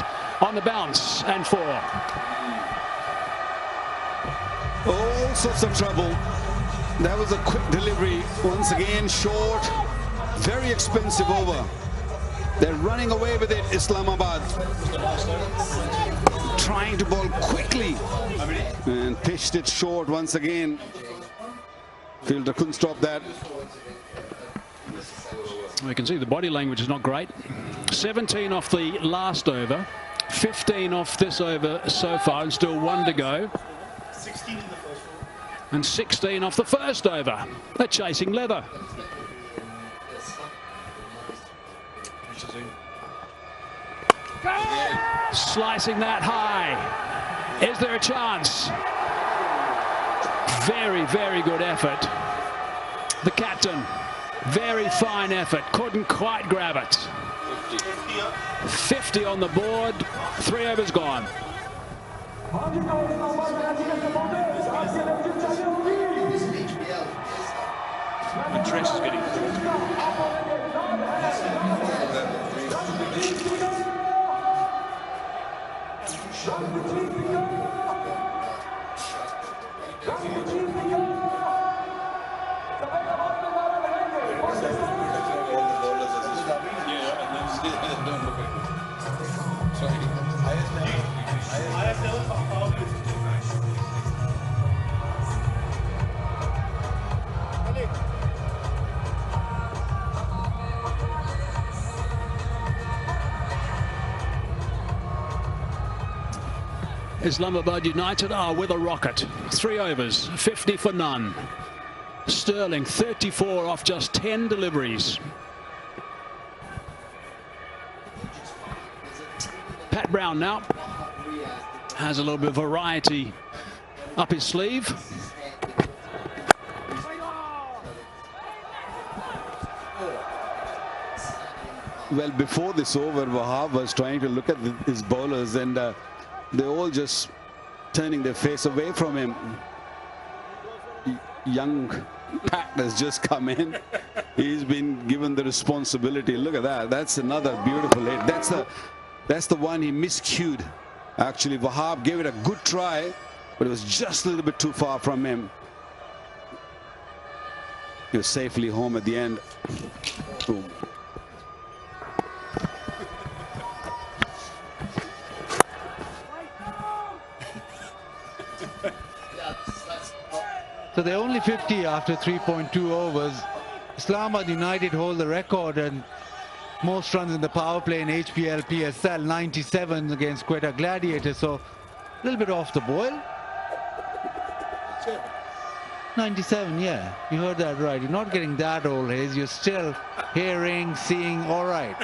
on the bounce and 4. All sorts of trouble. That was a quick delivery. Once again, short. Very expensive over. They're running away with it, Islamabad. Trying to bowl quickly. And pitched it short once again. Fielder couldn't stop that. We can see the body language is not great. 17 off the last over. 15 off this over so far, and still 1 to go. 16 in the first over. And 16 off the first over. They're chasing leather. Slicing that high. Is there a chance? Very, very good effort. The captain, very fine effort. Couldn't quite grab it. 50 on the board. 3 overs gone. And Tress is getting Islamabad United are with a rocket. 3 overs, 50 for none. Sterling 34 off just 10 deliveries. Pat Brown now has a little bit of variety up his sleeve. Well, before this over, Wahab was trying to look at his bowlers, and they're all just turning their face away from him. Young Pat has just come in. He's been given the responsibility. Look at that. That's another beautiful hit. That's the one he miscued. Actually, Wahab gave it a good try, but it was just a little bit too far from him. He was safely home at the end. Boom. So they're only 50 after 3.2 overs. Islamabad United hold the record and most runs in the power play in HBL PSL, 97 against Quetta Gladiators. So a little bit off the boil. 97, yeah, you heard that right. You're not getting that old, Hayes. You're still hearing, seeing, all right.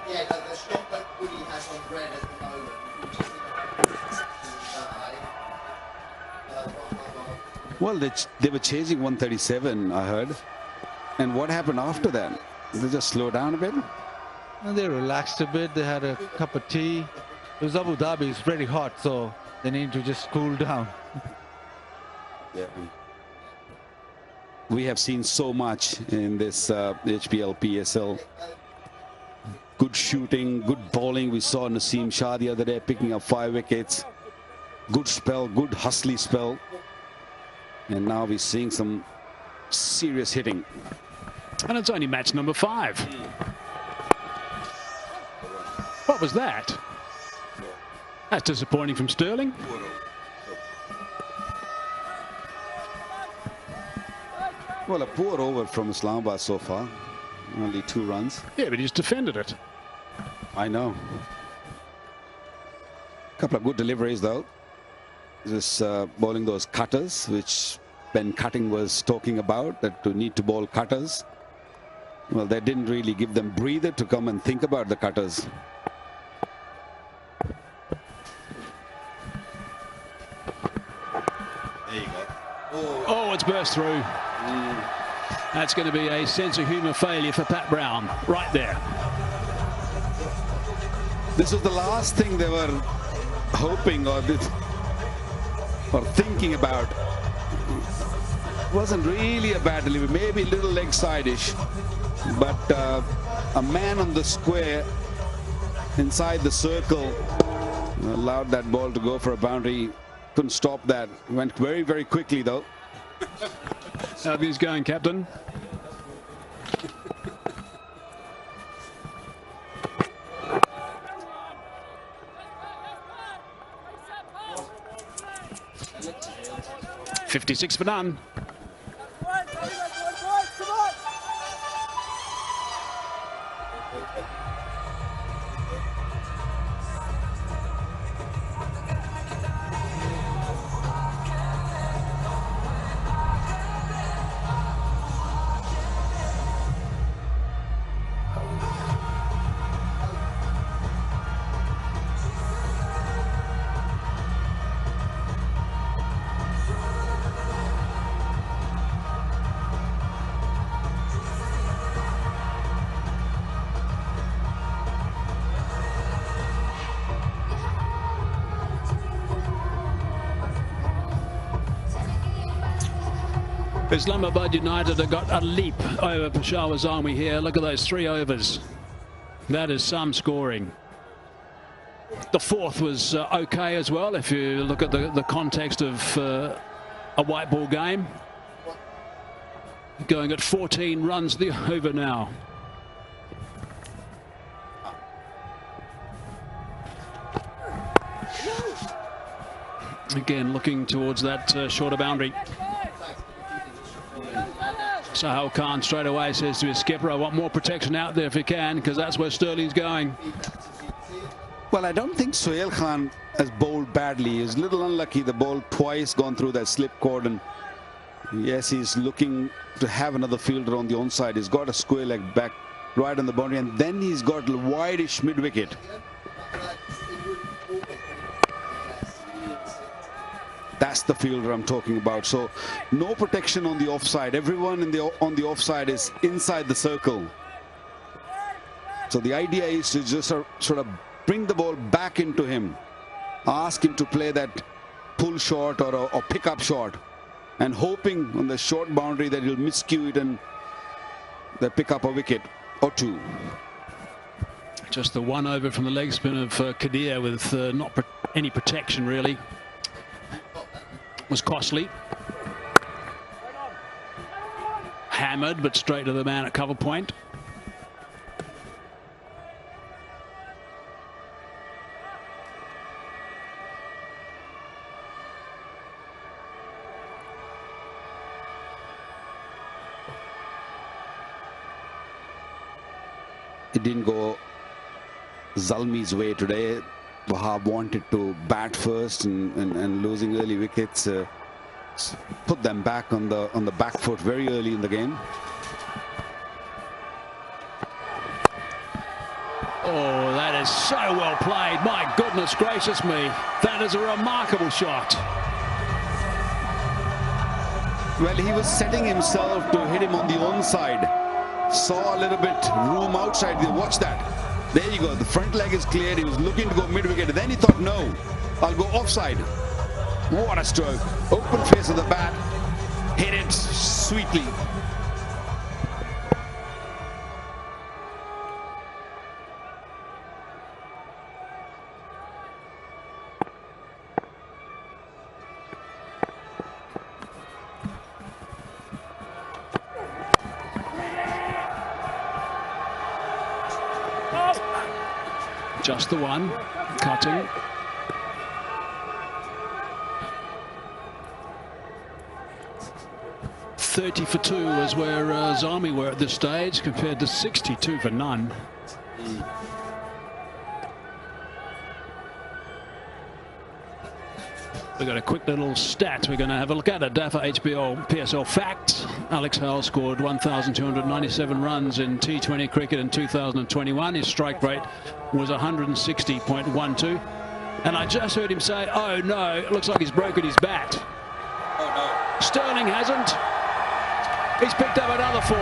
Yeah, the shot that Woody has on red at the moment. Well, they were chasing 137, I heard. And what happened after that? Did they just slow down a bit? And they relaxed a bit. They had a cup of tea. It was Abu Dhabi. It's very hot, so they need to just cool down. Yeah. We have seen so much in this HBL PSL. Good shooting, good bowling. We saw Naseem Shah the other day picking up 5 wickets. Good spell, good hustly spell. And now we're seeing some serious hitting. And it's only match number 5. What was that? That's disappointing from Sterling. Well, a poor over from Islamabad so far. Only 2 runs. Yeah, but he's defended it. I know. A couple of good deliveries, though. Just bowling those cutters, which Ben Cutting was talking about, that to need to bowl cutters. Well, they didn't really give them breather to come and think about the cutters. Oh, it's burst through. That's going to be a sense of humour failure for Pat Brown, right there. This was the last thing they were hoping or thinking about. Wasn't really a bad delivery, maybe a little leg side-ish, but a man on the square inside the circle allowed that ball to go for a boundary. Couldn't stop that. Went very, very quickly though. How are these going, Captain? $56 for none. Islamabad United have got a leap over Peshawar Zalmi here. Look at those 3 overs. That is some scoring. The fourth was okay as well, if you look at the context of a white ball game. Going at 14 runs the over now. Again, looking towards that shorter boundary. Sahal Khan straight away says to his skipper, I want more protection out there if you can, because that's where Sterling's going. Well, I don't think Sohail Khan has bowled badly. He's a little unlucky. The ball twice gone through that slip cord, and yes, he's looking to have another fielder on the onside. He's got a square leg back right on the boundary, and then he's got a wide-ish mid-wicket. That's the fielder I'm talking about. So no protection on the offside. Everyone on the offside is inside the circle. So the idea is to just sort of bring the ball back into him, ask him to play that pull shot or pick-up shot, and hoping on the short boundary that he'll miscue it and they pick up a wicket or two. Just the one over from the leg spin of Kadir with not any protection really. Was costly. Hammered, but straight to the man at cover point. It didn't go Zalmi's way today. Wahab wanted to bat first and losing early wickets put them back on the back foot very early in the game. Oh, that is so well played. My goodness gracious me. That is a remarkable shot. Well, he was setting himself to hit him on the onside. Saw a little bit room outside. Watch that. There you go. The front leg is cleared. He was looking to go mid-wicket. Then he thought, no, I'll go offside. What a stroke. Open face of the bat. Hit it sweetly. Just the one, cutting. $30 for 2 is where Zalmi were at this stage, compared to 62 for none. We've got a quick little stat we're going to have a look at. DAFA HBL PSL facts. Alex Hale scored 1,297 runs in T20 cricket in 2021. His strike rate was 160.12. And I just heard him say, oh no, it looks like he's broken his bat. Oh no. Sterling hasn't. He's picked up another 4.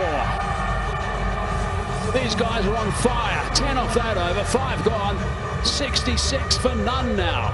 These guys are on fire. 10 off that over, 5 gone. 66 for none now.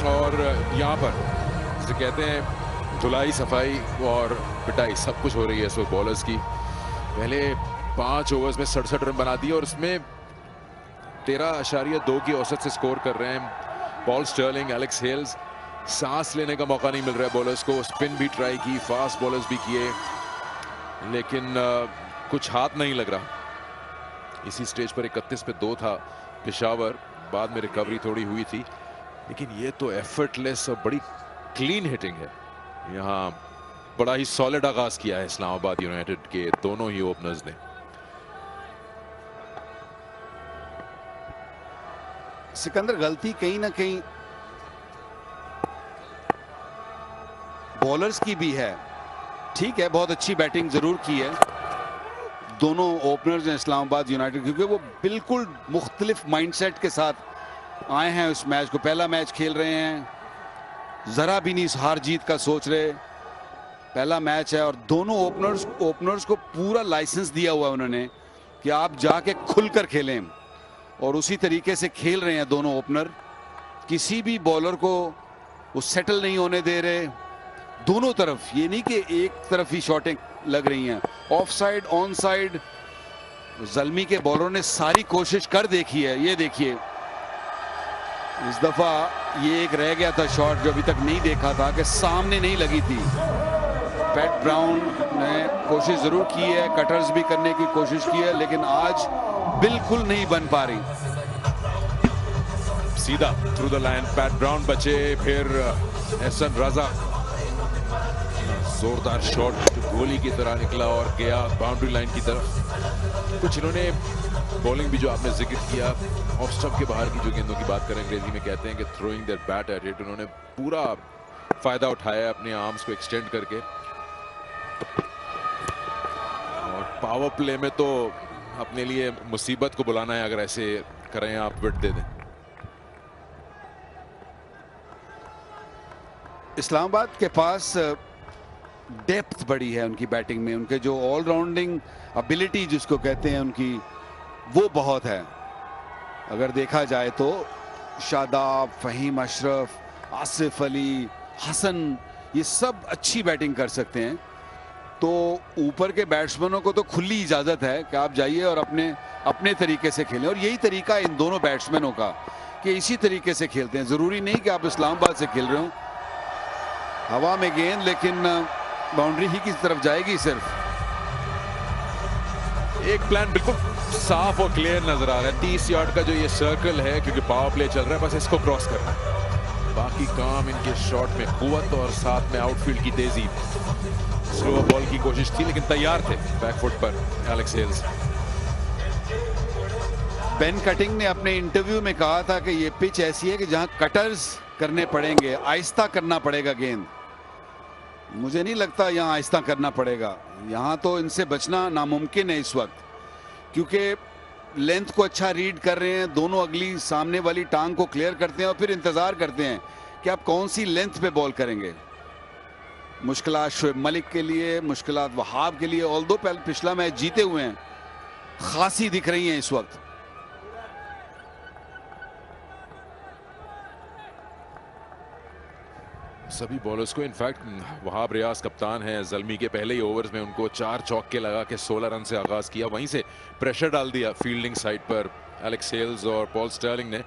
और यहाँ पर जिसे कहते हैं धुलाई सफाई और पिटाई सब कुछ हो रही है इस वक्त बॉलर्स की। पहले 5 ओवर्स में 67 रन बना दिए और उसमें 13.2 की औसत से स्कोर कर रहे हैं पॉल स्टर्लिंग, एलेक्स हेल्स। सांस लेने का मौका नहीं मिल रहा है बॉलर्स को। स्पिन भी ट्राई की, फास्ट बॉलर्स भी किए, लेकिन कुछ हाथ नहीं लग रहा। इसी स्टेज पर 31 पे 2 था पेशावर, बाद में रिकवरी थोड़ी हुई थी, लेकिन ये तो एफर्टलेस और बड़ी क्लीन हिटिंग है। यहाँ बड़ा ही सॉलिड आगाज किया है इस्लामाबाद यूनाइटेड के दोनों ही ओपनर्स ने। सिकंदर, गलती कहीं ना कहीं बॉलर्स की भी है। ठीक है, बहुत अच्छी बैटिंग जरूर की है दोनों ओपनर्स ने इस्लामाबाद यूनाइटेड, क्योंकि वो बिल्कुल मुख्तलिफ माइंडसेट के साथ आए हैं उस मैच को। पहला मैच खेल रहे हैं, जरा भी नहीं इस हार जीत का सोच रहे। पहला मैच है और दोनों ओपनर्स को पूरा लाइसेंस दिया हुआ है उन्होंने कि आप जाके खुलकर खेलें, और उसी तरीके से खेल रहे हैं दोनों ओपनर। किसी भी बॉलर को वो सेटल नहीं होने दे रहे दोनों तरफ। ये नहीं कि एक तरफ ही शॉटें लग रही हैं, of side on side. Zalmi के बॉलरों ने सारी कोशिश कर देखी है। ये देखिए, इस दफा ये एक रह गया था शॉट जो अभी तक नहीं देखा था कि सामने नहीं लगी थी। पैट ब्राउन ने कोशिश जरूर की है, कटर्स भी करने की कोशिश की है, लेकिन आज बिल्कुल नहीं बन पा रही। सीधा through the line PAT brown बचे, फिर एहसन रजा जोरदार शॉट गोली की तरह निकला और गया बाउंड्री लाइन की तरफ। कुछ इन्होंने बॉलिंग भी जो आपने जिक्र किया, ऑफ स्टंप के बाहर की जो गेंदों की बात करें, अंग्रेजी में कहते हैं कि throwing their bat at it, उन्होंने पूरा फायदा उठाया अपने आर्म्स को एक्सटेंड करके। और पावर प्ले में तो अपने लिए मुसीबत को बुलाना है अगर ऐसे करें आप, विट दे दें। इस्लामाबाद के पास डेप्थ बड़ी है उनकी बैटिंग में। उनके जो ऑलराउंडिंग एबिलिटी जिसको कहते हैं उनकी, वो बहुत है। अगर देखा जाए तो शादाब, फहीम अशरफ, आसिफ अली, हसन, ये सब अच्छी बैटिंग कर सकते हैं। तो ऊपर के बैट्समैनों को तो खुली इजाज़त है कि आप जाइए और अपने तरीके से खेलें। और यही तरीका इन दोनों बैट्समैनों का कि इसी तरीके से खेलते हैं। ज़रूरी नहीं कि आप इस्लामाबाद से खेल रहे हो, हवा में गेंद लेकिन बाउंड्री ही की तरफ जाएगी सिर्फ। एक प्लान बिल्कुल साफ और क्लियर नजर आ रहा है। 30 यार्ड का जो ये सर्कल है, क्योंकि पावर प्ले चल रहा है, बस इसको क्रॉस करना है। बाकी काम इनके शॉट में कुव्वत और साथ में आउटफील्ड की तेजी। स्लो बॉल की कोशिश थी लेकिन तैयार थे बैकफुट पर एलेक्स हेल्स। बेन कटिंग ने अपने इंटरव्यू में कहा था कि ये पिच ऐसी है कि जहां कटर्स करने पड़ेंगे, आहिस्ता करना पड़ेगा गेंद। मुझे नहीं लगता यहाँ आहिस्ता करना पड़ेगा। यहाँ तो इनसे बचना नामुमकिन है इस वक्त, क्योंकि लेंथ को अच्छा रीड कर रहे हैं दोनों। अगली सामने वाली टांग को क्लियर करते हैं और फिर इंतजार करते हैं कि आप कौन सी लेंथ पे बॉल करेंगे। मुश्किलात शुएब मलिक के लिए, मुश्किलात वहाब के लिए, ऑल्दो पिछला मैच जीते हुए हैं, खासी दिख रही हैं इस वक्त। सभी बॉलर्स को, इनफैक्ट वहाब रियाज कप्तान है, जल्मी के पहले ही ओवर्स में उनको 4 चौके लगा के 16 रन से आगाज किया, वहीं से प्रेशर डाल दिया फील्डिंग साइड पर एलेक्स हेल्स और पॉल स्टर्लिंग ने।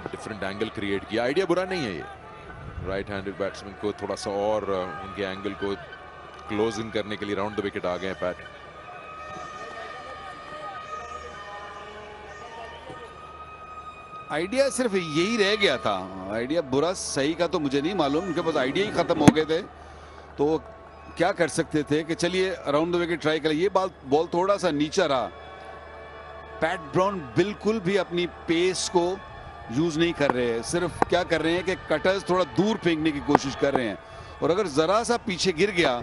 डिफरेंट एंगल क्रिएट किया, आइडिया बुरा नहीं है ये। राइट हैंडेड बैट्समैन को थोड़ा सा और उनके एंगल को क्लोज इन करने के लिए राउंड द विकेट आ गए पैट। आइडिया सिर्फ यही रह गया था, आइडिया बुरा सही का तो मुझे नहीं मालूम, उनके पास आइडिया ही खत्म हो गए थे, तो क्या कर सकते थे कि चलिए अराउंड द विकेट ट्राई करें। ये बॉल थोड़ा सा नीचा रहा। पैट ब्राउन बिल्कुल भी अपनी पेस को यूज नहीं कर रहे हैं, सिर्फ क्या कर रहे हैं कि कटर्स थोड़ा दूर फेंकने की कोशिश कर रहे हैं, और अगर जरा सा पीछे गिर गया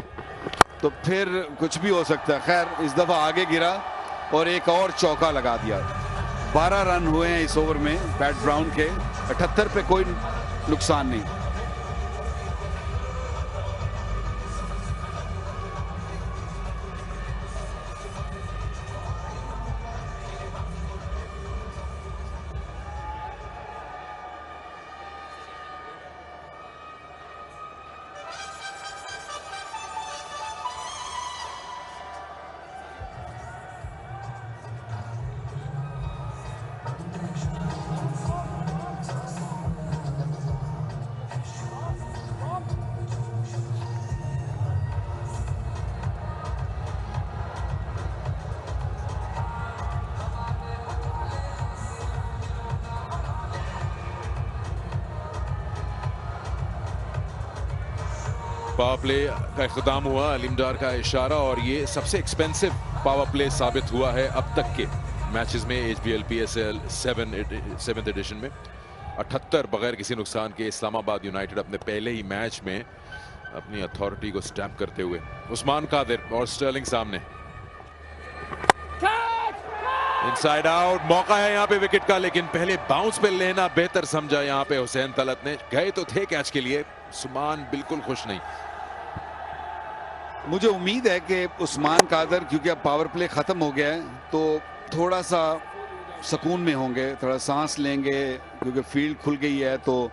तो फिर कुछ भी हो सकता है। खैर इस दफा आगे गिरा और एक और चौका लगा दिया। 12 रन हुए हैं इस ओवर में पैट ब्राउन के, 78 पे कोई नुकसान नहीं। पावर प्ले का इख्तिताम हुआ, अलीमडार का इशारा, और ये सबसे एक्सपेंसिव पावर प्ले साबित हुआ है अब तक के मैचेस में HBL PSL 7th एडिशन में। 78 बगैर किसी नुकसान के इस्लामाबाद यूनाइटेड अपने पहले ही मैच में अपनी अथॉरिटी को स्टैम्प करते हुए। उस्मान कादिर और स्टर्लिंग सामने, इनसाइड आउट, मौका है यहाँ पे विकेट का, लेकिन पहले बाउंस पे लेना बेहतर समझा यहाँ पे हुसैन तलत ने। गए तो थे कैच के लिए, उस्मान बिल्कुल खुश नहीं। मुझे उम्मीद है कि उस्मान कादर, क्योंकि अब पावर प्ले खत्म हो गया है, तो थोड़ा सा सुकून में होंगे, थोड़ा सांस लेंगे, क्योंकि फील्ड खुल गई है तो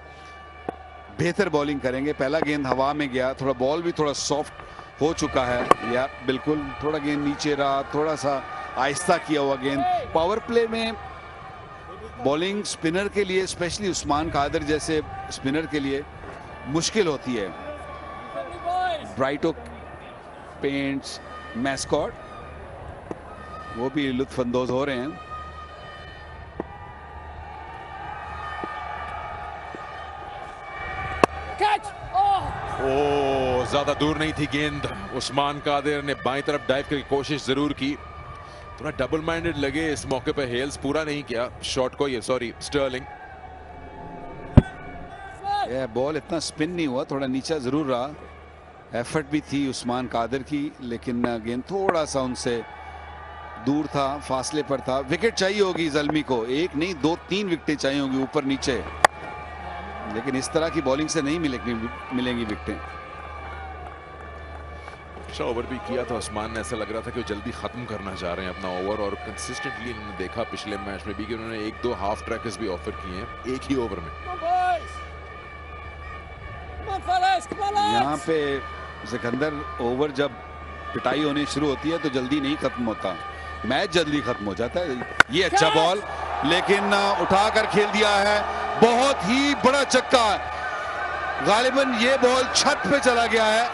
बेहतर बॉलिंग करेंगे। पहला गेंद हवा में गया, थोड़ा बॉल भी थोड़ा सॉफ्ट हो चुका है, या बिल्कुल थोड़ा गेंद नीचे रहा, थोड़ा सा आहिस्ता किया हुआ गेंद। पावर प्ले में बॉलिंग स्पिनर के लिए, स्पेशली उस्मान कादर जैसे स्पिनर के लिए मुश्किल होती है। ब्राइटो पेंट्स मैस्कॉट वो भी लुत्फअंदोज हो रहे हैं। ओ, ज्यादा दूर नहीं थी गेंद। उस्मान कादिर ने बाईं तरफ डाइव की कोशिश जरूर की, थोड़ा डबल माइंडेड लगे इस मौके पर हेल्स, पूरा नहीं किया शॉट को, ये सॉरी स्टर्लिंग। बॉल इतना स्पिन नहीं हुआ, थोड़ा नीचा जरूर रहा, एफर्ट भी थी उस्मान कादिर की, लेकिन गेंद थोड़ा सा उनसे दूर था, फासले पर था। विकेट चाहिए होगी जल्मी को, एक नहीं 2-3 विकेटें चाहिए होंगी ऊपर नीचे, लेकिन इस तरह की बॉलिंग से नहीं मिलेंगी विकेटें। अच्छा ओवर भी किया था उस्मान ने, ऐसा लग रहा था कि वो जल्दी खत्म करना चाह रहे हैं अपना ओवर, और कंसिस्टेंटली इन्होंने देखा पिछले मैच में भी कि उन्होंने 1-2 हाफ ट्रैकर्स भी ऑफर किए हैं एक ही ओवर में। यहाँ पे सिकंदर, ओवर जब पिटाई होनी शुरू होती है तो जल्दी नहीं खत्म होता, मैच जल्दी खत्म हो जाता है। ये अच्छा बॉल, लेकिन उठाकर खेल दिया है, बहुत ही बड़ा चक्का। गालिबन ये बॉल छत पे चला गया है,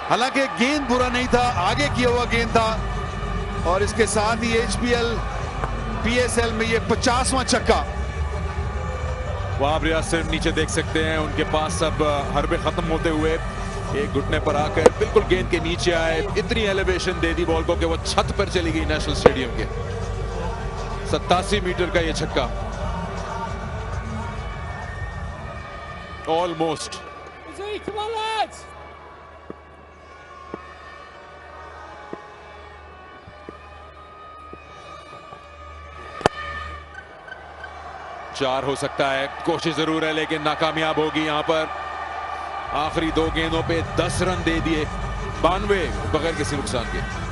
हालांकि गेंद बुरा नहीं था, आगे किया हुआ गेंद था, और इसके साथ ही HBL PSL में ये 50वां चक्का। वहां रियाज से नीचे देख सकते हैं, उनके पास अब हरबे खत्म होते हुए एक घुटने पर आकर बिल्कुल गेंद के नीचे आए, इतनी एलिवेशन दे दी बॉल को कि वो छत पर चली गई नेशनल स्टेडियम के। 87 मीटर का ये छक्का, almost Z, come on, lads! चार हो सकता है, कोशिश जरूर है लेकिन नाकामयाब होगी यहां पर। आखिरी 2 गेंदों पे 10 रन दे दिए, 92 बगैर किसी नुकसान के।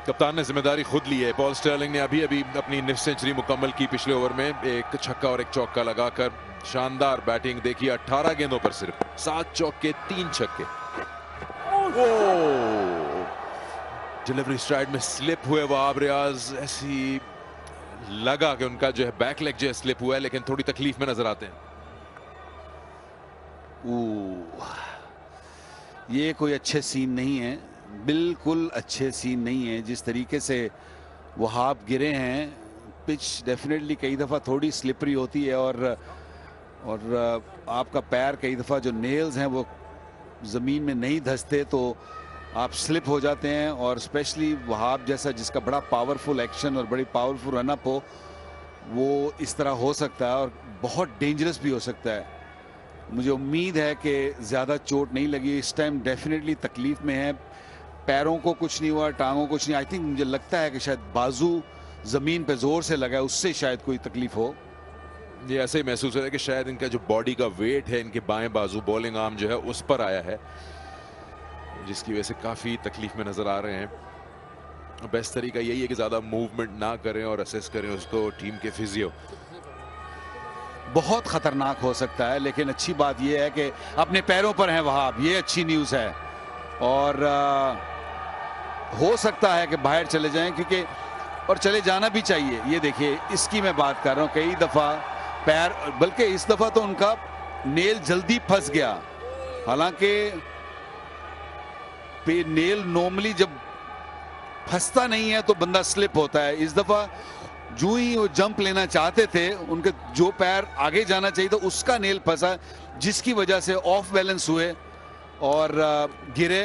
कप्तान ने जिम्मेदारी खुद ली है। पॉल स्टर्लिंग ने अभी अपनी निफ्ट सेंचुरी मुकम्मल की पिछले ओवर में, एक छक्का और एक चौका लगाकर। शानदार बैटिंग देखिए, 18 गेंदों पर सिर्फ 7 चौके 3 छक्के। डिलीवरी स्ट्राइड में स्लिप हुए वहाब रियाज, ऐसी लगा कि उनका जो है बैक लेग जो है स्लिप हुआ है, लेकिन थोड़ी तकलीफ में नजर आते हैं। ये कोई अच्छे सीन नहीं है, बिल्कुल अच्छे सीन नहीं है। जिस तरीके से वहाब गिरे हैं, पिच डेफिनेटली कई दफ़ा थोड़ी स्लिपरी होती है और आपका पैर कई दफ़ा जो नेल्स हैं वो ज़मीन में नहीं धंसते तो आप स्लिप हो जाते हैं। और स्पेशली वहाब जैसा जिसका बड़ा पावरफुल एक्शन और बड़ी पावरफुल रनअप हो, वो इस तरह हो सकता है और बहुत डेंजरस भी हो सकता है। मुझे उम्मीद है कि ज़्यादा चोट नहीं लगी। इस टाइम डेफिनेटली तकलीफ में है, पैरों को कुछ नहीं हुआ, टांगों कुछ नहीं। आई थिंक मुझे लगता है कि शायद बाजू ज़मीन पे ज़ोर से लगा है, उससे शायद कोई तकलीफ हो। ये ऐसे ही महसूस हो रहा है कि शायद इनका जो बॉडी का वेट है, इनके बाएं बाजू बॉलिंग आर्म जो है उस पर आया है, जिसकी वजह से काफ़ी तकलीफ में नज़र आ रहे हैं। बेस्ट तरीका यही है कि ज़्यादा मूवमेंट ना करें और असेस करें उसको टीम के फिजियो। बहुत खतरनाक हो सकता है, लेकिन अच्छी बात यह है कि अपने पैरों पर हैं वहाब, ये अच्छी न्यूज़ है। और हो सकता है कि बाहर चले जाएं, क्योंकि और चले जाना भी चाहिए। ये देखिए, इसकी मैं बात कर रहा हूँ, कई दफ़ा पैर, बल्कि इस दफ़ा तो उनका नेल जल्दी फंस गया। हालांकि नेल नॉर्मली जब फंसता नहीं है तो बंदा स्लिप होता है। इस दफ़ा जो ही वो जंप लेना चाहते थे, उनके जो पैर आगे जाना चाहिए था उसका नेल फंसा, जिसकी वजह से ऑफ बैलेंस हुए और गिरे।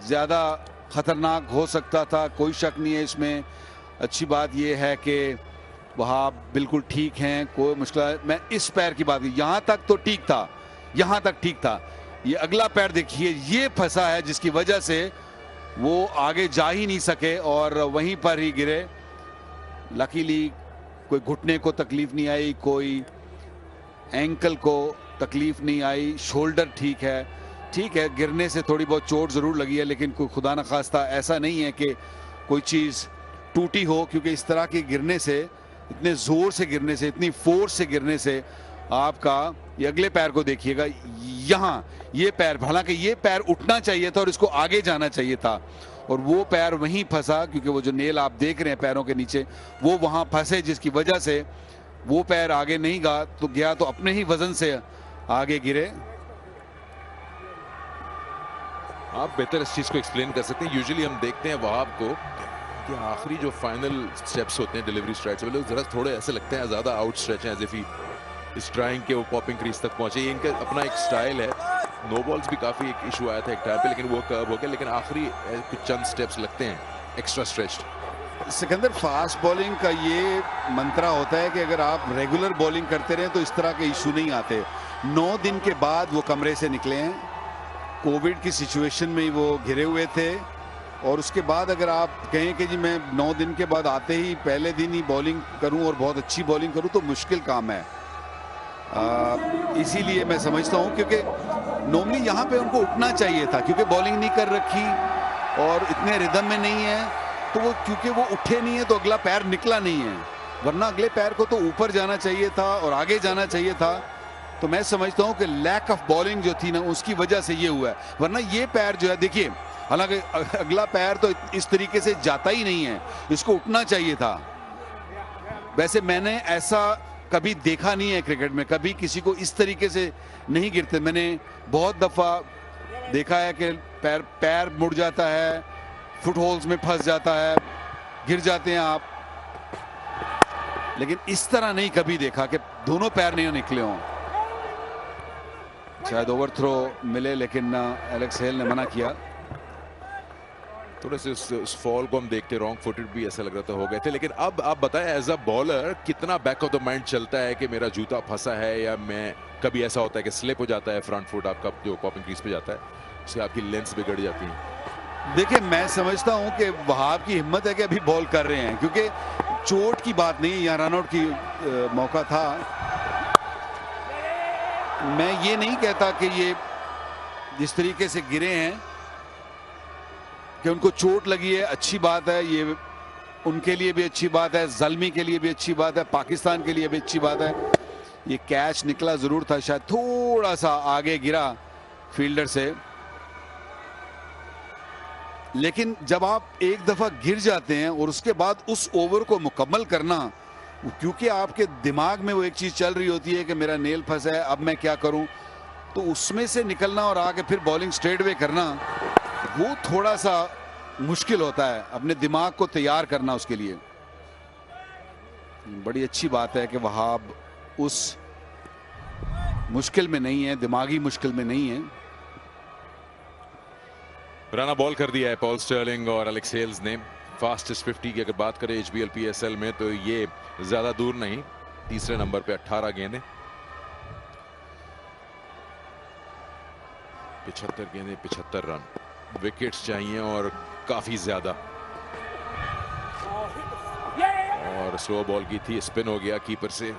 ज़्यादा खतरनाक हो सकता था, कोई शक नहीं है इसमें। अच्छी बात यह है कि वहाँ बिल्कुल ठीक हैं, कोई मुश्किल। मैं इस पैर की बात की, यहाँ तक तो ठीक था, यहाँ तक ठीक था। ये अगला पैर देखिए, ये फंसा है जिसकी वजह से वो आगे जा ही नहीं सके और वहीं पर ही गिरे। लकीली कोई घुटने को तकलीफ नहीं आई, कोई एंकल को तकलीफ नहीं आई, शोल्डर ठीक है। गिरने से थोड़ी बहुत चोट ज़रूर लगी है, लेकिन कोई खुदा न खास्ता ऐसा नहीं है कि कोई चीज़ टूटी हो, क्योंकि इस तरह के गिरने से, इतने ज़ोर से गिरने से, इतनी फोर्स से गिरने से आपका, ये अगले पैर को देखिएगा, यहाँ ये पैर, हालांकि ये पैर उठना चाहिए था और इसको आगे जाना चाहिए था, और वो पैर वहीं फंसा, क्योंकि वो जो नेल आप देख रहे हैं पैरों के नीचे, वो वहाँ फंसे, जिसकी वजह से वो पैर आगे नहीं गया तो अपने ही वजन से आगे गिरे। आप बेहतर इस चीज़ को एक्सप्लेन कर सकते हैं। यूजुअली हम देखते हैं वहाब को कि आखिरी जो फाइनल स्टेप्स होते हैं डिलीवरी स्ट्राइक से, लोग जरा थोड़े ऐसे लगते हैं ज़्यादा आउट स्ट्रेच हैं, एज इफ ही इस ट्राइंग के वो पॉपिंग क्रीज तक पहुंचे। ये इनका अपना एक स्टाइल है। नो बॉल्स भी काफ़ी एक इशू आया था एक टाइम पे, लेकिन वो कर्व हो गया, लेकिन आखिरी कुछ चंद स्टेप्स लगते हैं extra stretched. Sikandar, fast bowling का ये मंत्रा होता है कि अगर आप रेगुलर बॉलिंग करते रहें तो इस तरह के इशू नहीं आते। 9 दिन के बाद वो कमरे से निकले हैं, कोविड की सिचुएशन में ही वो घिरे हुए थे, और उसके बाद अगर आप कहें कि जी मैं 9 दिन के बाद आते ही पहले दिन ही बॉलिंग करूं और बहुत अच्छी बॉलिंग करूं, तो मुश्किल काम है। इसीलिए मैं समझता हूं, क्योंकि नॉर्मली यहाँ पे उनको उठना चाहिए था, क्योंकि बॉलिंग नहीं कर रखी और इतने रिदम में नहीं है, तो वो क्योंकि वो उठे नहीं है तो अगला पैर निकला नहीं है, वरना अगले पैर को तो ऊपर जाना चाहिए था और आगे जाना चाहिए था। तो मैं समझता हूं कि लैक ऑफ बॉलिंग जो थी ना उसकी वजह से ये हुआ है, वरना ये पैर जो है देखिए, हालांकि अगला पैर तो इस तरीके से जाता ही नहीं है, इसको उठना चाहिए था। वैसे मैंने ऐसा कभी देखा नहीं है क्रिकेट में, कभी किसी को इस तरीके से नहीं गिरते। मैंने बहुत दफा देखा है कि पैर मुड़ जाता है, फुट होल्स में फंस जाता है, गिर जाते हैं आप, लेकिन इस तरह नहीं कभी देखा कि दोनों पैर नहीं निकले हों। शायद ओवरथ्रो मिले, लेकिन एलेक्स हेल ने मना किया। थोड़े से उस फॉल को हम देखते रॉन्ग फुटेड भी ऐसा लग रहा था हो गए थे। लेकिन अब आप बताएं एज अ बॉलर कितना बैक ऑफ द माइंड चलता है कि मेरा जूता फंसा है, या मैं कभी ऐसा होता है कि स्लिप हो जाता है फ्रंट फुट आपका जो पॉपिंग क्रीज पे जाता है, उससे आपकी लेंस बिगड़ जाती है। देखिए मैं समझता हूं कि वहाब की हिम्मत है कि अभी बॉल कर रहे हैं, क्योंकि चोट की बात नहीं है, यहाँ रन आउट की मौका था। मैं ये नहीं कहता कि ये जिस तरीके से गिरे हैं कि उनको चोट लगी है, अच्छी बात है, ये उनके लिए भी अच्छी बात है, ज़ल्मी के लिए भी अच्छी बात है, पाकिस्तान के लिए भी अच्छी बात है। ये कैच निकला जरूर था, शायद थोड़ा सा आगे गिरा फील्डर से, लेकिन जब आप एक दफा गिर जाते हैं और उसके बाद उस ओवर को मुकम्मल करना, क्योंकि आपके दिमाग में वो एक चीज चल रही होती है कि मेरा नेल फंसा है, अब मैं क्या करूं, तो उसमें से निकलना और आगे फिर बॉलिंग स्ट्रेट वे करना, वो थोड़ा सा मुश्किल होता है, अपने दिमाग को तैयार करना उसके लिए। बड़ी अच्छी बात है कि वहाब उस मुश्किल में नहीं है, दिमागी मुश्किल में नहीं है। राना बॉल कर दिया है पॉल स्टर्लिंग और एलेक्स हेल्स ने। फास्टेस्ट 50 की अगर बात करें HBL PSL में तो ये ज्यादा दूर नहीं, तीसरे नंबर पे 18 गेंदें, 75 गेंदें, 75 रन। विकेट्स चाहिए और काफी ज्यादा, और स्लो बॉल की थी, स्पिन हो गया कीपर से,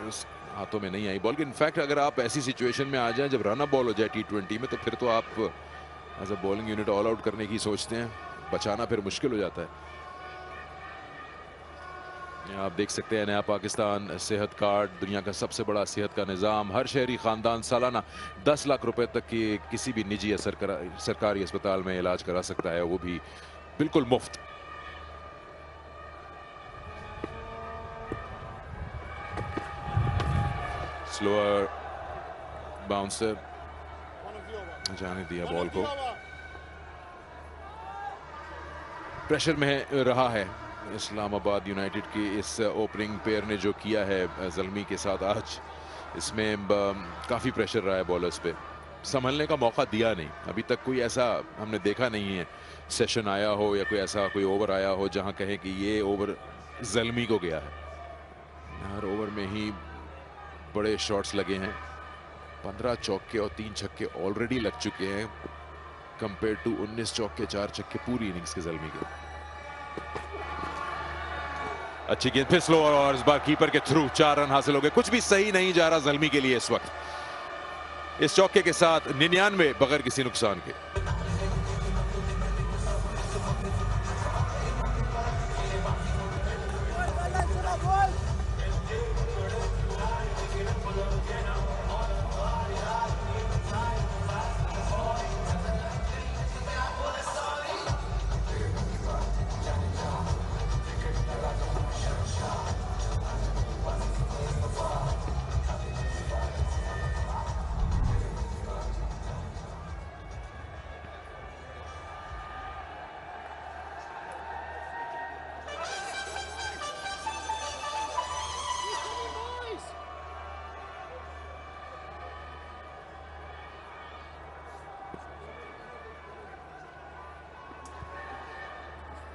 हाथों में नहीं आई बॉल। इनफैक्ट अगर आप ऐसी सिचुएशन में आ जाएं जब रन बॉल हो जाए T20 में, तो फिर तो आप as a bowling unit all out करने की सोचते हैं, बचाना फिर मुश्किल हो जाता है। आप देख सकते हैं नया पाकिस्तान सेहत कार्ड, दुनिया का सबसे बड़ा सेहत का निज़ाम। हर शहरी खानदान सालाना 10 लाख रुपए तक की किसी भी निजी या सरकारी अस्पताल में इलाज करा सकता है, वो भी बिल्कुल मुफ्त। स्लोअर बाउंसर, जाने दिया बॉल को, प्रेशर में रहा है इस्लामाबाद यूनाइटेड की इस ओपनिंग पेयर ने जो किया है ज़ल्मी के साथ आज, इसमें काफ़ी प्रेशर रहा है बॉलर्स पे, संभलने का मौका दिया नहीं। अभी तक कोई ऐसा हमने देखा नहीं है सेशन आया हो या कोई ऐसा कोई ओवर आया हो जहां कहें कि ये ओवर ज़ल्मी को गया है। हर ओवर में ही बड़े शॉट्स लगे हैं, 15 चौके और 3 छक्के ऑलरेडी लग चुके हैं कंपेयर टू 19 चौके 4 छक्के पूरी इनिंग्स के ज़ल्मी के। अच्छी गेंद, फिर स्लो और इस बार कीपर के थ्रू 4 रन हासिल हो गए। कुछ भी सही नहीं जा रहा ज़ल्मी के लिए इस वक्त, इस चौके के साथ 99 बगैर किसी नुकसान के।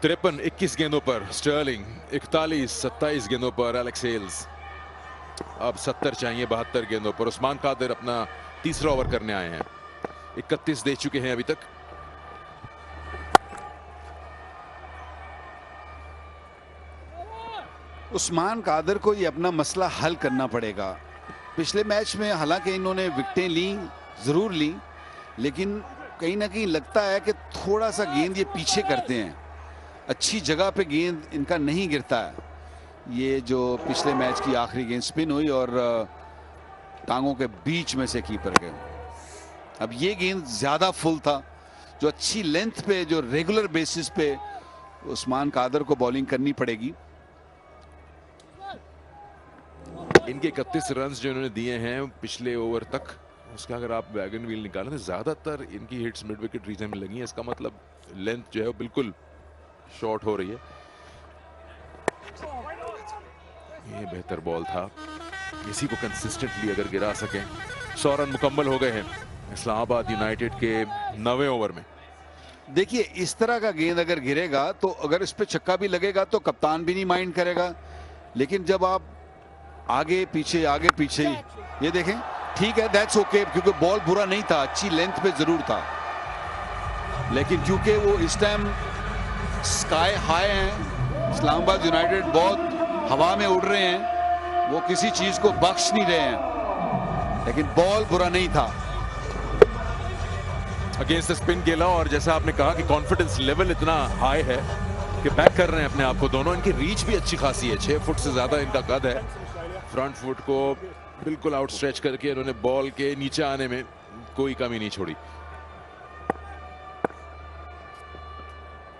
तिरपन 21 गेंदों पर स्टर्लिंग, 41-27 गेंदों पर एलेक्स हेल्स। अब 70 चाहिए 72 गेंदों पर। उस्मान कादिर अपना तीसरा ओवर करने आए हैं, 31 दे चुके हैं अभी तक। उस्मान कादिर को ये अपना मसला हल करना पड़ेगा। पिछले मैच में हालांकि इन्होंने विकेटें ली, जरूर ली, लेकिन कहीं ना कहीं लगता है कि थोड़ा सा गेंद ये पीछे करते हैं। अच्छी जगह पे गेंद इनका नहीं गिरता है। ये जो पिछले मैच की आखिरी गेंद स्पिन हुई और टांगों के बीच में से कीपर के। अब ये गेंद ज्यादा फुल था, जो अच्छी लेंथ पे जो रेगुलर बेसिस पे उस्मान कादर को बॉलिंग करनी पड़ेगी। इनके 31 रन जो इन्होंने दिए हैं पिछले ओवर तक, उसका अगर आप वैगन व्हील निकालें तो ज्यादातर इनकी हिट्स मिड विकेट रीजन में लगी है। इसका मतलब लेंथ जो है वो बिल्कुल शॉर्ट हो रही है। ये बेहतर बॉल था, इसी को कंसिस्टेंटली अगर गिरा सकें। 100 रन मुकम्मल हो गए हैं इस्लामाबाद यूनाइटेड के 9वें ओवर में। देखिए इस तरह का गेंद अगर गिरेगा तो अगर इस पे छक्का भी लगेगा तो कप्तान भी नहीं माइंड करेगा, लेकिन जब आप आगे पीछे ये देखें, ठीक है दैट्स ओके, क्योंकि बॉल बुरा नहीं था, अच्छी लेंथ पे जरूर था, लेकिन क्योंकि वो इस टाइम स्काई हाई है, इस्लामाबाद यूनाइटेड बहुत हवा में उड़ रहे हैं, वो किसी चीज को बख्श नहीं रहे हैं, लेकिन बॉल बुरा नहीं था। अगेंस्ट स्पिन गेला, और जैसा आपने कहा कि कॉन्फिडेंस लेवल इतना हाई है कि बैक कर रहे हैं अपने आप को दोनों। इनकी रीच भी अच्छी खासी है, 6 फुट से ज्यादा इनका कद है। फ्रंट फुट को बिल्कुल आउटस्ट्रेच करके इन्होंने बॉल के नीचे आने में कोई कमी नहीं छोड़ी।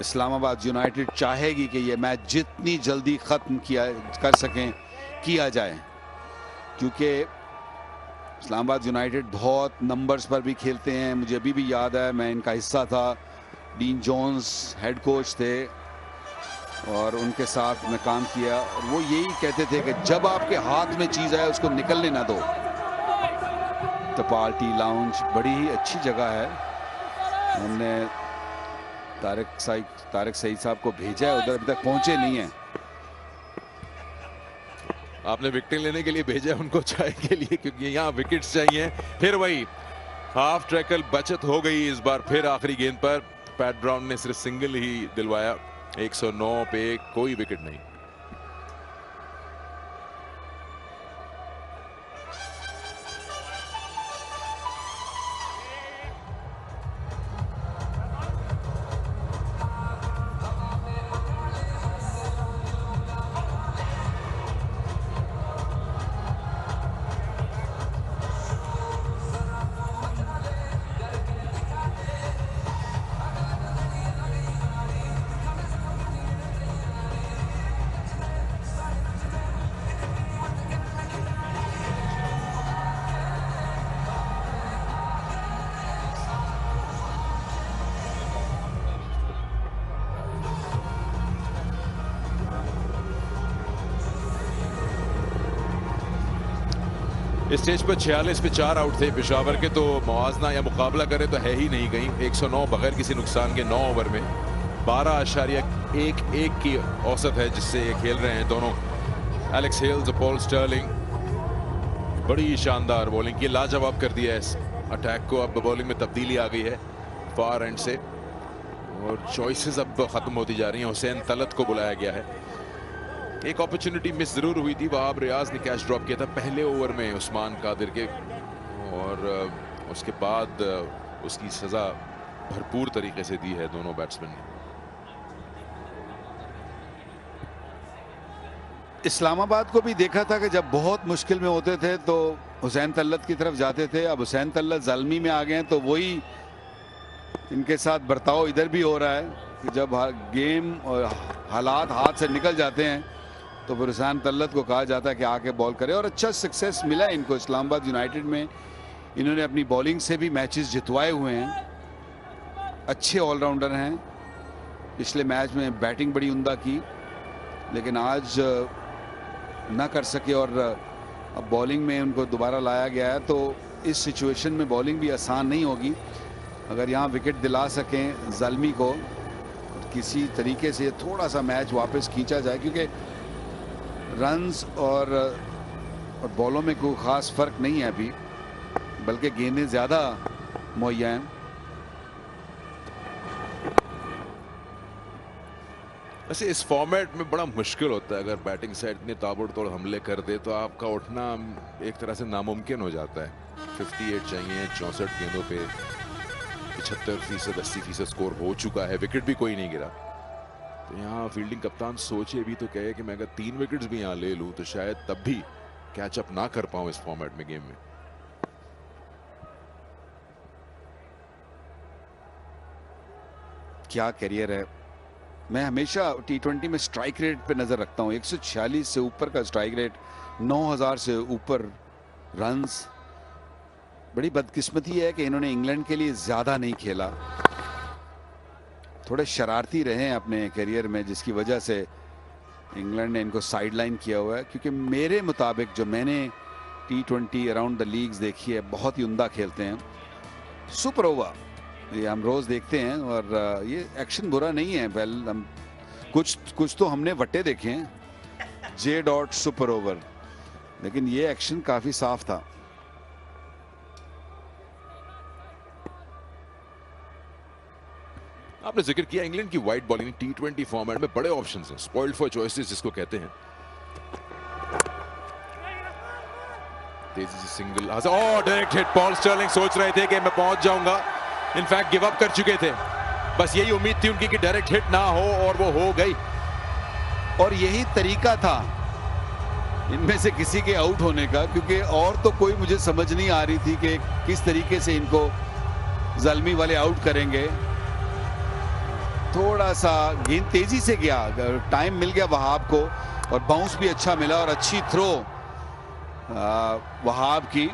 इस्लामाबाद यूनाइटेड चाहेगी कि यह मैच जितनी जल्दी खत्म कर सकें किया जाए, क्योंकि इस्लामाबाद यूनाइटेड बहुत नंबर्स पर भी खेलते हैं। मुझे अभी भी याद है, मैं इनका हिस्सा था, डीन जोन्स हेड कोच थे और उनके साथ मैं काम किया, और वो यही कहते थे कि जब आपके हाथ में चीज आए उसको निकलने ना दो। तो पार्टी लाउंज बड़ी ही अच्छी जगह है, हमने तारिक सईद साहब को भेजा है, उधर अभी तक पहुंचे नहीं है। आपने विकेट लेने के लिए भेजा है उनको, चाय के लिए, क्योंकि यहाँ विकेट्स चाहिए। फिर वही हाफ ट्रैकल बचत हो गई इस बार फिर आखिरी गेंद पर। पैट ब्राउन ने सिर्फ सिंगल ही दिलवाया, 109 पे कोई विकेट नहीं। इस स्टेज पर 46 पे 4 आउट थे पेशावर के, तो मुआवजा या मुकाबला करें तो है ही नहीं कहीं। 109 बगैर किसी नुकसान के 9 ओवर में 12.11 की औसत है जिससे ये खेल रहे हैं दोनों। एलेक्स हेल्स और पॉल स्टर्लिंग, बड़ी शानदार बॉलिंग की, लाजवाब कर दिया है इस अटैक को। अब बॉलिंग में तब्दीली आ गई है फार एंड से, और चॉइसेस अब खत्म होती जा रही हैं। हुसैन तलत को बुलाया गया है। एक अपॉर्चुनिटी मिस जरूर हुई थी, वहाब रियाज ने कैच ड्रॉप किया था पहले ओवर में उस्मान कादिर के, और उसके बाद उसकी सजा भरपूर तरीके से दी है दोनों बैट्समैन ने। इस्लामाबाद को भी देखा था कि जब बहुत मुश्किल में होते थे तो हुसैन तल्लत की तरफ जाते थे। अब हुसैन तल्लत ज़ाल्मी में आ गए हैं, तो वही इनके साथ बर्ताव इधर भी हो रहा है कि जब गेम और हालात हाथ से निकल जाते हैं तो फिर हुसैन तल्लत को कहा जाता है कि आके बॉल करे, और अच्छा सक्सेस मिला है इनको इस्लामाबाद यूनाइटेड में। इन्होंने अपनी बॉलिंग से भी मैचेस जितवाए हुए हैं, अच्छे ऑलराउंडर हैं। पिछले मैच में बैटिंग बड़ी उम्दा की, लेकिन आज ना कर सके, और अब बॉलिंग में उनको दोबारा लाया गया है, तो इस सिचुएशन में बॉलिंग भी आसान नहीं होगी। अगर यहाँ विकेट दिला सकें ज़ल्मी को, किसी तरीके से थोड़ा सा मैच वापस खींचा जाए, क्योंकि रन्स और बॉलों में कोई ख़ास फ़र्क नहीं है अभी, बल्कि गेंदें ज़्यादा मुहैया हैं। वैसे इस फॉर्मेट में बड़ा मुश्किल होता है, अगर बैटिंग साइड इतने ताबड़तोड़ हमले कर दे तो आपका उठना एक तरह से नामुमकिन हो जाता है। 58 चाहिए 64 गेंदों पे, 75%, 80% स्कोर हो चुका है, विकेट भी कोई नहीं गिरा। तो यहाँ फील्डिंग कप्तान सोचे भी तो कहे कि मैं अगर 3 विकेट्स भी यहाँ ले लूं तो शायद तब भी कैचअप ना कर पाऊं इस फॉर्मेट में, गेम में। क्या कैरियर है। मैं हमेशा T20 में स्ट्राइक रेट पे नजर रखता हूँ। 146 से ऊपर का स्ट्राइक रेट, 9000 से ऊपर रन्स। बड़ी बदकिस्मती है कि इन्होंने इंग्लैंड के लिए ज्यादा नहीं खेला, थोड़े शरारती रहे हैं अपने करियर में, जिसकी वजह से इंग्लैंड ने इनको साइडलाइन किया हुआ है। क्योंकि मेरे मुताबिक जो मैंने T20 अराउंड द लीग्स देखी है, बहुत ही उम्दा खेलते हैं। सुपर ओवर ये हम रोज देखते हैं और ये एक्शन बुरा नहीं है। वेल, हम कुछ तो हमने वट्टे देखे हैं, J. सुपर ओवर, लेकिन ये एक्शन काफी साफ था। आपने जिक्र किया इंग्लैंड की वाइड बॉलिंग। T20 फॉर्मेट में बड़े ऑप्शंस हैं, स्पॉइल्ड फॉर चॉइसेस जिसको कहते हैं। तेजी से single, direct hit. Paul Stirling सोच रहे थे कि मैं पहुंच जाऊंगा, इनफैक्ट गिव अप कर चुके थे। बस यही उम्मीद थी उनकी कि डायरेक्ट हिट ना हो, और वो हो गई। और यही तरीका था इनमें से किसी के आउट होने का, क्योंकि और तो कोई मुझे समझ नहीं आ रही थी कि किस तरीके से इनको ज़ल्मी वाले आउट करेंगे। थोड़ा सा गेंद तेजी से गया, टाइम मिल गया वहाब को, और बाउंस भी अच्छा मिला और अच्छी थ्रो वहाब की।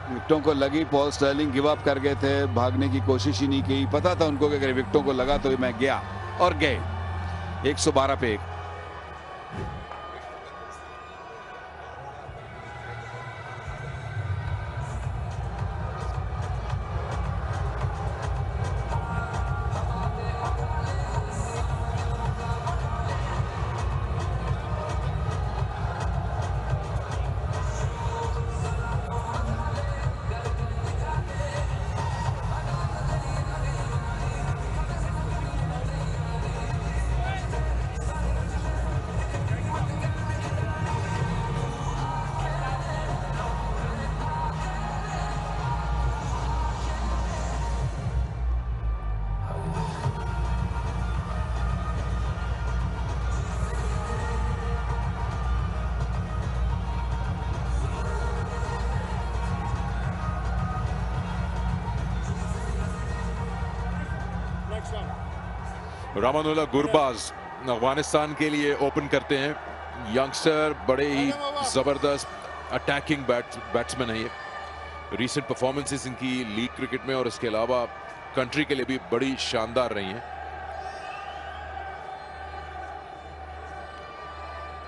विकेटों को लगी, पॉल स्टर्लिंग गिव अप कर गए थे, भागने की कोशिश ही नहीं की। पता था उनको कि अगर विकेटों को लगा तो मैं गया, और गए। 112 पे 1। रामानुल्लाह गुरबाज अफगानिस्तान के लिए ओपन करते हैं। यंगस्टर, बड़े ही जबरदस्त अटैकिंग बैट्समैन है ये। रीसेंट परफॉर्मेंसेस इनकी लीग क्रिकेट में और उसके अलावा कंट्री के लिए भी बड़ी शानदार रही हैं।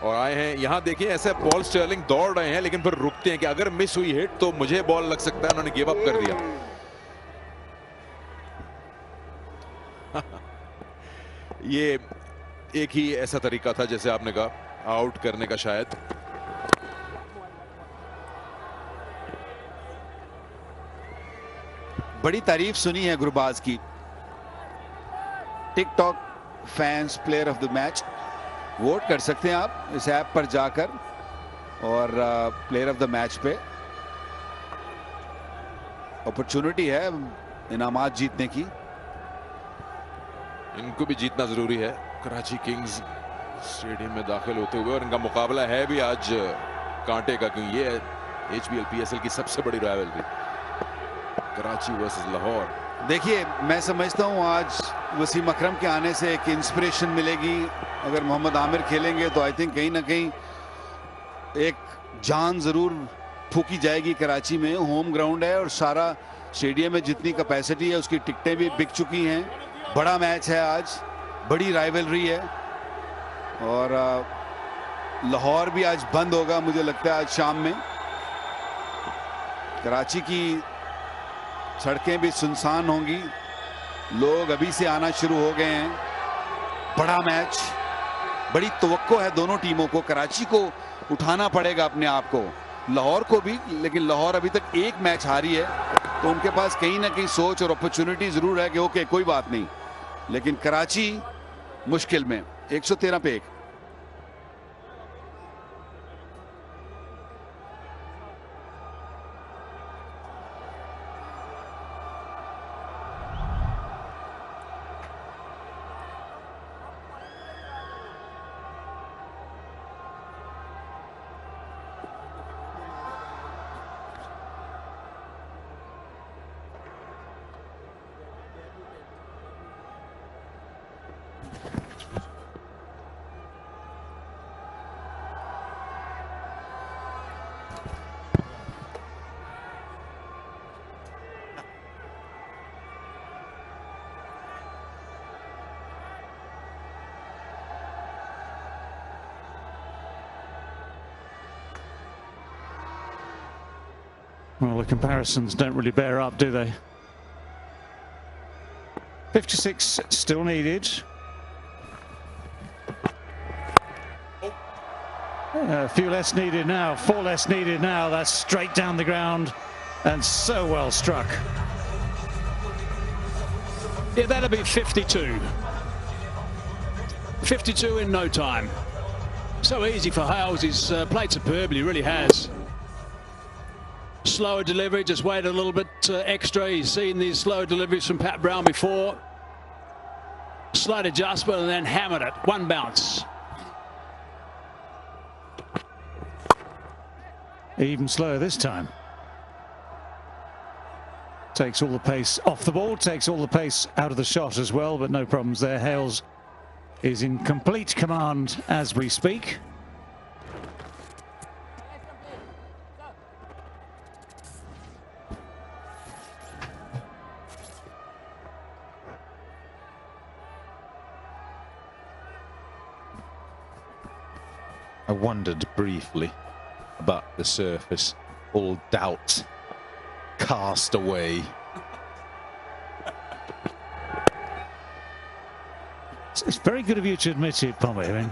और आए हैं यहां, देखिए ऐसे पॉल स्टर्लिंग दौड़ रहे हैं लेकिन फिर रुकते हैं कि अगर मिस हुई हिट तो मुझे बॉल लग सकता है। उन्होंने गिव अप कर दिया। ये एक ही ऐसा तरीका था जैसे आपने कहा आउट करने का शायद। बड़ी तारीफ सुनी है गुरबाज की। TikTok fans player of the match vote कर सकते हैं आप इस ऐप पर जाकर, और प्लेयर ऑफ द मैच पे अपॉर्चुनिटी है इनामात जीतने की। इनको भी जीतना जरूरी है। कराची किंग्स स्टेडियम में दाखिल होते हुए, और इनका मुकाबला है भी आज कांटे का, क्योंकि ये HBL PSL की सबसे बड़ी राइवलरी, कराची वर्सेस लाहौर। देखिए, मैं समझता हूं आज वसीम अकरम के आने से एक इंस्पिरेशन मिलेगी। अगर मोहम्मद आमिर खेलेंगे तो आई थिंक कहीं ना कहीं एक जान जरूर फूकी जाएगी कराची में। होम ग्राउंड है और सारा स्टेडियम में जितनी कैपेसिटी है उसकी टिकटें भी बिक चुकी हैं। बड़ा मैच है आज, बड़ी राइवलरी है, और लाहौर भी आज बंद होगा मुझे लगता है आज शाम में। कराची की सड़कें भी सुनसान होंगी, लोग अभी से आना शुरू हो गए हैं। बड़ा मैच, बड़ी तवक्को है दोनों टीमों को। कराची को उठाना पड़ेगा अपने आप को, लाहौर को भी, लेकिन लाहौर अभी तक एक मैच हारी है, तो उनके पास कहीं ना कहीं सोच और अपॉर्चुनिटी जरूर है कि ओके कोई बात नहीं, लेकिन कराची मुश्किल में। 113 पे 1। Well, the comparisons don't really bear up, do they? 56 still needed. A few less needed now, 4 less needed now. That's straight down the ground and so well struck. Yeah, that'll be 52. 52 in no time. So easy for Hales. He's played superbly, he really has. Slower delivery, just waited a little bit extra. He's seen these slower deliveries from Pat Brown before. Slight adjustment and then hammered it. One bounce. Even slower this time. Takes all the pace off the ball, takes all the pace out of the shot as well, but no problems there. Hales is in complete command as we speak. I wondered briefly about the surface. All doubt cast away. It's very good of you to admit it, Pommy. I mean,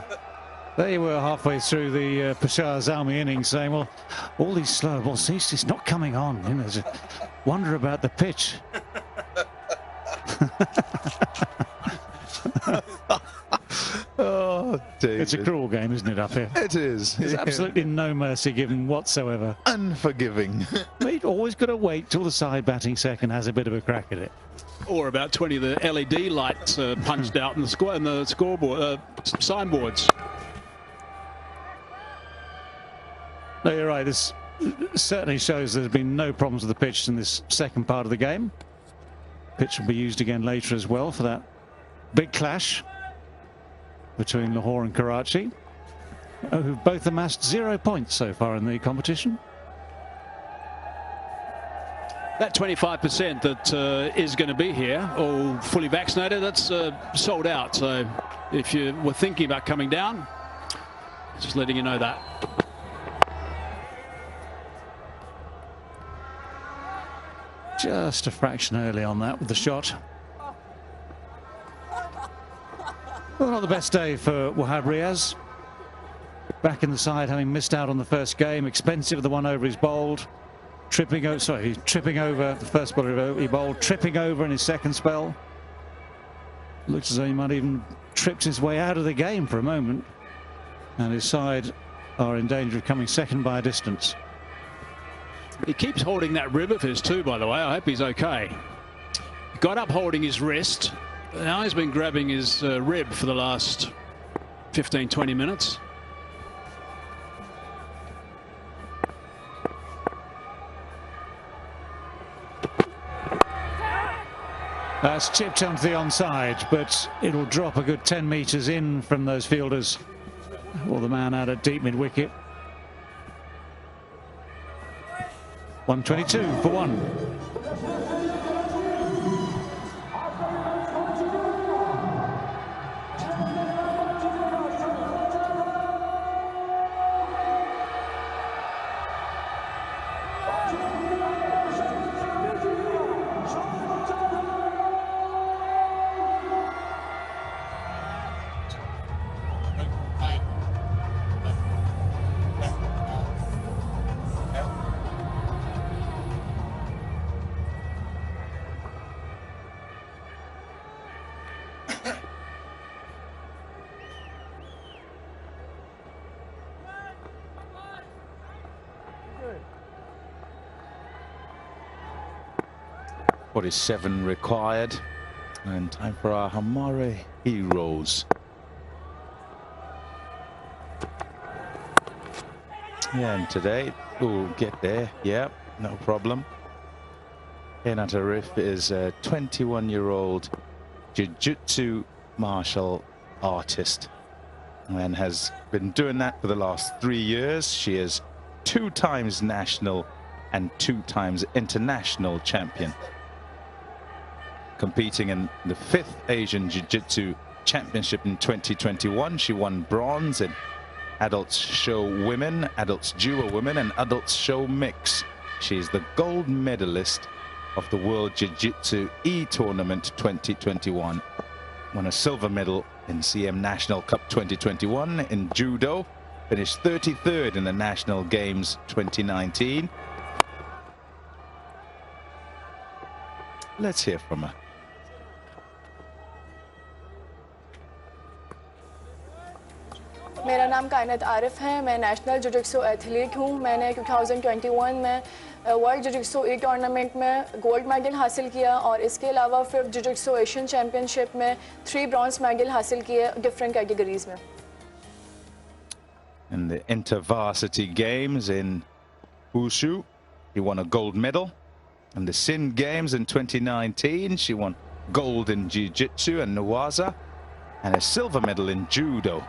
there you were halfway through the Peshawar Zalmi innings saying, well, all these slow balls, it's not coming on. You know, there's a wonder about the pitch. Oh, David. It's a cruel game, isn't it, up here? It is. There's absolutely no mercy given whatsoever. Unforgiving. We've always got to wait till the side batting second has a bit of a crack at it. Or about 20 of the LED lights punched out in the scoreboard, signboards. No, you're right. This certainly shows there's been no problems with the pitch in this second part of the game. Pitch will be used again later as well for that big clash between Lahore and Karachi, who've both amassed 0 points so far in the competition. That 25% that is going to be here, all fully vaccinated, that's sold out. So if you were thinking about coming down, just letting you know that. Just a fraction early on that with the shot. Well, not the best day for Wahab Riaz. Back in the side, having missed out on the first game. Expensive, the one over he's bowled. Tripping over the first bowler he bowled. Tripping over in his second spell. Looks as though he might even tripped his way out of the game for a moment. And his side are in danger of coming second by a distance. He keeps holding that rib of his too, by the way. I hope he's okay. He got up holding his wrist. Now he's been grabbing his rib for the last 15-20 minutes. That's chipped onto the onside, but it'll drop a good 10 metres in from those fielders, or the man out at deep mid-wicket. 122 for 1. What is 7 required? And time for our Hamare heroes. Yeah, and today we'll get there. Yeah, no problem. Kenat Arif is a 21-year-old jiu-jitsu martial artist and has been doing that for the last 3 years. She is 2 times national and 2 times international champion. Competing in the 5th Asian Jiu-Jitsu Championship in 2021. She won bronze in adults show women, adults duo women, and adults show mix. She's the gold medalist of the World Jiu-Jitsu E-Tournament 2021. Won a silver medal in CM National Cup 2021 in judo. Finished 33rd in the National Games 2019. Let's hear from her. मेरा नाम कायनात आरिफ है। मैं national जिजिक्सो athlete हूँ। मैंने 2021 में world जिजिक्सो ई tournament में gold medal हासिल किया और इसके अलावा फिर जिजिक्सो एशियन चैम्पियनशिप में 3 ब्रॉन्ज मेडल हासिल किए डिफरेंट कैटेगरीज में। In the InterVarsity Games in Wushu, he won a gold medal. In the Sin Games in 2019, she won gold in Jiu-Jitsu and Nuwaza, and a silver medal in Judo.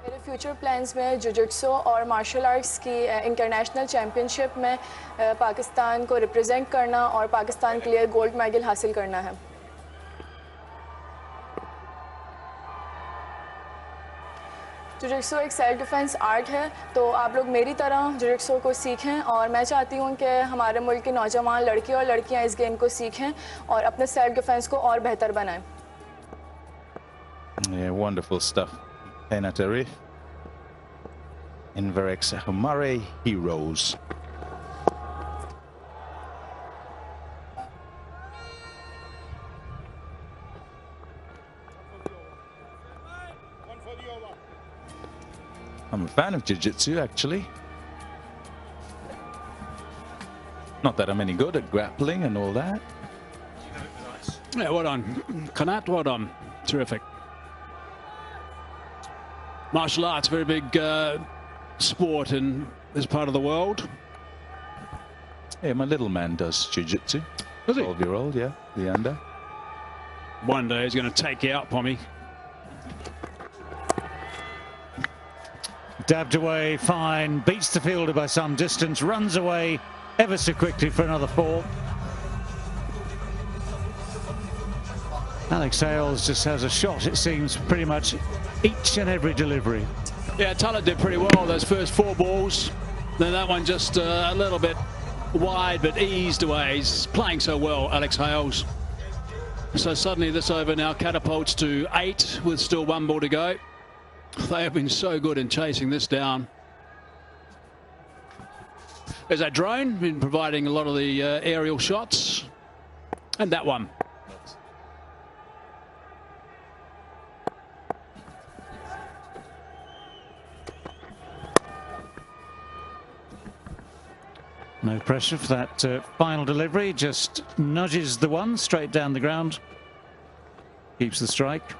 मेरे future plans में जिजिक्सो और martial arts की international championship में पाकिस्तान को represent करना और पाकिस्तान के लिए गोल्ड मेडल हासिल करना है। जिजिक्सो एक सेल्फ डिफेंस आर्ट है, तो आप लोग मेरी तरह जिजिक्सो को सीखें और मैं चाहती हूँ कि हमारे मुल्क के नौजवान लड़के और लड़कियाँ इस गेम को सीखें और अपने सेल्फ डिफेंस को और बेहतर बनाएं। Yeah, wonderful stuff. Kainat Arif, Inverex Humare Heroes. I'm a fan of Jiu-Jitsu, actually. Not that I'm any good at grappling and all that. Yeah, well done. Kanat, well done. Terrific. Martial arts, very big sport in this part of the world. Yeah, my little man does Jiu-Jitsu. Does he? 12-year-old, yeah, Leander. One day he's going to take you out, Pommy. Dabbed away, fine, beats the fielder by some distance, runs away ever so quickly for another 4. Alex Hales just has a shot, it seems, pretty much each and every delivery. Yeah, Tullett did pretty well those first 4 balls. Then that one just a little bit wide, but eased away. He's playing so well, Alex Hales. So suddenly this over now catapults to 8 with still 1 ball to go. They have been so good in chasing this down. There's that drone, been providing a lot of the aerial shots. And that one. No pressure for that final delivery, just nudges the one straight down the ground. Keeps the strike.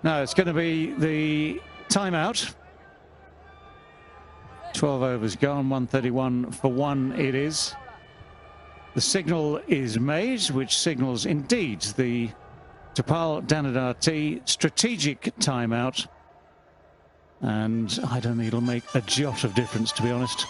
No, it's going to be the timeout. 12 overs gone, 131 for 1 it is. The signal is made, which signals indeed the Tapal Danadar T strategic timeout. And I don't think it'll make a jot of difference, to be honest.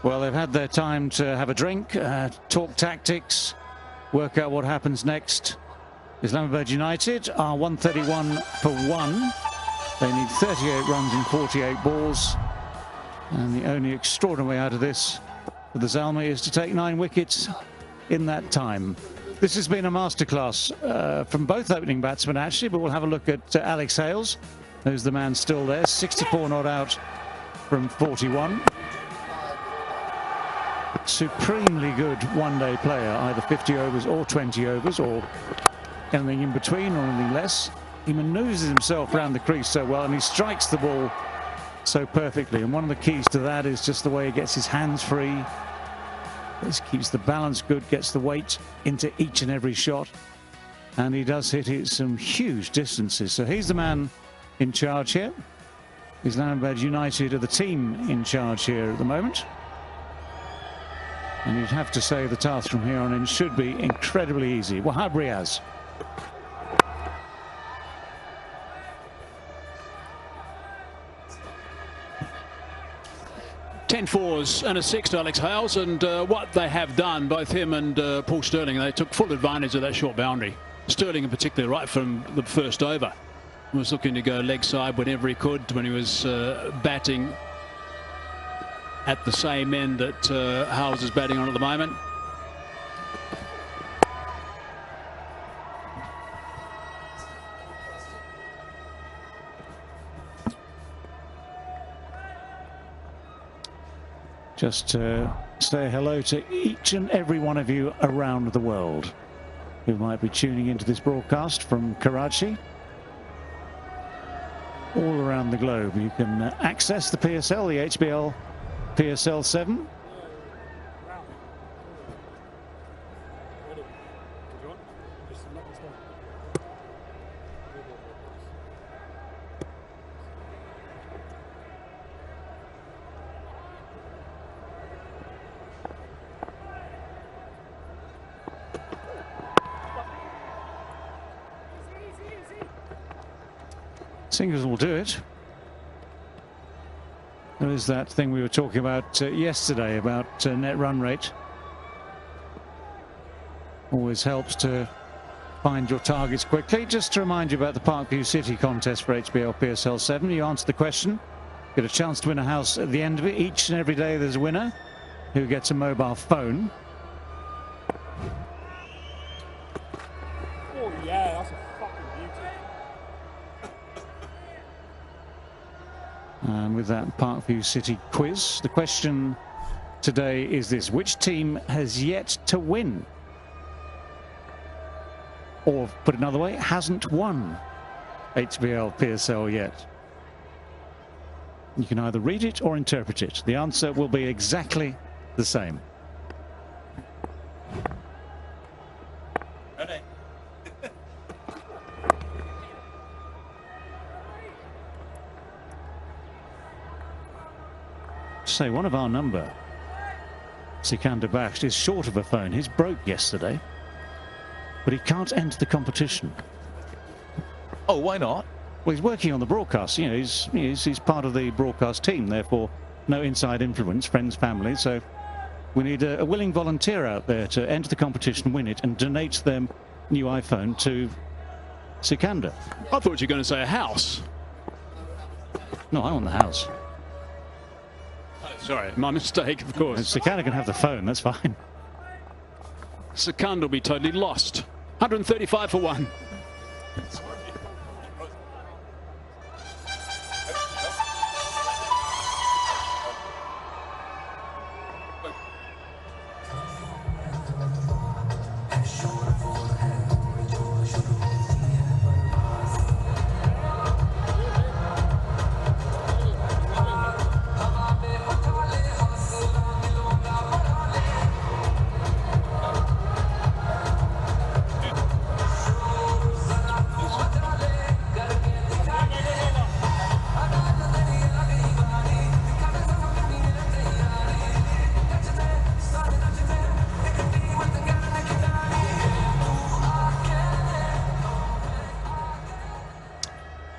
Well, they've had their time to have a drink, talk tactics, work out what happens next. Islamabad United are 131 for 1. They need 38 runs in 48 balls. And the only extraordinary way out of this for the Zalmi is to take 9 wickets in that time. This has been a masterclass from both opening batsmen, actually, but we'll have a look at Alex Hales, who's the man still there, 64 not out from 41. Supremely good one-day player, either 50 overs or 20 overs or anything in between or anything less. He manoeuvres himself around the crease so well, and he strikes the ball so perfectly. And one of the keys to that is just the way he gets his hands free. This keeps the balance good, gets the weight into each and every shot. And he does hit it some huge distances. So he's the man in charge here. Islamabad United are the team in charge here at the moment. And you'd have to say the task from here on in should be incredibly easy. Wahab Riaz. Ten fours and a 6 to Alex Hales, and what they have done, both him and Paul Sterling, they took full advantage of that short boundary. Sterling in particular, right from the first over, was looking to go leg side whenever he could when he was batting at the same end that Hales is batting on at the moment. Just say hello to each and every one of you around the world who might be tuning into this broadcast from Karachi. All around the globe you can access the PSL, the HBL PSL 7. Singers will do it. There is that thing we were talking about yesterday about net run rate. Always helps to find your targets quickly. Just to remind you about the Parkview City contest for HBL PSL 7. You answer the question, get a chance to win a house at the end of it. Each and every day there's a winner who gets a mobile phone. Oh yeah, that's a fucking beauty. And with that Parkview City quiz, the question today is this: which team has yet to win? Or put another way, hasn't won HBL PSL yet? You can either read it or interpret it. The answer will be exactly the same. Say one of our number, Sikander Bakhsh, is short of a phone. His broke yesterday, but he can't enter the competition. Oh, why not? Well, he's working on the broadcast. You know, he's part of the broadcast team. Therefore, no inside influence, friends, family. So we need a willing volunteer out there to enter the competition, win it, and donate their new iPhone to Sikander. I thought you were going to say a house. No, I want the house. Sorry, my mistake, of course. Sikander can have the phone, that's fine. Sikander will be totally lost. 135 for 1.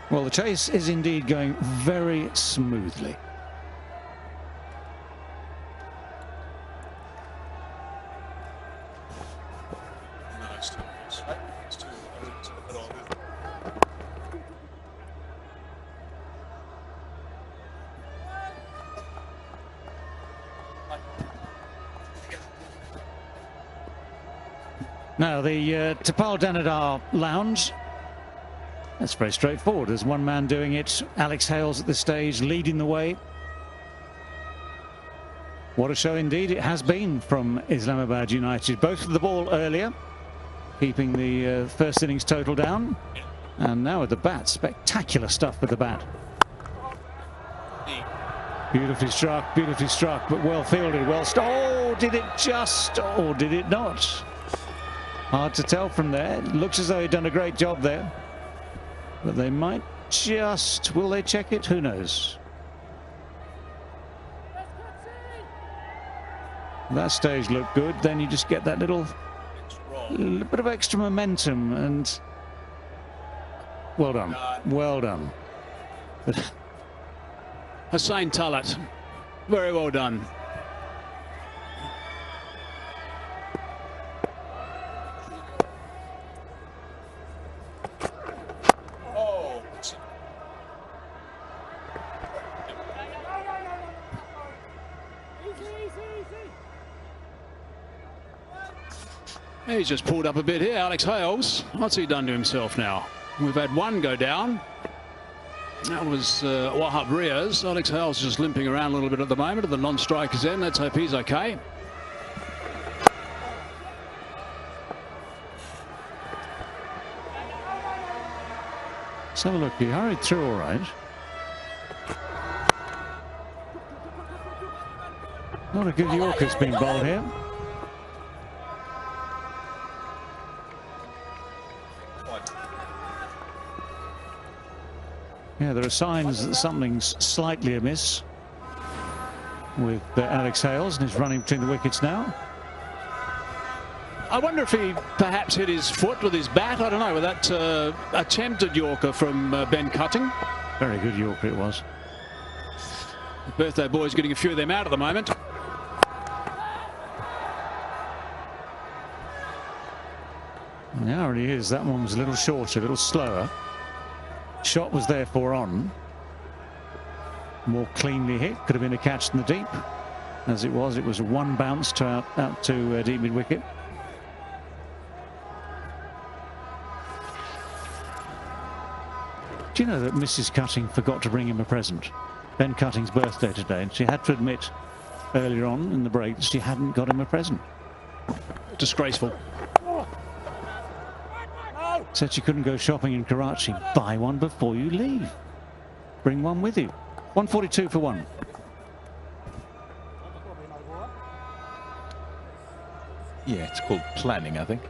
Well, the chase is indeed going very smoothly. Now the Tapal Danadar Lounge. That's very straightforward. There's one man doing it. Alex Hales at this stage leading the way. What a show indeed it has been from Islamabad United. Both with the ball earlier, keeping the first innings total down. And now with the bat, spectacular stuff with the bat. Beautifully struck, but well fielded, well... Oh, did it just, or did it not? Hard to tell from there. Looks as though he'd done a great job there. But they might just... Will they check it? Who knows? That stage looked good. Then you just get that little bit of extra momentum, and well done. Well done. Hussain Talat, very well done. He's just pulled up a bit here, Alex Hales. What's he done to himself now? We've had one go down. That was Wahab Riaz. Alex Hales just limping around a little bit at the moment at the non-striker's end. Let's hope he's okay. Let's have a look. He hurried through all right. Not a good Yorker's been bowled here. Yeah, there are signs that something's slightly amiss with Alex Hales, and he's running between the wickets now. I wonder if he perhaps hit his foot with his bat. I don't know, with that attempted Yorker from Ben Cutting. Very good Yorker it was. The birthday boy's getting a few of them out at the moment. Now it is. That one was a little shorter, a little slower. Shot was therefore on. More cleanly hit. Could have been a catch in the deep. As it was a one bounce to out to deep mid wicket. Do you know that Mrs. Cutting forgot to bring him a present? Ben Cutting's birthday today, and she had to admit earlier on in the break that she hadn't got him a present. Disgraceful. Said she couldn't go shopping in Karachi. Buy one before you leave. Bring one with you. 142 for one. Yeah, it's called planning, I think.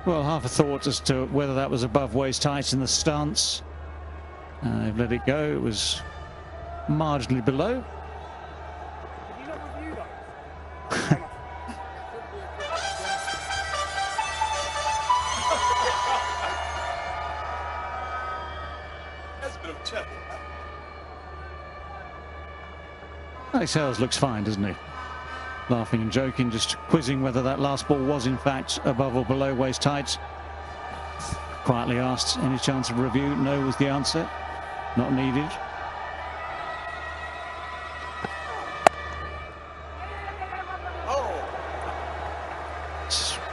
Well, half a thought as to whether that was above waist height in the stance. They've let it go. It was marginally below. Alex Hales looks fine, doesn't he? Laughing and joking, just quizzing whether that last ball was in fact above or below waist height. Quietly asked, any chance of review? No was the answer. Not needed.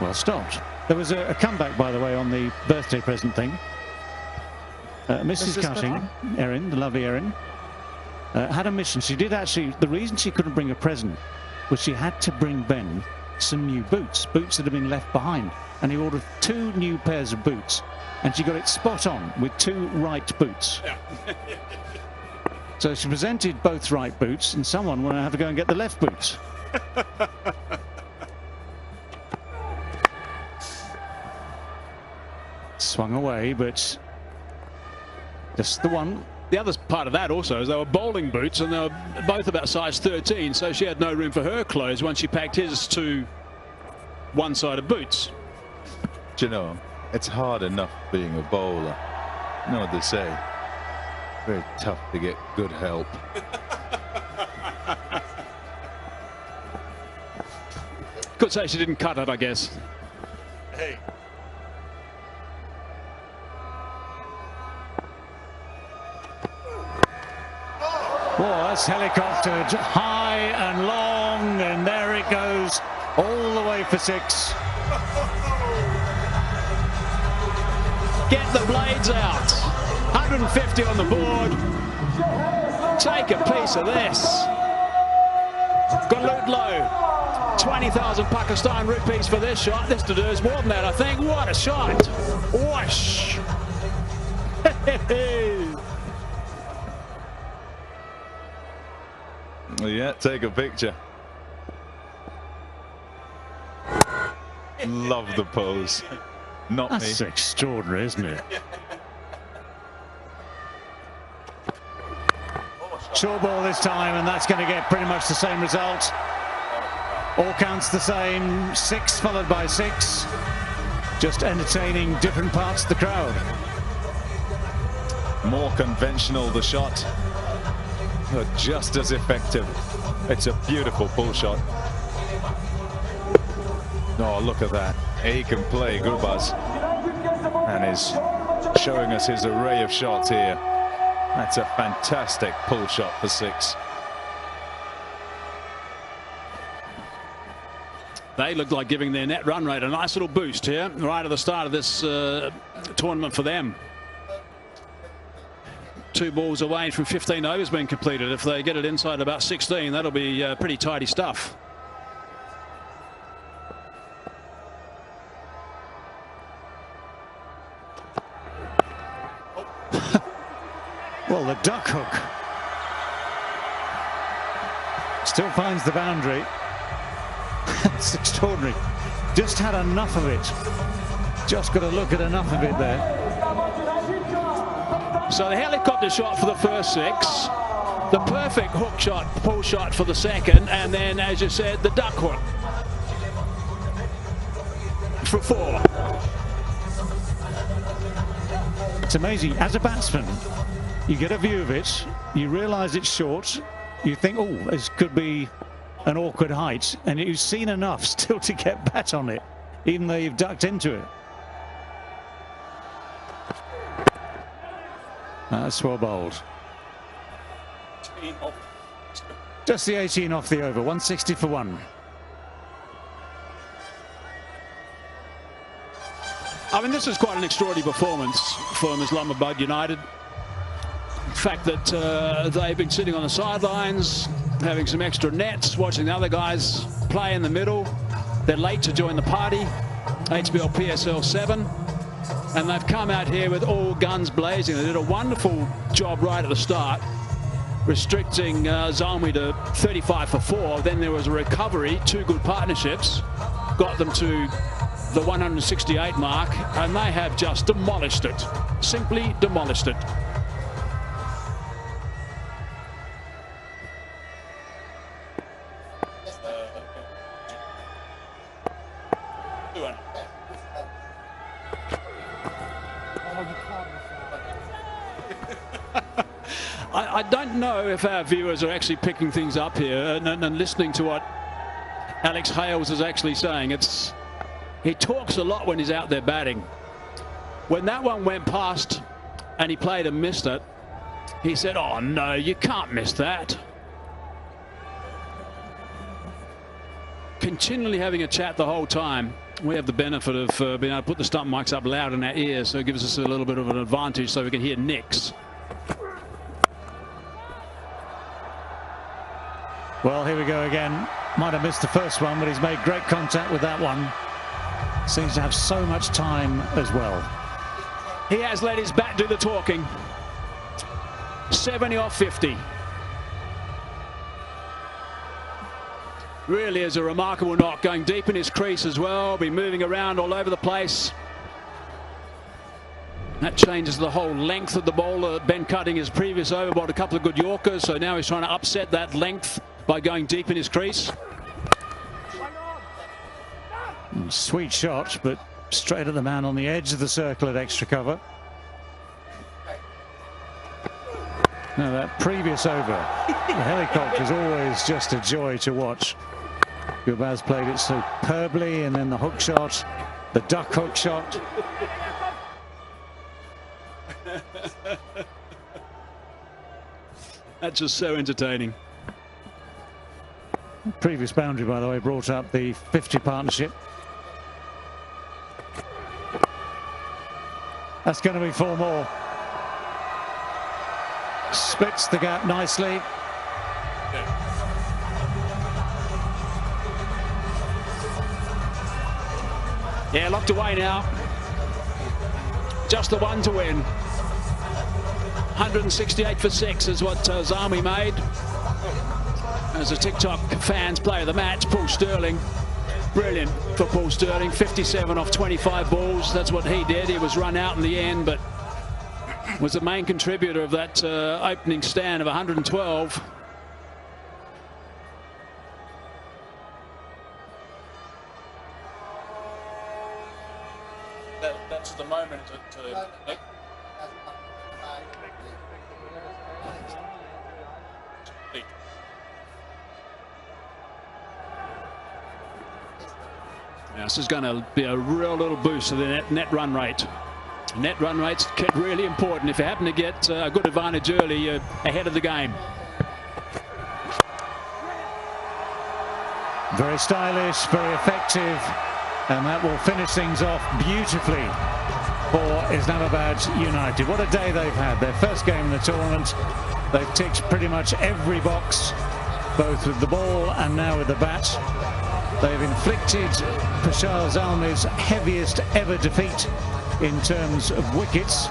Well stopped. There was a comeback, by the way, on the birthday present thing. Mrs. Cutting, Erin, the lovely Erin, had a mission. She did actually, the reason she couldn't bring a present was she had to bring Ben some new boots that had been left behind. And he ordered 2 new pairs of boots, and she got it spot on with 2 right boots. Yeah. So she presented both right boots, and someone will have to go and get the left boots. Swung away, but just the one. The other part of that also is they were bowling boots, and they were both about size 13, so she had no room for her clothes once she packed his 2 one-sided boots. Do you know, it's hard enough being a bowler. You know what they say? Very tough to get good help. could say she didn't cut it, I guess. Hey. Oh, that's helicoptered high and long, and there it goes, all the way for 6. Get the blades out. 150 on the board. Take a piece of this. Galut low. 20,000 Pakistan rupees for this shot. This deserves more than that, I think. What a shot. Whoosh. Yeah, take a picture. Love the pose. Not That's me. extraordinary, isn't it? Short ball this time, and that's going to get pretty much the same result. All counts the same. 6 followed by 6. Just entertaining different parts of the crowd. More conventional the shot, but just as effective. It's a beautiful pull shot. Oh, look at that. He can play, Gurbaz, and is showing us his array of shots here. That's a fantastic pull shot for 6. They look like giving their net run rate a nice little boost here right at the start of this tournament for them. 2 balls away from 15 overs being completed. If they get it inside about 16, that'll be pretty tidy stuff. Well, the duck hook still finds the boundary. It's extraordinary. Just had enough of it. Just got to look at enough of it there. So the helicopter shot for the first 6, the perfect hook shot, pull shot for the second, and then, as you said, the duck hook for 4. It's amazing. As a batsman, you get a view of it, you realise it's short, you think, oh, this could be an awkward height, and you've seen enough still to get bat on it, even though you've ducked into it. That's well bowled. Just the 18 off the over, 160 for 1. I mean, this is quite an extraordinary performance from Islamabad United. The fact that they've been sitting on the sidelines, having some extra nets, watching the other guys play in the middle. They're late to join the party, HBL PSL 7. And they've come out here with all guns blazing. They did a wonderful job right at the start, restricting Zalmi to 35 for 4. Then there was a recovery, 2 good partnerships, got them to the 168 mark, and they have just demolished it, simply demolished it. I don't know if our viewers are actually picking things up here and listening to what Alex Hales is actually saying. He talks a lot when he's out there batting. When that one went past and he played and missed it, he said, oh no, you can't miss that. Continually having a chat the whole time. We have the benefit of being able to put the stump mics up loud in our ears, so it gives us a little bit of an advantage so we can hear nicks. Well, here we go again. Might have missed the first one, but he's made great contact with that one. Seems to have so much time as well. He has let his bat do the talking. 70 off 50. Really is a remarkable knock, going deep in his crease as well, be moving around all over the place. That changes the whole length of the bowler. Ben Cutting his previous over bowled a couple of good Yorkers, so now he's trying to upset that length by going deep in his crease. Sweet shot, but straight at the man on the edge of the circle at extra cover. Now that previous over, the helicopter is always just a joy to watch, Gurbaz played it superbly, and then the hook shot, the duck hook shot. That's just so entertaining. Previous boundary, by the way, brought up the 50 partnership. That's going to be 4 more. Splits the gap nicely. Yeah, locked away now. Just the one to win. 168 for 6 is what Zalmi made. As a TikTok fans player of the match, Paul Sterling. Brilliant for Paul Sterling. 57 off 25 balls. That's what he did. He was run out in the end, but was the main contributor of that opening stand of 112. That's the moment that this is going to be a real little boost to the net run rate. Net run rate's really important. If you happen to get a good advantage early, you're ahead of the game. Very stylish, very effective, and that will finish things off beautifully for Islamabad United. What a day they've had. Their first game in the tournament. They've ticked pretty much every box, both with the ball and now with the bat. They've inflicted Peshawar Zalmi's heaviest ever defeat in terms of wickets.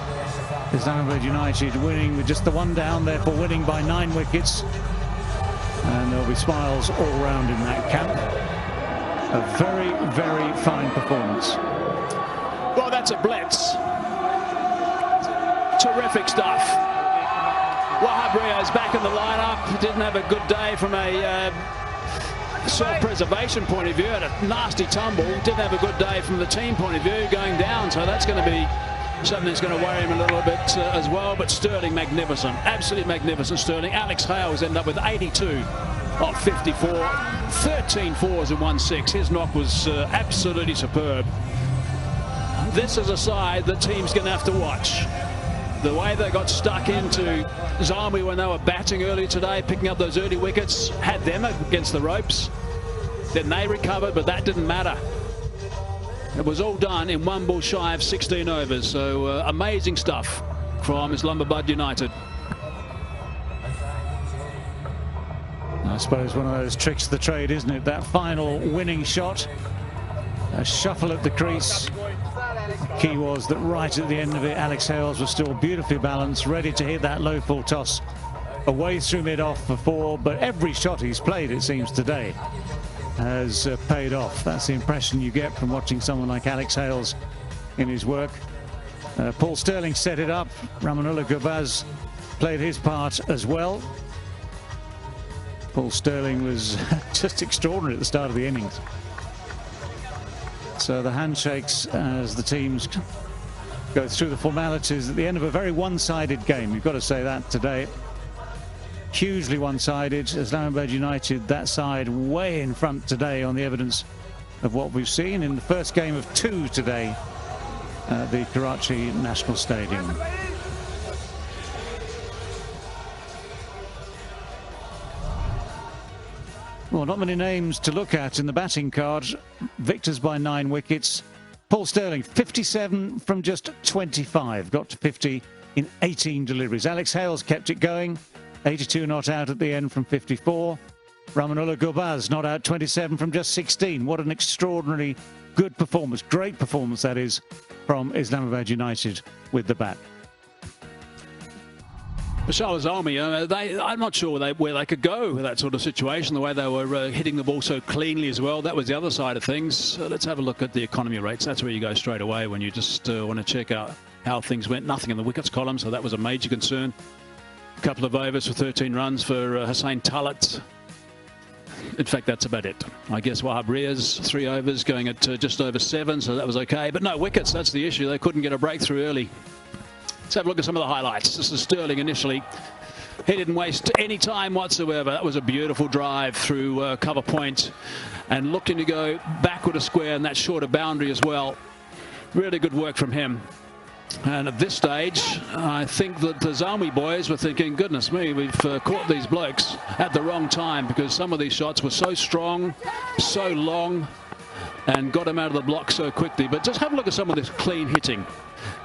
Islamabad United winning with just the one down, therefore winning by 9 wickets. And there'll be smiles all round in that camp. A very, very fine performance. Well, that's a blitz. Terrific stuff. Wahab Riaz back in the lineup. Didn't have a good day from a self-preservation point of view. Had a nasty tumble. Didn't have a good day from the team point of view going down. So that's going to be something that's going to worry him a little bit as well. But Sterling, magnificent. Absolutely magnificent, Sterling. Alex Hales ended up with 82 off 54. 13 fours and 1 6. His knock was absolutely superb. This is a side that team's going to have to watch. The way they got stuck into Zalmi when they were batting early today, picking up those early wickets, had them against the ropes. Then they recovered, but that didn't matter. It was all done in 1 ball shy of 16 overs. So amazing stuff from Islamabad United. I suppose one of those tricks of the trade, isn't it? That final winning shot, a shuffle at the crease. Key was that right at the end of it, Alex Hales was still beautifully balanced, ready to hit that low full toss away through mid-off for 4. But every shot he's played, it seems, today has paid off. That's the impression you get from watching someone like Alex Hales in his work. Paul Sterling set it up. Ramanullah Gurbaz played his part as well. Paul Sterling was just extraordinary at the start of the innings. So the handshakes as the teams go through the formalities at the end of a very one-sided game. You've got to say that today. Hugely one-sided. Islamabad United, that side way in front today on the evidence of what we've seen in the first game of 2 today at the Karachi National Stadium. Well, not many names to look at in the batting card. Victors by 9 wickets. Paul Sterling, 57 from just 25. Got to 50 in 18 deliveries. Alex Hales kept it going. 82 not out at the end from 54. Ramanullah Gurbaz not out 27 from just 16. What an extraordinarily good performance. Great performance, that is, from Islamabad United with the bat. Peshawar Zalmi, I'm not sure where they could go with that sort of situation, the way they were hitting the ball so cleanly as well. That was the other side of things. So let's have a look at the economy rates. That's where you go straight away when you just want to check out how things went. Nothing in the wickets column, so that was a major concern. A couple of overs for 13 runs for Hussain Talat. In fact, that's about it. I guess Wahab Riaz, 3 overs, going at just over 7, so that was okay. But no wickets, that's the issue. They couldn't get a breakthrough early. Let's have a look at some of the highlights. This is Sterling initially. He didn't waste any time whatsoever. That was a beautiful drive through cover point and looking to go backward a square and that shorter boundary as well. Really good work from him. And at this stage, I think that the Zalmi boys were thinking, goodness me, we've caught these blokes at the wrong time, because some of these shots were so strong, so long, and got him out of the block so quickly. But just have a look at some of this clean hitting.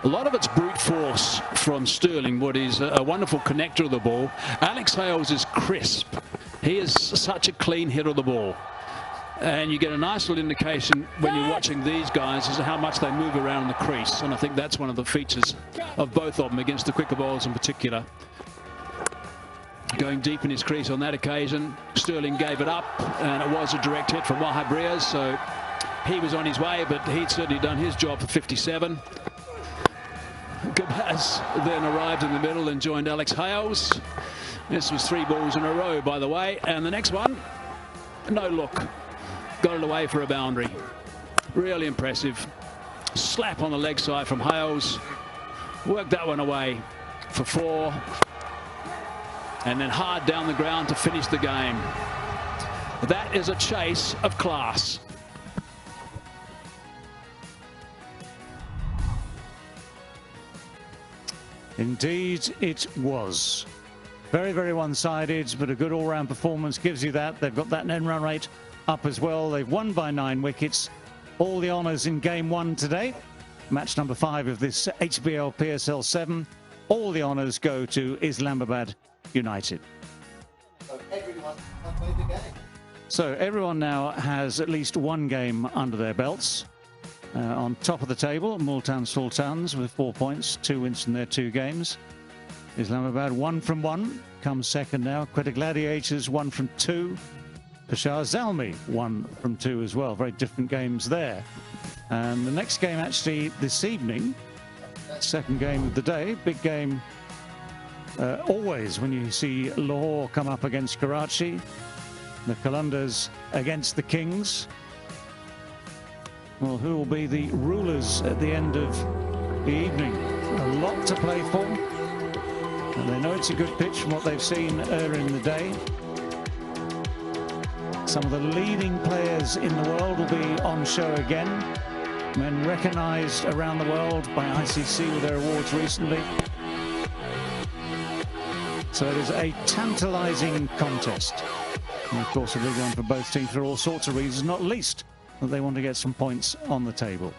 A lot of it's brute force from Sterling, but he's a wonderful connector of the ball. Alex Hales is crisp. He is such a clean hit of the ball. And you get a nice little indication when you're watching these guys as to how much they move around the crease. And I think that's one of the features of both of them against the quicker bowlers in particular. Going deep in his crease on that occasion. Sterling gave it up, and it was a direct hit from Wahab Riaz, so he was on his way, but he'd certainly done his job for 57. Gabaz then arrived in the middle and joined Alex Hales. This was 3 balls in a row, by the way, and the next one, no look. Got it away for a boundary. Really impressive. Slap on the leg side from Hales. Worked that one away for 4. And then hard down the ground to finish the game. That is a chase of class. Indeed, it was. Very, very one-sided, but a good all-round performance gives you that. They've got that end run rate up as well. They've won by 9 wickets. All the honours in game 1 today. Match number 5 of this HBL PSL 7. All the honours go to Islamabad United. So everyone now has at least 1 game under their belts. On top of the table, Multan Sultans with 4 points, 2 wins from their 2 games. Islamabad 1 from 1, comes second now. Quetta Gladiators 1 from 2. Peshawar Zalmi 1 from 2 as well. Very different games there. And the next game actually this evening, second game of the day, big game always when you see Lahore come up against Karachi, the Qalandars against the Kings. Well, who will be the rulers at the end of the evening? A lot to play for, and they know it's a good pitch from what they've seen earlier in the day. Some of the leading players in the world will be on show again. Men recognised around the world by ICC with their awards recently. So it is a tantalising contest. And of course a big one for both teams for all sorts of reasons, not least that they want to get some points on the table.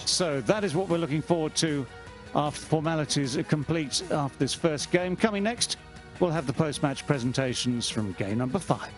So that is what we're looking forward to after formalities are complete after this first game. Coming next, we'll have the post-match presentations from game number 5.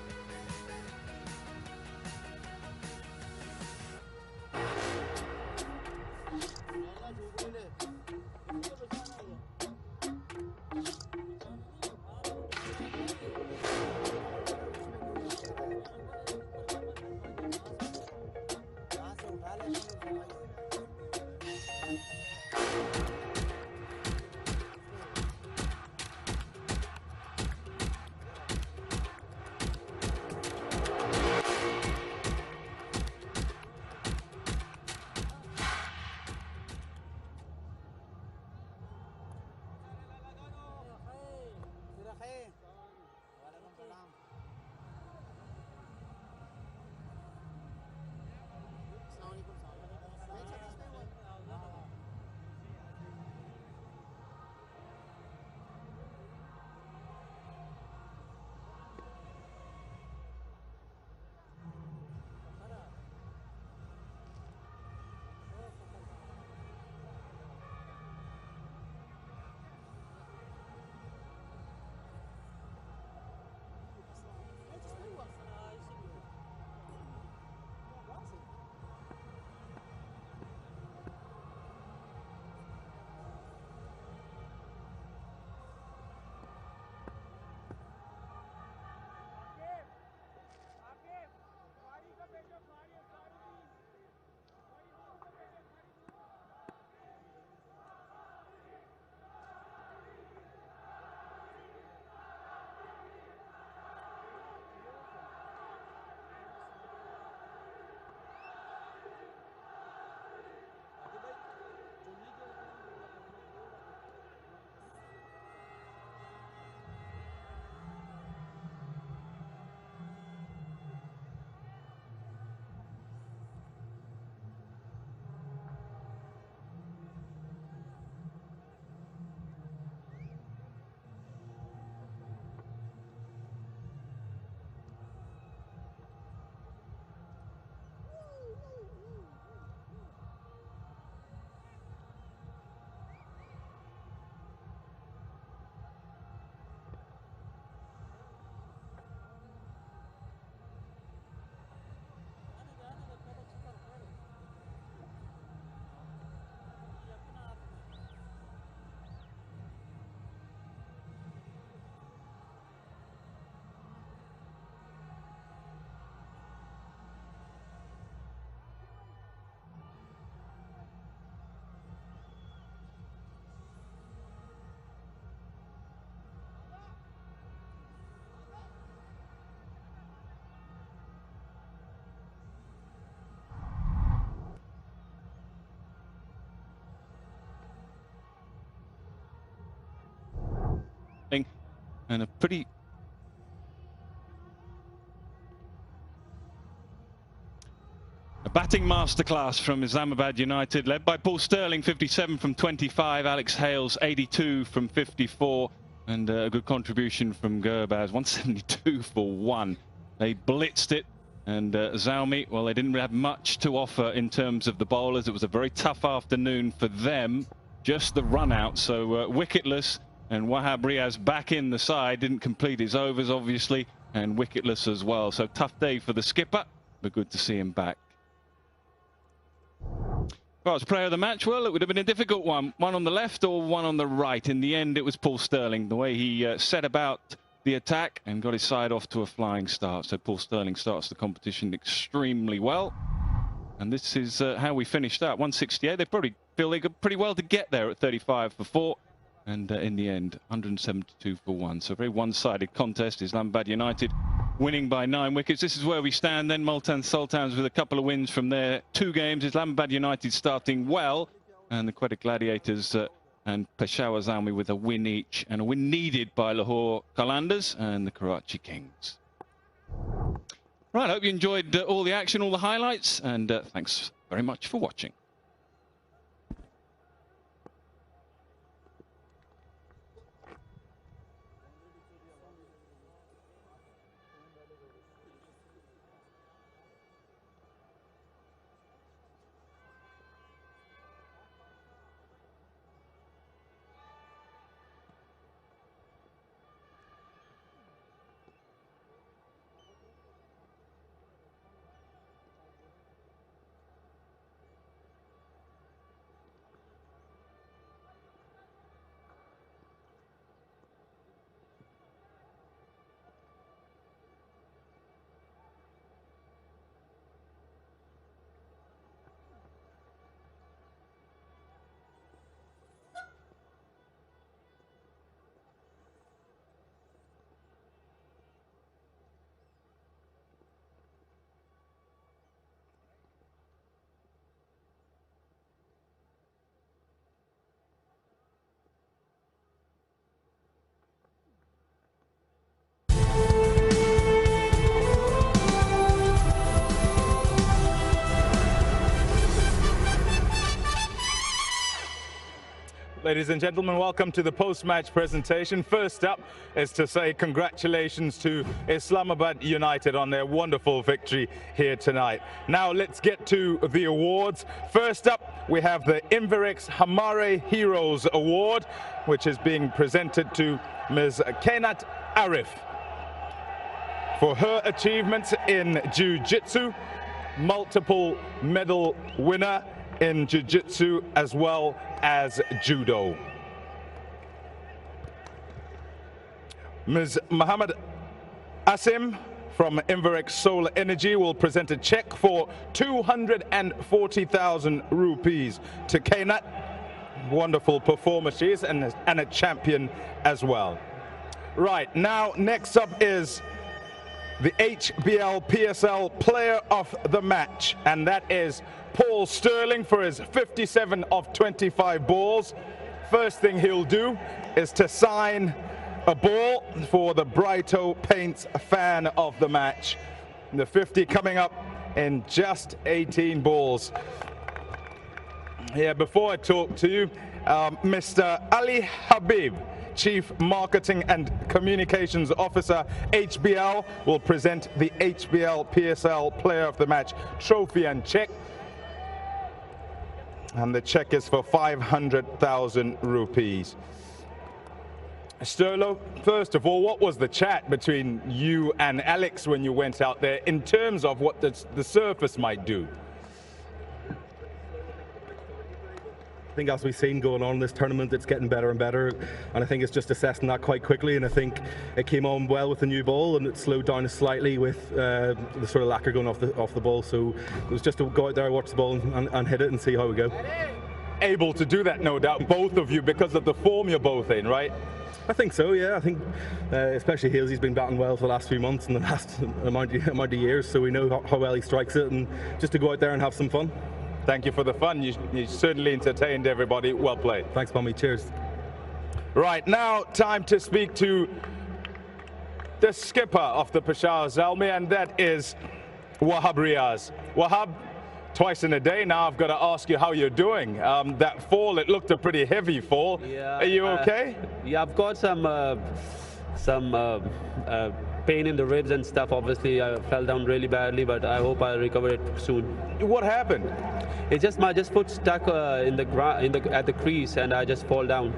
and a pretty batting masterclass from Islamabad United, led by Paul Sterling, 57 from 25, Alex Hales, 82 from 54, and a good contribution from Gurbaz, 172 for 1. They blitzed it, and Zalmi, well, they didn't have much to offer in terms of the bowlers. It was a very tough afternoon for them, just the run out, so wicketless, and Wahab Riaz back in the side, didn't complete his overs, obviously, and wicketless as well. So tough day for the skipper, but good to see him back. Well, as player of the match, well, it would have been a difficult one. One on the left or one on the right. In the end, it was Paul Sterling. The way he set about the attack and got his side off to a flying start. So Paul Sterling starts the competition extremely well. And this is how we finished up. 168. They probably feel they got pretty well to get there at 35 for 4. And in the end, 172 for 1. So a very one-sided contest. Islamabad United winning by 9 wickets. This is where we stand then. Multan Sultans with a couple of wins from their 2 games. Islamabad United starting well. And the Quetta Gladiators and Peshawar Zalmi with a win each. And a win needed by Lahore Qalandars and the Karachi Kings. Right, I hope you enjoyed all the action, all the highlights. And thanks very much for watching. Ladies and gentlemen, welcome to the post-match presentation. First up is to say congratulations to Islamabad United on their wonderful victory here tonight. Now let's get to the awards. First up, we have the Inverex Hamare Heroes Award, which is being presented to Ms. Kainat Arif for her achievements in Jiu-Jitsu, multiple medal winner in Jiu-Jitsu as well as Judo. Ms. Muhammad Asim from Inverex Solar Energy will present a check for 240,000 rupees to Kainat. Wonderful performer she is, and a champion as well. Right, now next up is the HBL PSL Player of the Match, and that is Paul Sterling for his 57 of 25 balls. First thing he'll do is to sign a ball for the Brighto Paints Fan of the Match. The 50 coming up in just 18 balls. Yeah, before I talk to you, Mr. Ali Habib, Chief Marketing and Communications Officer, HBL, will present the HBL PSL Player of the Match trophy and check. And the check is for 500,000 rupees. Sterlo, first of all, what was the chat between you and Alex when you went out there in terms of what the surface might do? I think as we've seen going on in this tournament, it's getting better and better, and I think it's just assessing that quite quickly, and I think it came on well with the new ball and it slowed down slightly with the sort of lacquer going off the ball, so it was just to go out there, watch the ball and hit it and see how we go. Able to do that, no doubt, both of you, because of the form you're both in, right? I think so, yeah. I think especially Hales, he's been batting well for the last few months and the last amount of years, so we know how well he strikes it, and just to go out there and have some fun. Thank you for the fun. You certainly entertained everybody. Well played. Thanks, Pommy. Cheers. Right, now time to speak to the skipper of the Peshawar Zalmi, and that is Wahab Riaz. Wahab, twice in a day now, I've got to ask you how you're doing. That fall, it looked a pretty heavy fall. Yeah, are you okay? Yeah, I've got some pain in the ribs and stuff. Obviously, I fell down really badly, but I hope I'll recover it soon. What happened? It's just my foot stuck at the crease, and I just fall down.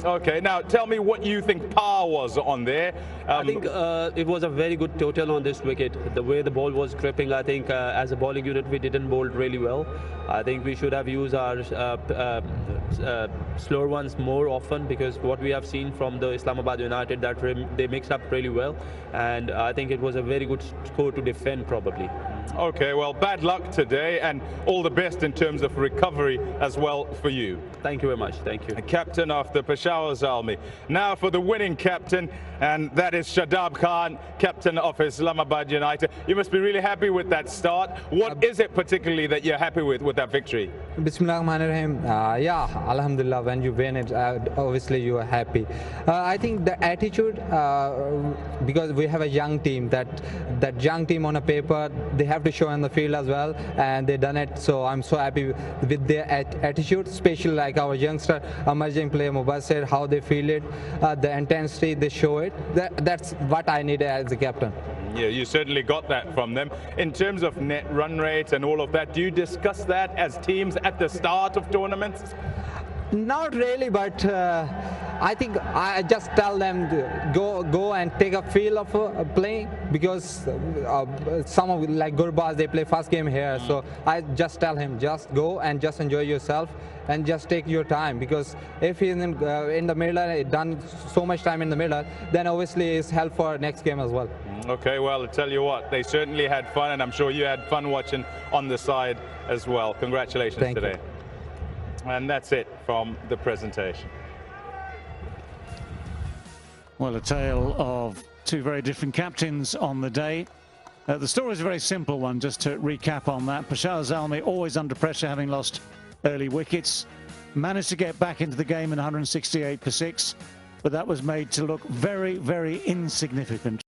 Okay, now tell me what you think par was on there. I think it was a very good total on this wicket. The way the ball was gripping, I think as a bowling unit we didn't bowl really well. I think we should have used our slower ones more often, because what we have seen from the Islamabad United, that they mixed up really well, and I think it was a very good score to defend probably. Okay, well, bad luck today, and all the best in terms of recovery as well for you. Thank you very much. Thank you. Captain of the Peshawar Zalmi. Now for the winning captain, and that is Shadab Khan, captain of Islamabad United. You must be really happy with that start. What is it particularly that you're happy with that victory? Bismillahirrahmanirrahim. Yeah, alhamdulillah, when you win it, obviously you are happy. I think the attitude, because we have a young team, that young team on a paper, they have to show on the field as well, and they done it. So I'm so happy with their attitude, especially like our youngster emerging player Mubassir, how they feel it, the intensity, they show it. That's what I need as a captain. Yeah, you certainly got that from them. In terms of net run rate and all of that, do you discuss that as teams at the start of tournaments? Not really, but I think I just tell them to go and take a feel of playing, because some of like Gurbaz, they play first game here, so I just tell him just go and just enjoy yourself and just take your time, because if he's in the middle, done so much time in the middle, then obviously it's help for next game as well. Okay, well, I tell you what, they certainly had fun, and I'm sure you had fun watching on the side as well. Congratulations today. And that's it from the presentation. Well, a tale of two very different captains on the day. The story is a very simple one, just to recap on that. Peshawar Zalmi always under pressure, having lost early wickets. Managed to get back into the game in 168 for 6, but that was made to look very, very insignificant.